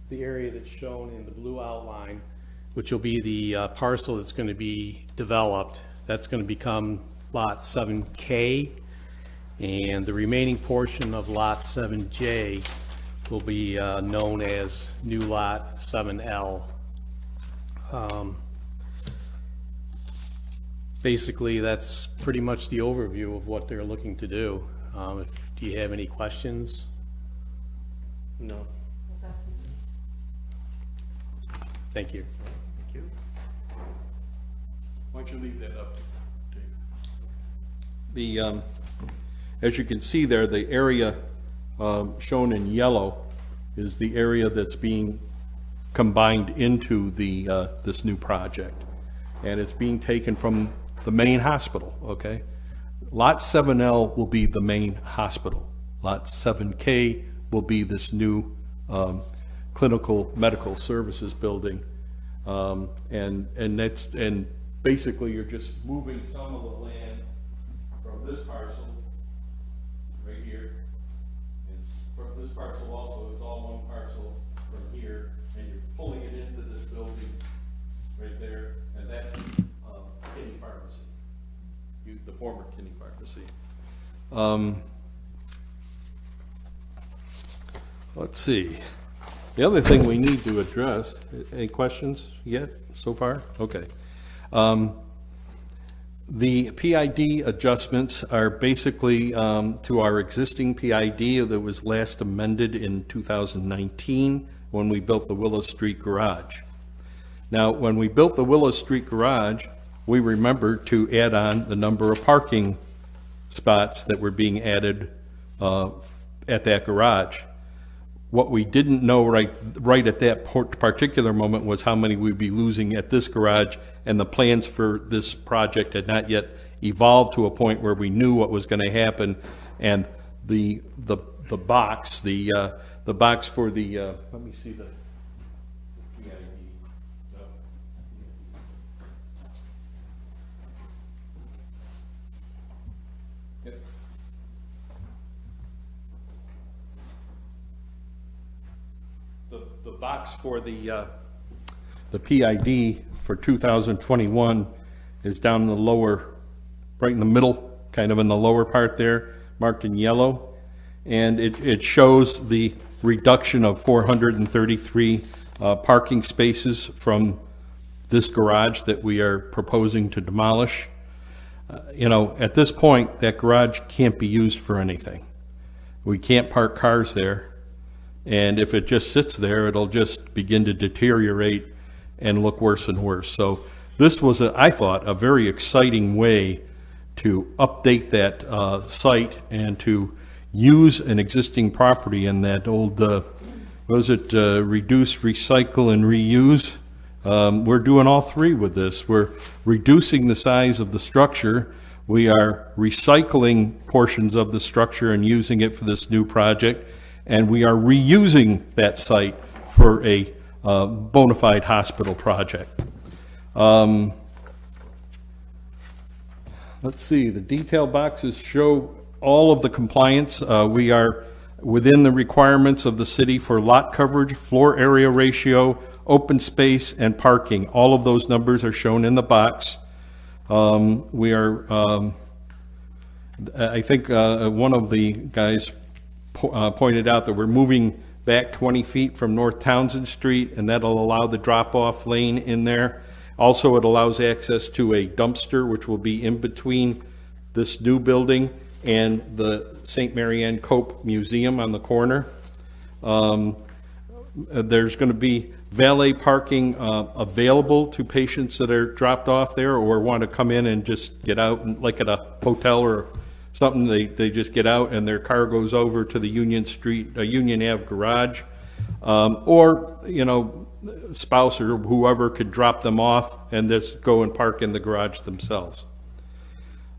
the area that's shown in the blue outline, which will be the parcel that's going to be developed. That's going to become lot 7K, and the remaining portion of lot 7J will be known as new lot 7L. Basically, that's pretty much the overview of what they're looking to do. Do you have any questions? No. Thank you. Thank you. don't you leave that up, Dave? The, as you can see there, the area shown in yellow is the area that's being combined into the, this new project. And it's being taken from the main hospital, okay? Lot 7L will be the main hospital. Lot 7K will be this new clinical medical services building. And basically you're just moving some of the land from this parcel right here. From this parcel also, it's all one parcel from here, and you're pulling it into this building right there, and that's Kinney Pharmacy, the former Kinney Pharmacy. Let's see. The other thing we need to address, any questions yet so far? Okay. The PID adjustments are basically to our existing PID that was last amended in 2019 when we built the Willow Street Garage. Now, when we built the Willow Street Garage, we remembered to add on the number of parking spots that were being added at that garage. What we didn't know right at that particular moment was how many we'd be losing at this garage, and the plans for this project had not yet evolved to a point where we knew what was going to happen. And the box, the box for the let me see the PID. No. Yep. The box for the PID for 2021 is down in the lower, right in the middle, kind of in the lower part there, marked in yellow. And it shows the reduction of 433 parking spaces from this garage that we are proposing to demolish. You know, at this point, that garage can't be used for anything. We can't park cars there. And if it just sits there, it'll just begin to deteriorate and look worse and worse. So this was, I thought, a very exciting way to update that site and to use an existing property in that old, reduce, recycle, and reuse. We're doing all three with this. We're reducing the size of the structure. We are recycling portions of the structure and using it for this new project. And we are reusing that site for a bona fide hospital project. Let's see, the detail boxes show all of the compliance. We are within the requirements of the city for lot coverage, floor area ratio, open space, and parking. All of those numbers are shown in the box. We are, I think one of the guys pointed out that we're moving back 20 feet from North Townsend Street, and that'll allow the drop-off lane in there. Also, it allows access to a dumpster, which will be in between this new building and the St. Mary Ann Cope Museum on the corner. There's going to be valet parking available to patients that are dropped off there or want to come in and just get out, and, like at a hotel or something, they just get out and their car goes over to the Union Ave garage. Or, you know, spouse or whoever could drop them off and just go and park in the garage themselves.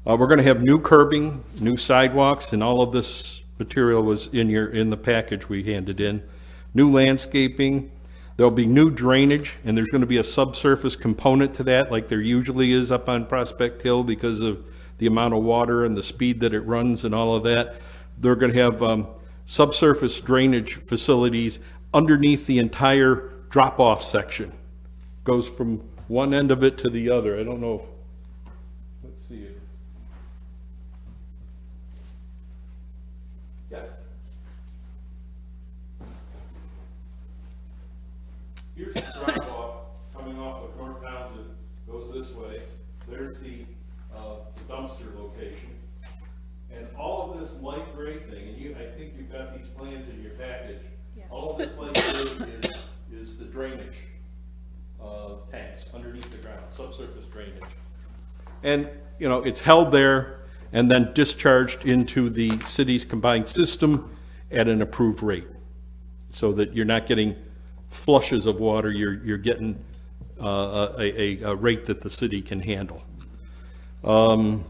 We're going to have new curbing, new sidewalks, and all of this material was in the package we handed in. New landscaping. There'll be new drainage, and there's going to be a subsurface component to that, like there usually is up on Prospect Hill because of the amount of water and the speed that it runs and all of that. They're going to have subsurface drainage facilities underneath the entire drop-off section. Goes from one end of it to the other. I don't know if, let's see it. Yeah. Here's the drop-off coming off of North Townsend, goes this way. There's the dumpster location. And all of this light gray thing, and I think you've got these plans in your package. Yes. All of this light gray is the drainage tanks underneath the ground, subsurface drainage. and, you know, it's held there and then discharged into the city's combined system at an approved rate, so that you're not getting flushes of water, you're getting a rate that the city can handle. I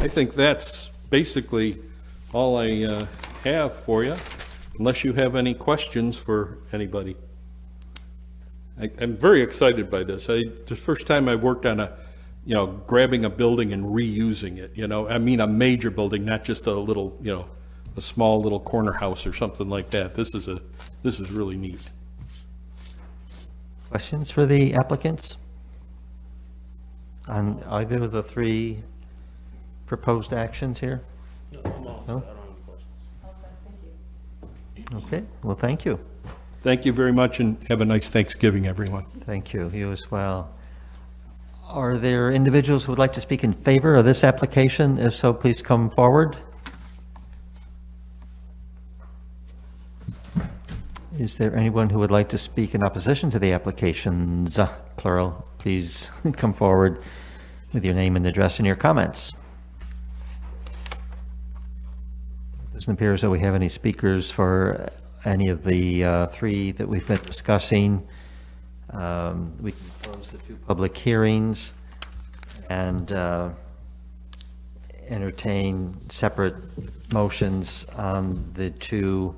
think that's basically all I have for you, unless you have any questions for anybody. I'm very excited by this. The first time I worked on grabbing a building and reusing it, I mean a major building, not just a little, a small little corner house or something like that. This is really neat. Questions for the applicants on either of the three proposed actions here? No? Okay, well, thank you. Thank you very much, and have a nice Thanksgiving, everyone. Thank you. You as well. Are there individuals who would like to speak in favor of this application? If so, please come forward. Is there anyone who would like to speak in opposition to the applications, plural? Please come forward with your name and address and your comments. Doesn't appear as though we have any speakers for any of the three that we've been discussing. We can close the two public hearings and entertain separate motions on the two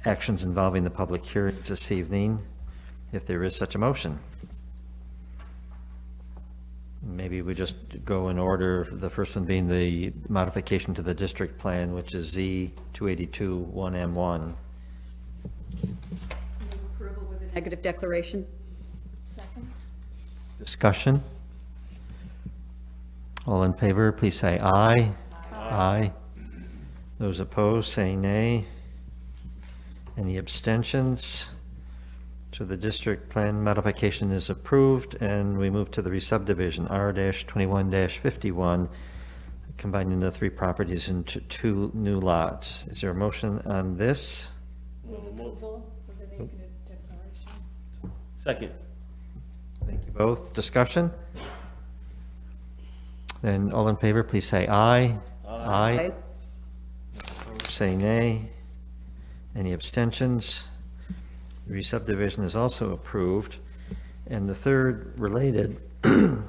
actions involving the public hearings this evening, if there is such a motion. Maybe we just go in order, the first one being the modification to the district plan, which is Z-282-1M1. Approval with a negative declaration. Second. Discussion? All in favor, please say aye. Aye. Those opposed, say nay. Any abstentions? So the district plan modification is approved, and we move to the re-subdivision, R-21-51, combining the three properties into two new lots. Is there a motion on this? Move approval of the negative declaration. Second. Thank you both. Discussion? Then all in favor, please say aye. Aye. Opposed, say nay. Any abstentions? The re-subdivision is also approved. And the third related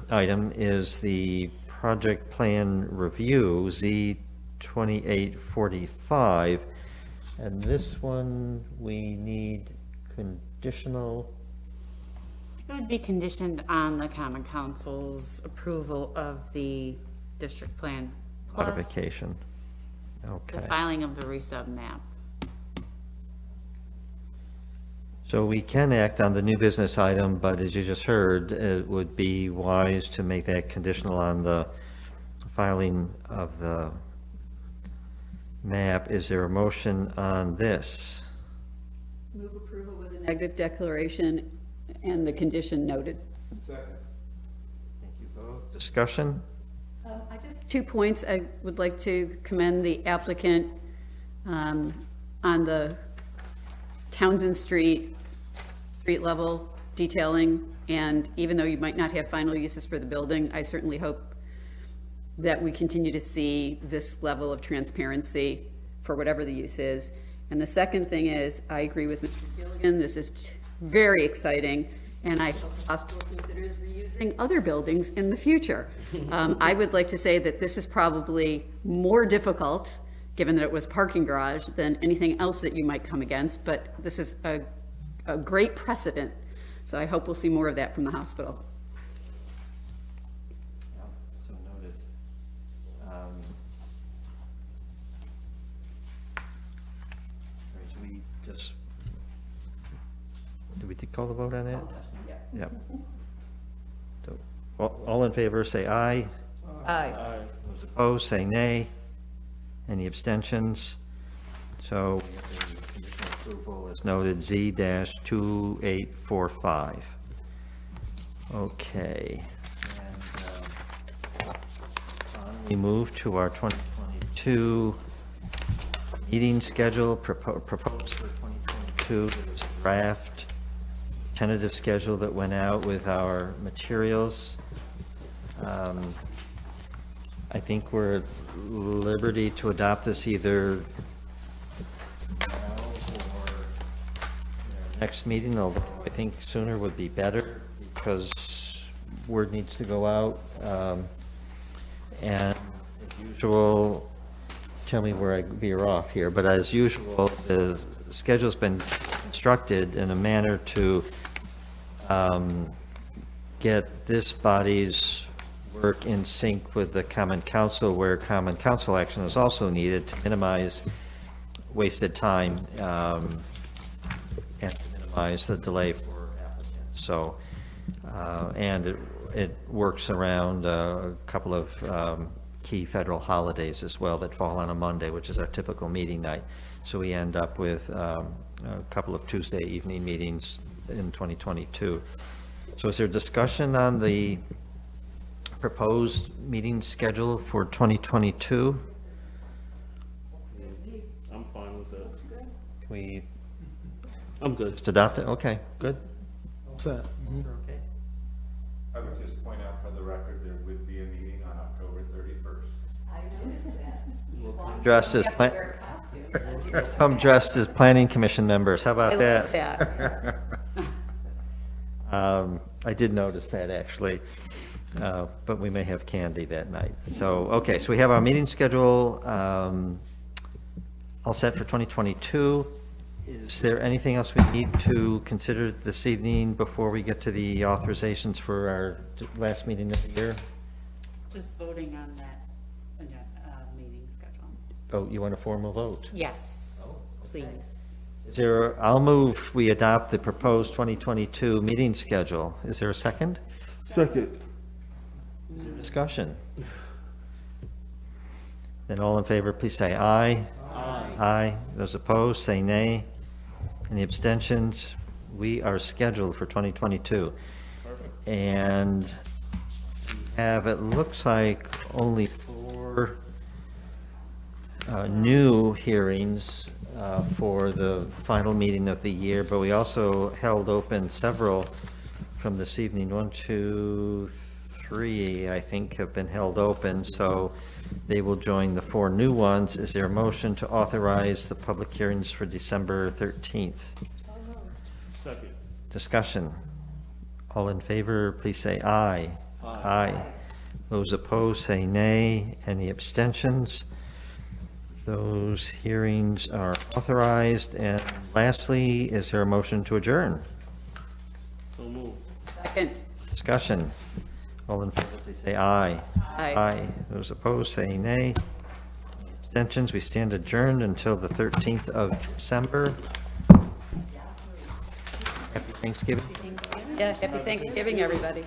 item is the project plan review, Z-2845. And this one, we need conditional. It would be conditioned on the Common Council's approval of the district plan. Plus Modification. Okay. the filing of the resub map. So we can act on the new business item, but as you just heard, it would be wise to make that conditional on the filing of the map. Is there a motion on this? Move approval with a negative declaration and the condition noted. Second. Thank you both. Discussion? I just 2 points. I would like to commend the applicant on the Townsend Street level detailing, and even though you might not have final uses for the building, I certainly hope that we continue to see this level of transparency for whatever the use is. And the second thing is, I agree with Mr. Gilligan, this is very exciting, and I hope the hospital considers reusing other buildings in the future. I would like to say that this is probably more difficult, given that it was parking garage, than anything else that you might come against, but this is a great precedent. So I hope we'll see more of that from the hospital. So noted. Did we call the vote on that? Yep. So, all in favor, say aye. Aye. Those opposed, say nay. Any abstentions? So the conditional approval is noted Z-2845. Okay. And we move to our 2022 meeting schedule proposed for 2022. There's a draft tentative schedule that went out with our materials. I think we're at liberty to adopt this either now or next meeting, although I think sooner would be better because word needs to go out. And as usual, tell me where I veer off here, but as usual, the schedule's been constructed in a manner to get this body's work in sync with the Common Council, where Common Council action is also needed to minimize wasted time and to minimize the delay for applicants. So, and it works around a couple of key federal holidays as well that fall on a Monday, which is our typical meeting night. So we end up with a couple of Tuesday evening meetings in 2022. So is there discussion on the proposed meeting schedule for 2022? I'm fine with that. Can we I'm good. just adopt it? Okay, good. All set. Okay. I would just point out for the record, there would be a meeting on October 31st. Dressed as, come dressed as planning commission members. How about that? I did notice that, actually, but we may have candy that night. So, okay, so we have our meeting schedule all set for 2022. Is there anything else we need to consider this evening before we get to the authorizations for our last meeting of the year? Just voting on that meeting schedule. Oh, you want a formal vote? Yes, please. Is there, I'll move we adopt the proposed 2022 meeting schedule. Is there a second? Second. Is there discussion? Then all in favor, please say aye. Aye. Aye. Those opposed, say nay. Any abstentions? We are scheduled for 2022. And we have, it looks like, only 4 new hearings for the final meeting of the year, but we also held open several from this evening. 1, 2, 3, I think, have been held open, so they will join the 4 new ones. Is there a motion to authorize the public hearings for December 13th? Second. Discussion. All in favor, please say aye. Aye. Those opposed, say nay. Any abstentions? Those hearings are authorized. And lastly, is there a motion to adjourn? So moved. Second. Discussion. All in favor, please say aye. Aye. Those opposed, say nay. Abstentions, we stand adjourned until the 13th of December. Happy Thanksgiving. Yeah, happy Thanksgiving, everybody.